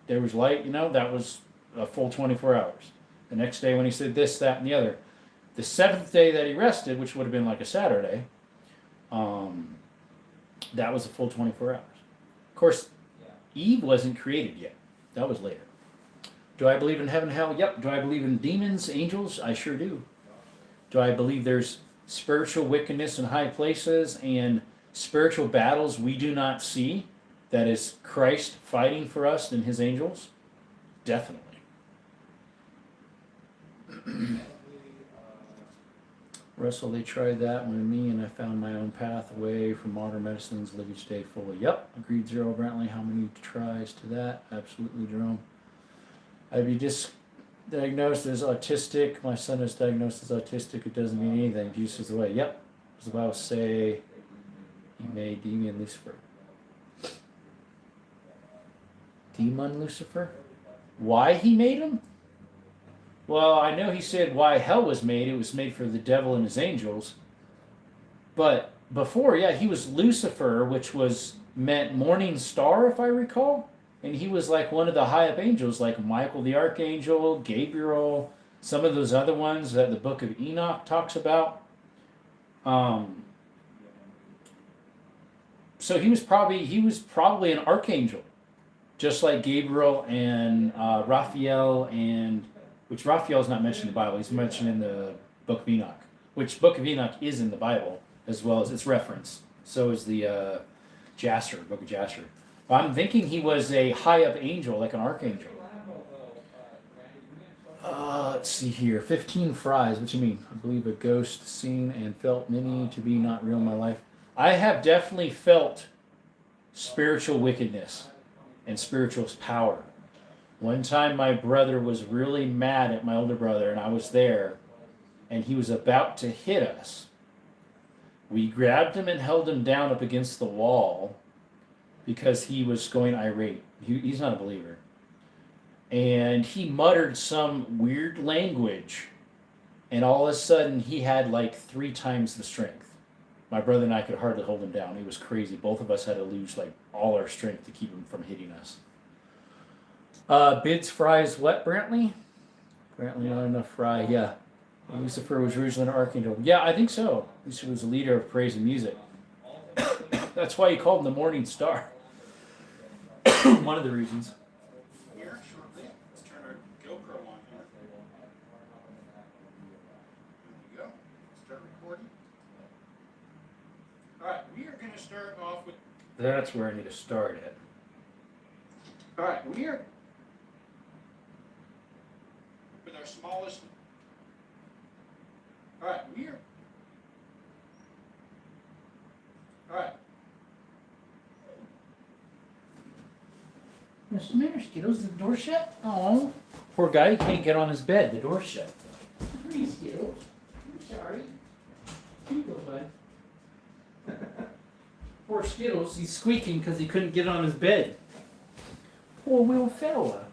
A: there was light, that was a full 24 hours. The next day when he said this, that, and the other. The seventh day that he rested, which would have been like a Saturday, that was a full 24 hours. Of course, Eve wasn't created yet. That was later. Do I believe in heaven and hell? Yep. Do I believe in demons, angels? I sure do. Do I believe there's spiritual wickedness in high places and spiritual battles we do not see? That is Christ fighting for us and his angels? Definitely. Russell, they tried that with me, and I found my own path away from modern medicines, live each day fully. Yep, agreed, Zero Brantley. How many tries to that? Absolutely, Jerome. I'd be diagnosed as autistic. My son is diagnosed as autistic. It doesn't mean anything. Jesus is the way. Yep. Does the Bible say he made demon Lucifer? Demon Lucifer? Why he made him? Well, I know he said why hell was made. It was made for the devil and his angels. But before, yeah, he was Lucifer, which was meant morning star, if I recall. And he was like one of the high up angels, like Michael the archangel, Gabriel, some of those other ones that the book of Enoch talks about. So he was probably an archangel, just like Gabriel and Raphael, and which Raphael is not mentioned in the Bible. He's mentioned in the book of Enoch, which book of Enoch is in the Bible as well as its reference. So is the Jasher, book of Jasher. I'm thinking he was a high up angel, like an archangel. Let's see here. 15 fries. What you mean? I believe a ghost seen and felt many to be not real in my life. I have definitely felt spiritual wickedness and spiritual power. One time my brother was really mad at my older brother, and I was there, and he was about to hit us. We grabbed him and held him down up against the wall because he was going irate. He's not a believer. And he muttered some weird language, and all of a sudden he had like 3 times the strength. My brother and I could hardly hold him down. He was crazy. Both of us had to lose like all our strength to keep him from hitting us. Bids fries what, Brantley? Brantley not enough fry, yeah. Lucifer was originally an archangel. Yeah, I think so. Lucifer was a leader of praise and music. That's why he called him the morning star. One of the reasons.
B: Here, shortly. Let's turn our GoPro on here. There we go. Start recording. All right, we are going to start off with.
A: That's where I need to start it.
B: All right, we are with our smallest. All right, we are. All right.
A: What's the matter, Skittles? Is the door shut? Oh. Poor guy, he can't get on his bed. The door's shut. Sorry, Skittles. I'm sorry. Here you go, bud. Poor Skittles, he's squeaking because he couldn't get on his bed. Poor little fella.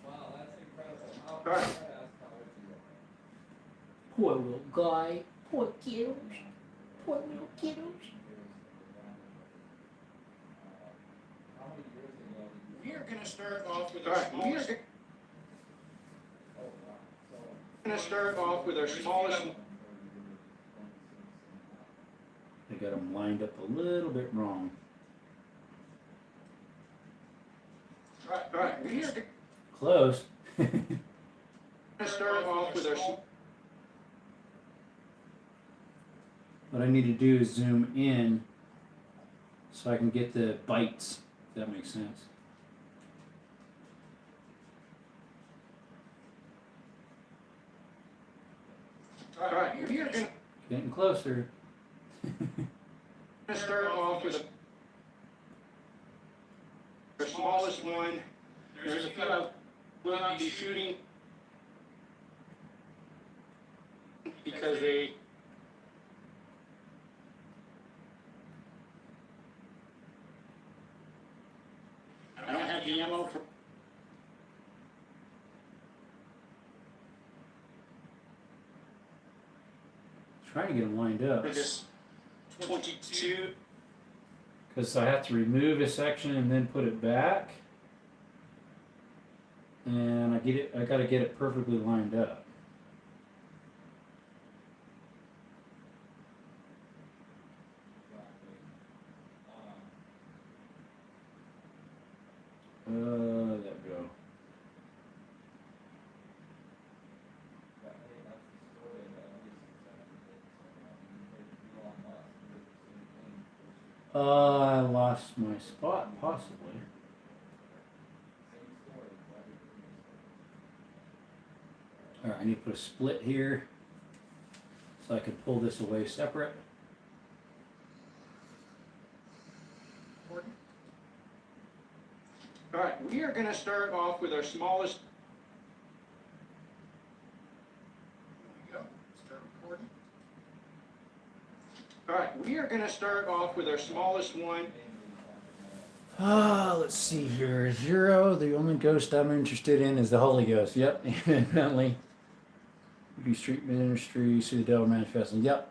D: Wow, that's incredible.
B: All right.
A: Poor little guy. Poor kiddos. Poor little kiddos.
B: We are going to start off with our smallest. Going to start off with our smallest.
A: They got them lined up a little bit wrong.
B: All right. We are going
A: Close.
B: to start off with our.
A: What I need to do is zoom in so I can get the bites, if that makes sense.
B: All right, we are going
A: Getting closer.
B: to start off with our smallest one. There's a few I will not be shooting because they. I don't have the ammo for.
A: Trying to get them lined up.
B: This 22.
A: Because I have to remove a section and then put it back. And I gotta get it perfectly lined up. There we go. I lost my spot, possibly. Alright, I need to put a split here so I can pull this away separate.
B: All right, we are going to start off with our smallest. There we go. Start recording. All right, we are going to start off with our smallest one.
A: Let's see here. 0. The only ghost I'm interested in is the Holy Ghost. Yep, evidently. Do street ministry, see the devil manifesting. Yep.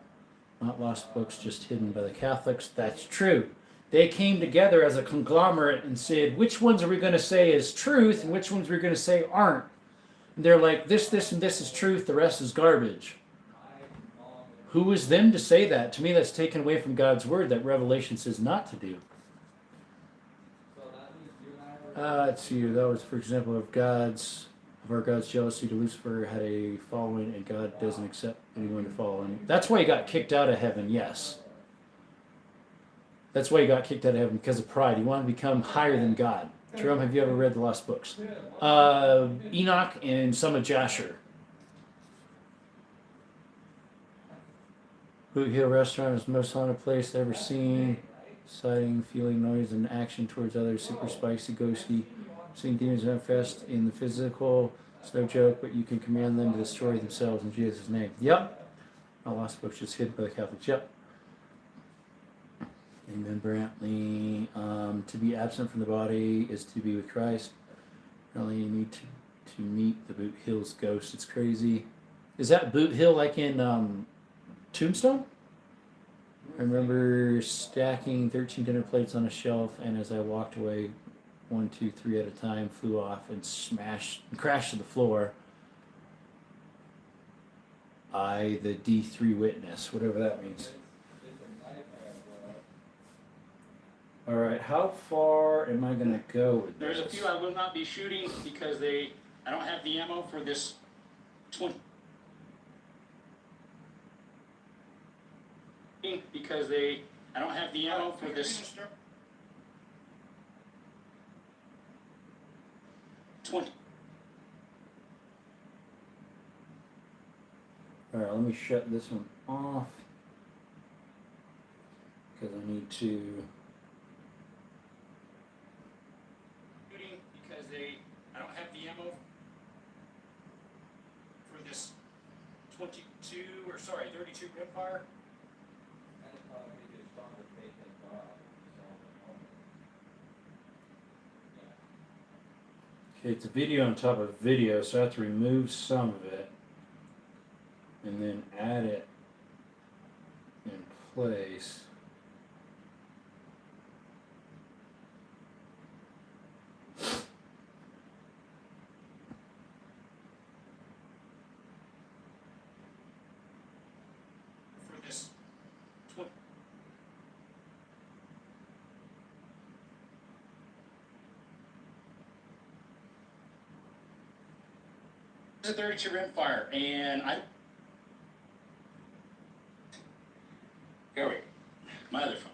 A: Not lost books, just hidden by the Catholics. That's true. They came together as a conglomerate and said, which ones are we going to say is truth and which ones we're going to say aren't? And they're like, this, and this is truth, the rest is garbage. Who is them to say that? To me, that's taken away from God's word that Revelation says not to do.
D: So that means you and I were.
A: Let's see here. That was, for example, of our God's jealousy to Lucifer had a following, and God doesn't accept anyone to follow him. That's why he got kicked out of heaven, yes. That's why he got kicked out of heaven, because of pride. He wanted to become higher than God. Jerome, have you ever read the Lost Books? Enoch and some of Jasher. Boot Hill Restaurant is the most haunted place I've ever seen. Sighting, feeling noise, and action towards others. Super spicy, ghosty. Seeing demons manifest in the physical. It's no joke, but you can command them to destroy themselves in Jesus' name. Yep. My Lost Books just hidden by the Catholics. Yep. And then Brantley, to be absent from the body is to be with Christ. Only you need to meet the Boot Hill's ghost. It's crazy. Is that Boot Hill like in Tombstone? I remember stacking 13 dinner plates on a shelf, and as I walked away, 1, 2, 3 at a time, flew off and crashed to the floor. I, the D3 witness, whatever that means. All right, how far am I gonna go with this?
B: There's a few I will not be shooting because I don't have the ammo for this 20. Because I don't have the ammo for this 20.
A: All right, let me shut this one off because I need to.
B: Because I don't have the ammo for this 32 rimfire.
D: And it probably be a stronger faith in God.
A: Okay, it's a video on top of video, so I have to remove some of it and then add it in place.
B: For this 20. This is a 32 rimfire, and here we go. My other phone.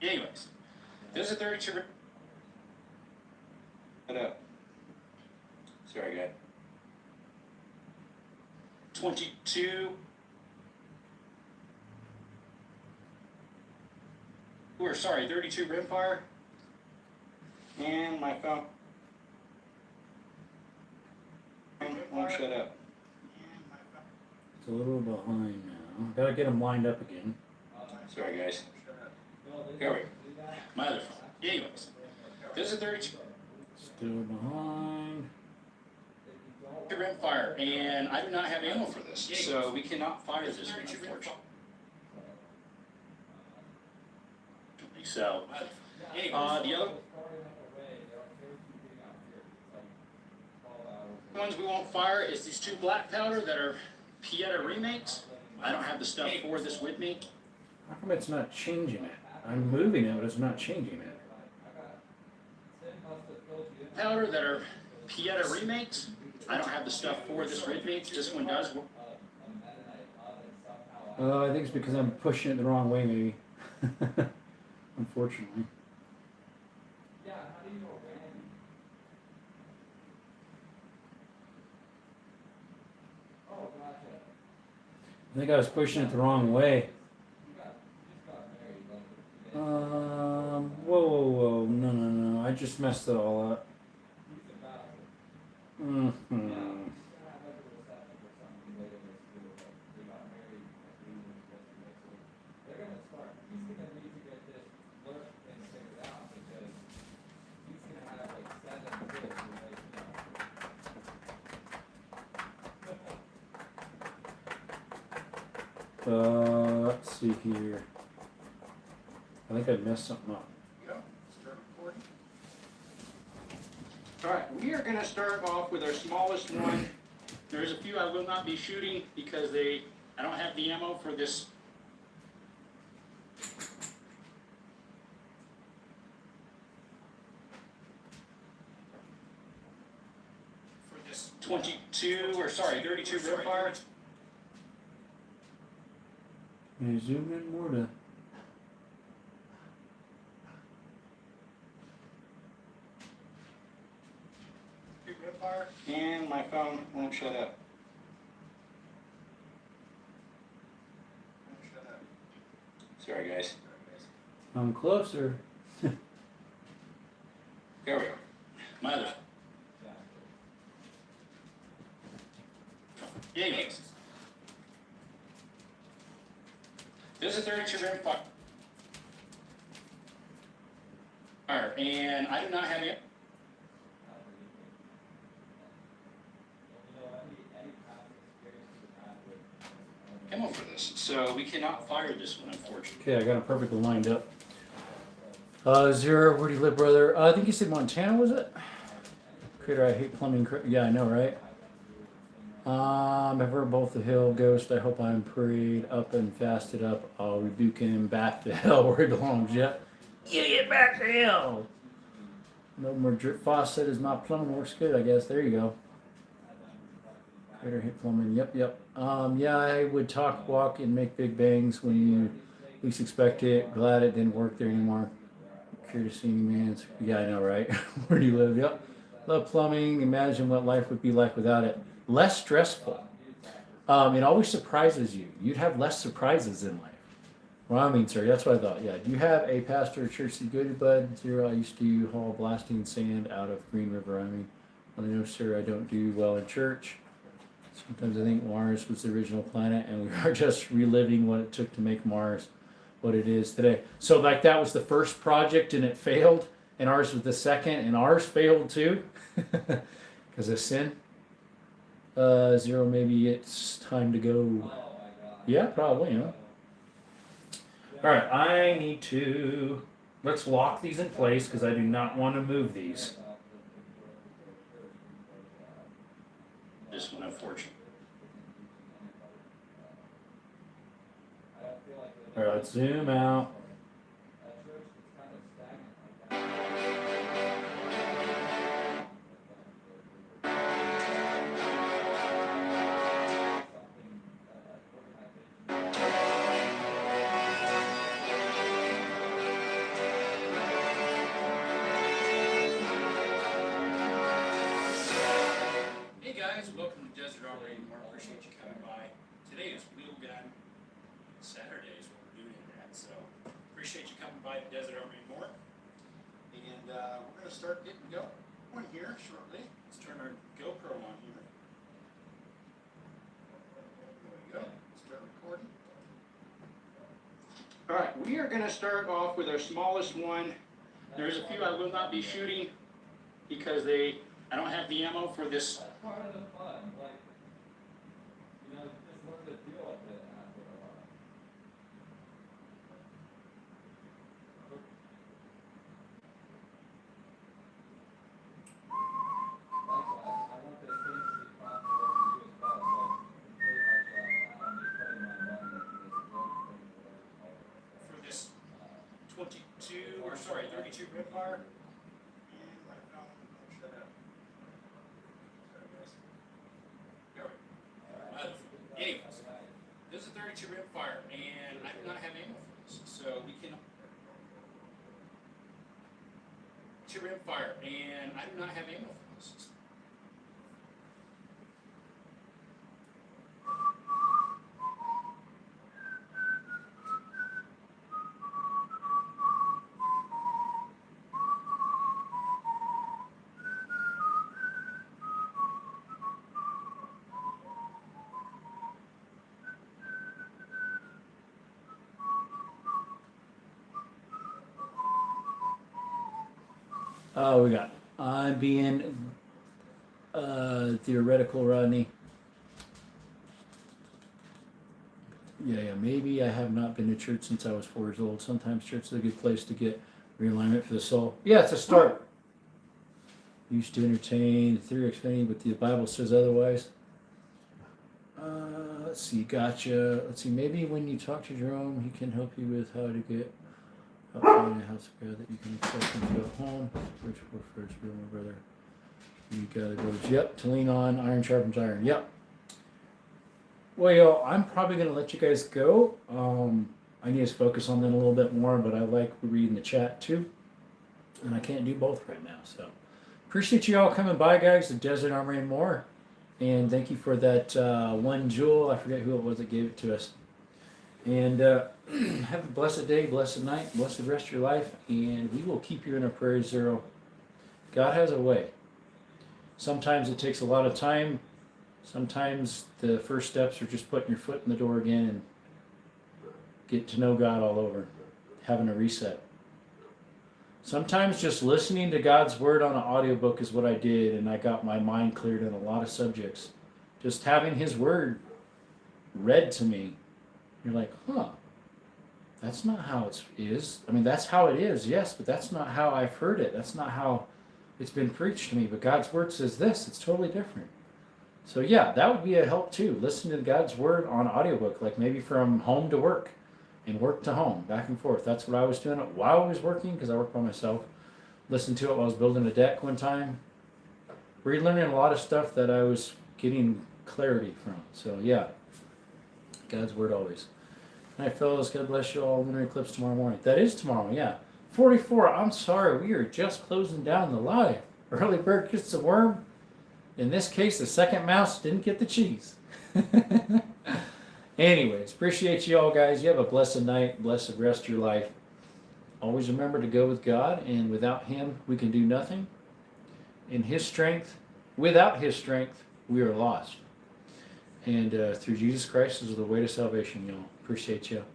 B: Anyways, this is a 32 rim. Shut up. Sorry, guy. 22. Or sorry, 32 rimfire. And my phone. Won't shut up.
A: It's a little behind now. Gotta get them lined up again.
B: Sorry, guys. Here we go. My other phone. Anyways, this is a 32
A: Still behind.
B: rimfire, and I do not have ammo for this, so we cannot fire this, unfortunately. So, the other ones we won't fire is these 2 black powder that are Pieta remakes. I don't have the stuff for this with me.
A: How come it's not changing it? I'm moving it, but it's not changing it.
B: Powder that are Pieta remakes. I don't have the stuff for this with me. This one does.
A: I think it's because I'm pushing it the wrong way, maybe. Unfortunately.
D: Yeah, how do you know Randy? Oh, gotcha.
A: I think I was pushing it the wrong way.
D: You just got married, like,
A: Whoa. No. I just messed it all up.
D: he's about to.
A: Mm-hmm.
D: Yeah. Have like a reception or something later this year, but they got married, like, 3 years yesterday, so they're gonna start, he's gonna need to get this flirt and figured out, because he's gonna have like 7 kids when they,
A: Let's see here. I think I messed something up.
B: Go. Start recording. All right, we are going to start off with our smallest one. There's a few I will not be shooting because I don't have the ammo for this. For this 32 or sorry 32 rimfire.
A: Can you zoom in more to?
B: Rimfire, and my phone won't shut up. Sorry, guys.
A: I'm closer.
B: There we go. My other. Anyways. This is 32 rimfire. And I do not have it. Ammo for this, so we cannot fire this one, unfortunately.
A: Okay, I got it perfectly lined up. Zero, where do you live, brother? I think you said Montana, was it? Critter, I hate plumbing. Yeah, I know, right? I've heard both the hill ghost. I hope I'm prayed up and fasted up. I'll rebuke him back to hell where he belongs. Yep. You get back to hell. No more drip faucet is my plumbing works good, I guess. There you go. Critter, hate plumbing. Yep. Yeah, I would talk, walk, and make big bangs when you least expect it. Glad it didn't work there anymore. Curious seeing man. Yeah, I know, right? Where do you live? Yep. Love plumbing. Imagine what life would be like without it. Less stressful. It always surprises you. You'd have less surprises in life. Well, I mean, sir, that's what I thought. Yeah. Do you have a pastor or church that good, bud? Zero. I used to haul blasting sand out of Green River. I mean, no, sir, I don't do well in church. Sometimes I think Mars was the original planet, and we are just reliving what it took to make Mars what it is today. So, like, that was the first project, and it failed, and ours was the second, and ours failed too, because of sin. Zero, maybe it's time to go. Yeah, probably. You know. All right, I need to. Let's lock these in place because I do not want to move these.
B: This one, unfortunately.
A: All right, let's zoom out.
B: Hey guys, welcome to Desert Operating Mark. Appreciate you coming by. Today is Wheel Gun Saturday is what we're doing that. So appreciate you coming by the Desert Operating Mark. And we're going to start getting going here shortly. Let's turn our GoPro on here. There we go. Start recording. All right, we are going to start off with our smallest one. There's a few I will not be shooting because I don't have the ammo for this.
D: That's part of the fun, like, you know, just learn to deal with it after a while. Likewise, I want this thing to be profitable for you as well, so pretty much, I'll be putting my money into this growth thing
B: For this 22 or sorry 32 rimfire. And my phone won't shut up. Sorry guys. There we go. Anyways, this is 32 rimfire, and I do not have ammo for this, so we can. 2 rimfire, and I do not have ammo for this.
A: Oh, we got. I'm being theoretical, Rodney. Yeah, maybe I have not been to church since I was 4 years old. Sometimes church is a good place to get realignment for the soul. Yeah, it's a start. Used to entertain the theory of Xfinity, but the Bible says otherwise. Let's see, gotcha. Let's see, maybe when you talk to Jerome, he can help you with how to get up in a house of God that you can accept him to go home. Which will first be my brother. You gotta go, yep, to lean on, iron sharpens iron. Yep. Well, yo, I'm probably gonna let you guys go. I need to focus on them a little bit more, but I like reading the chat too. And I can't do both right now, so. Appreciate you all coming by, guys, the Desert Armory and more. And thank you for that one jewel. I forget who it was that gave it to us. And have a blessed day, blessed night, blessed rest of your life. And we will keep you in our prayers, Zero. God has a way. Sometimes it takes a lot of time. Sometimes the first steps are just putting your foot in the door again and get to know God all over, having a reset. Sometimes just listening to God's word on an audiobook is what I did, and I got my mind cleared on a lot of subjects. Just having his word read to me, you're like, huh, that's not how it is. I mean, that's how it is, yes, but that's not how I've heard it. That's not how it's been preached to me. But God's word says this. It's totally different. So yeah, that would be a help too. Listen to God's word on audiobook, like maybe from home to work and work to home, back and forth. That's what I was doing while I was working, because I work by myself. Listened to it while I was building a deck one time. Relearning a lot of stuff that I was getting clarity from. So yeah, God's word always. All right, fellas, God bless you all. Lunar eclipse tomorrow morning. That is tomorrow, yeah. 44, I'm sorry, we are just closing down the live. Early bird gets the worm. In this case, the second mouse didn't get the cheese. Anyways, appreciate you all, guys. You have a blessed night, blessed rest of your life. Always remember to go with God, and without him, we can do nothing. In his strength, without his strength, we are lost. And through Jesus Christ is the way to salvation, y'all. Appreciate you.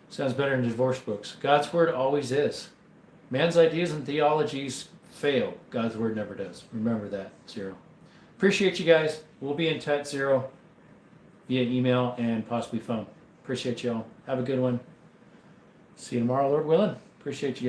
A: Sounds better in divorce books. God's word always is. Man's ideas and theologies fail. God's word never does. Remember that, Zero. Appreciate you guys. We'll be in touch, Zero, via email and possibly phone. Appreciate y'all. Have a good one. See you tomorrow, Lord willing. Appreciate you.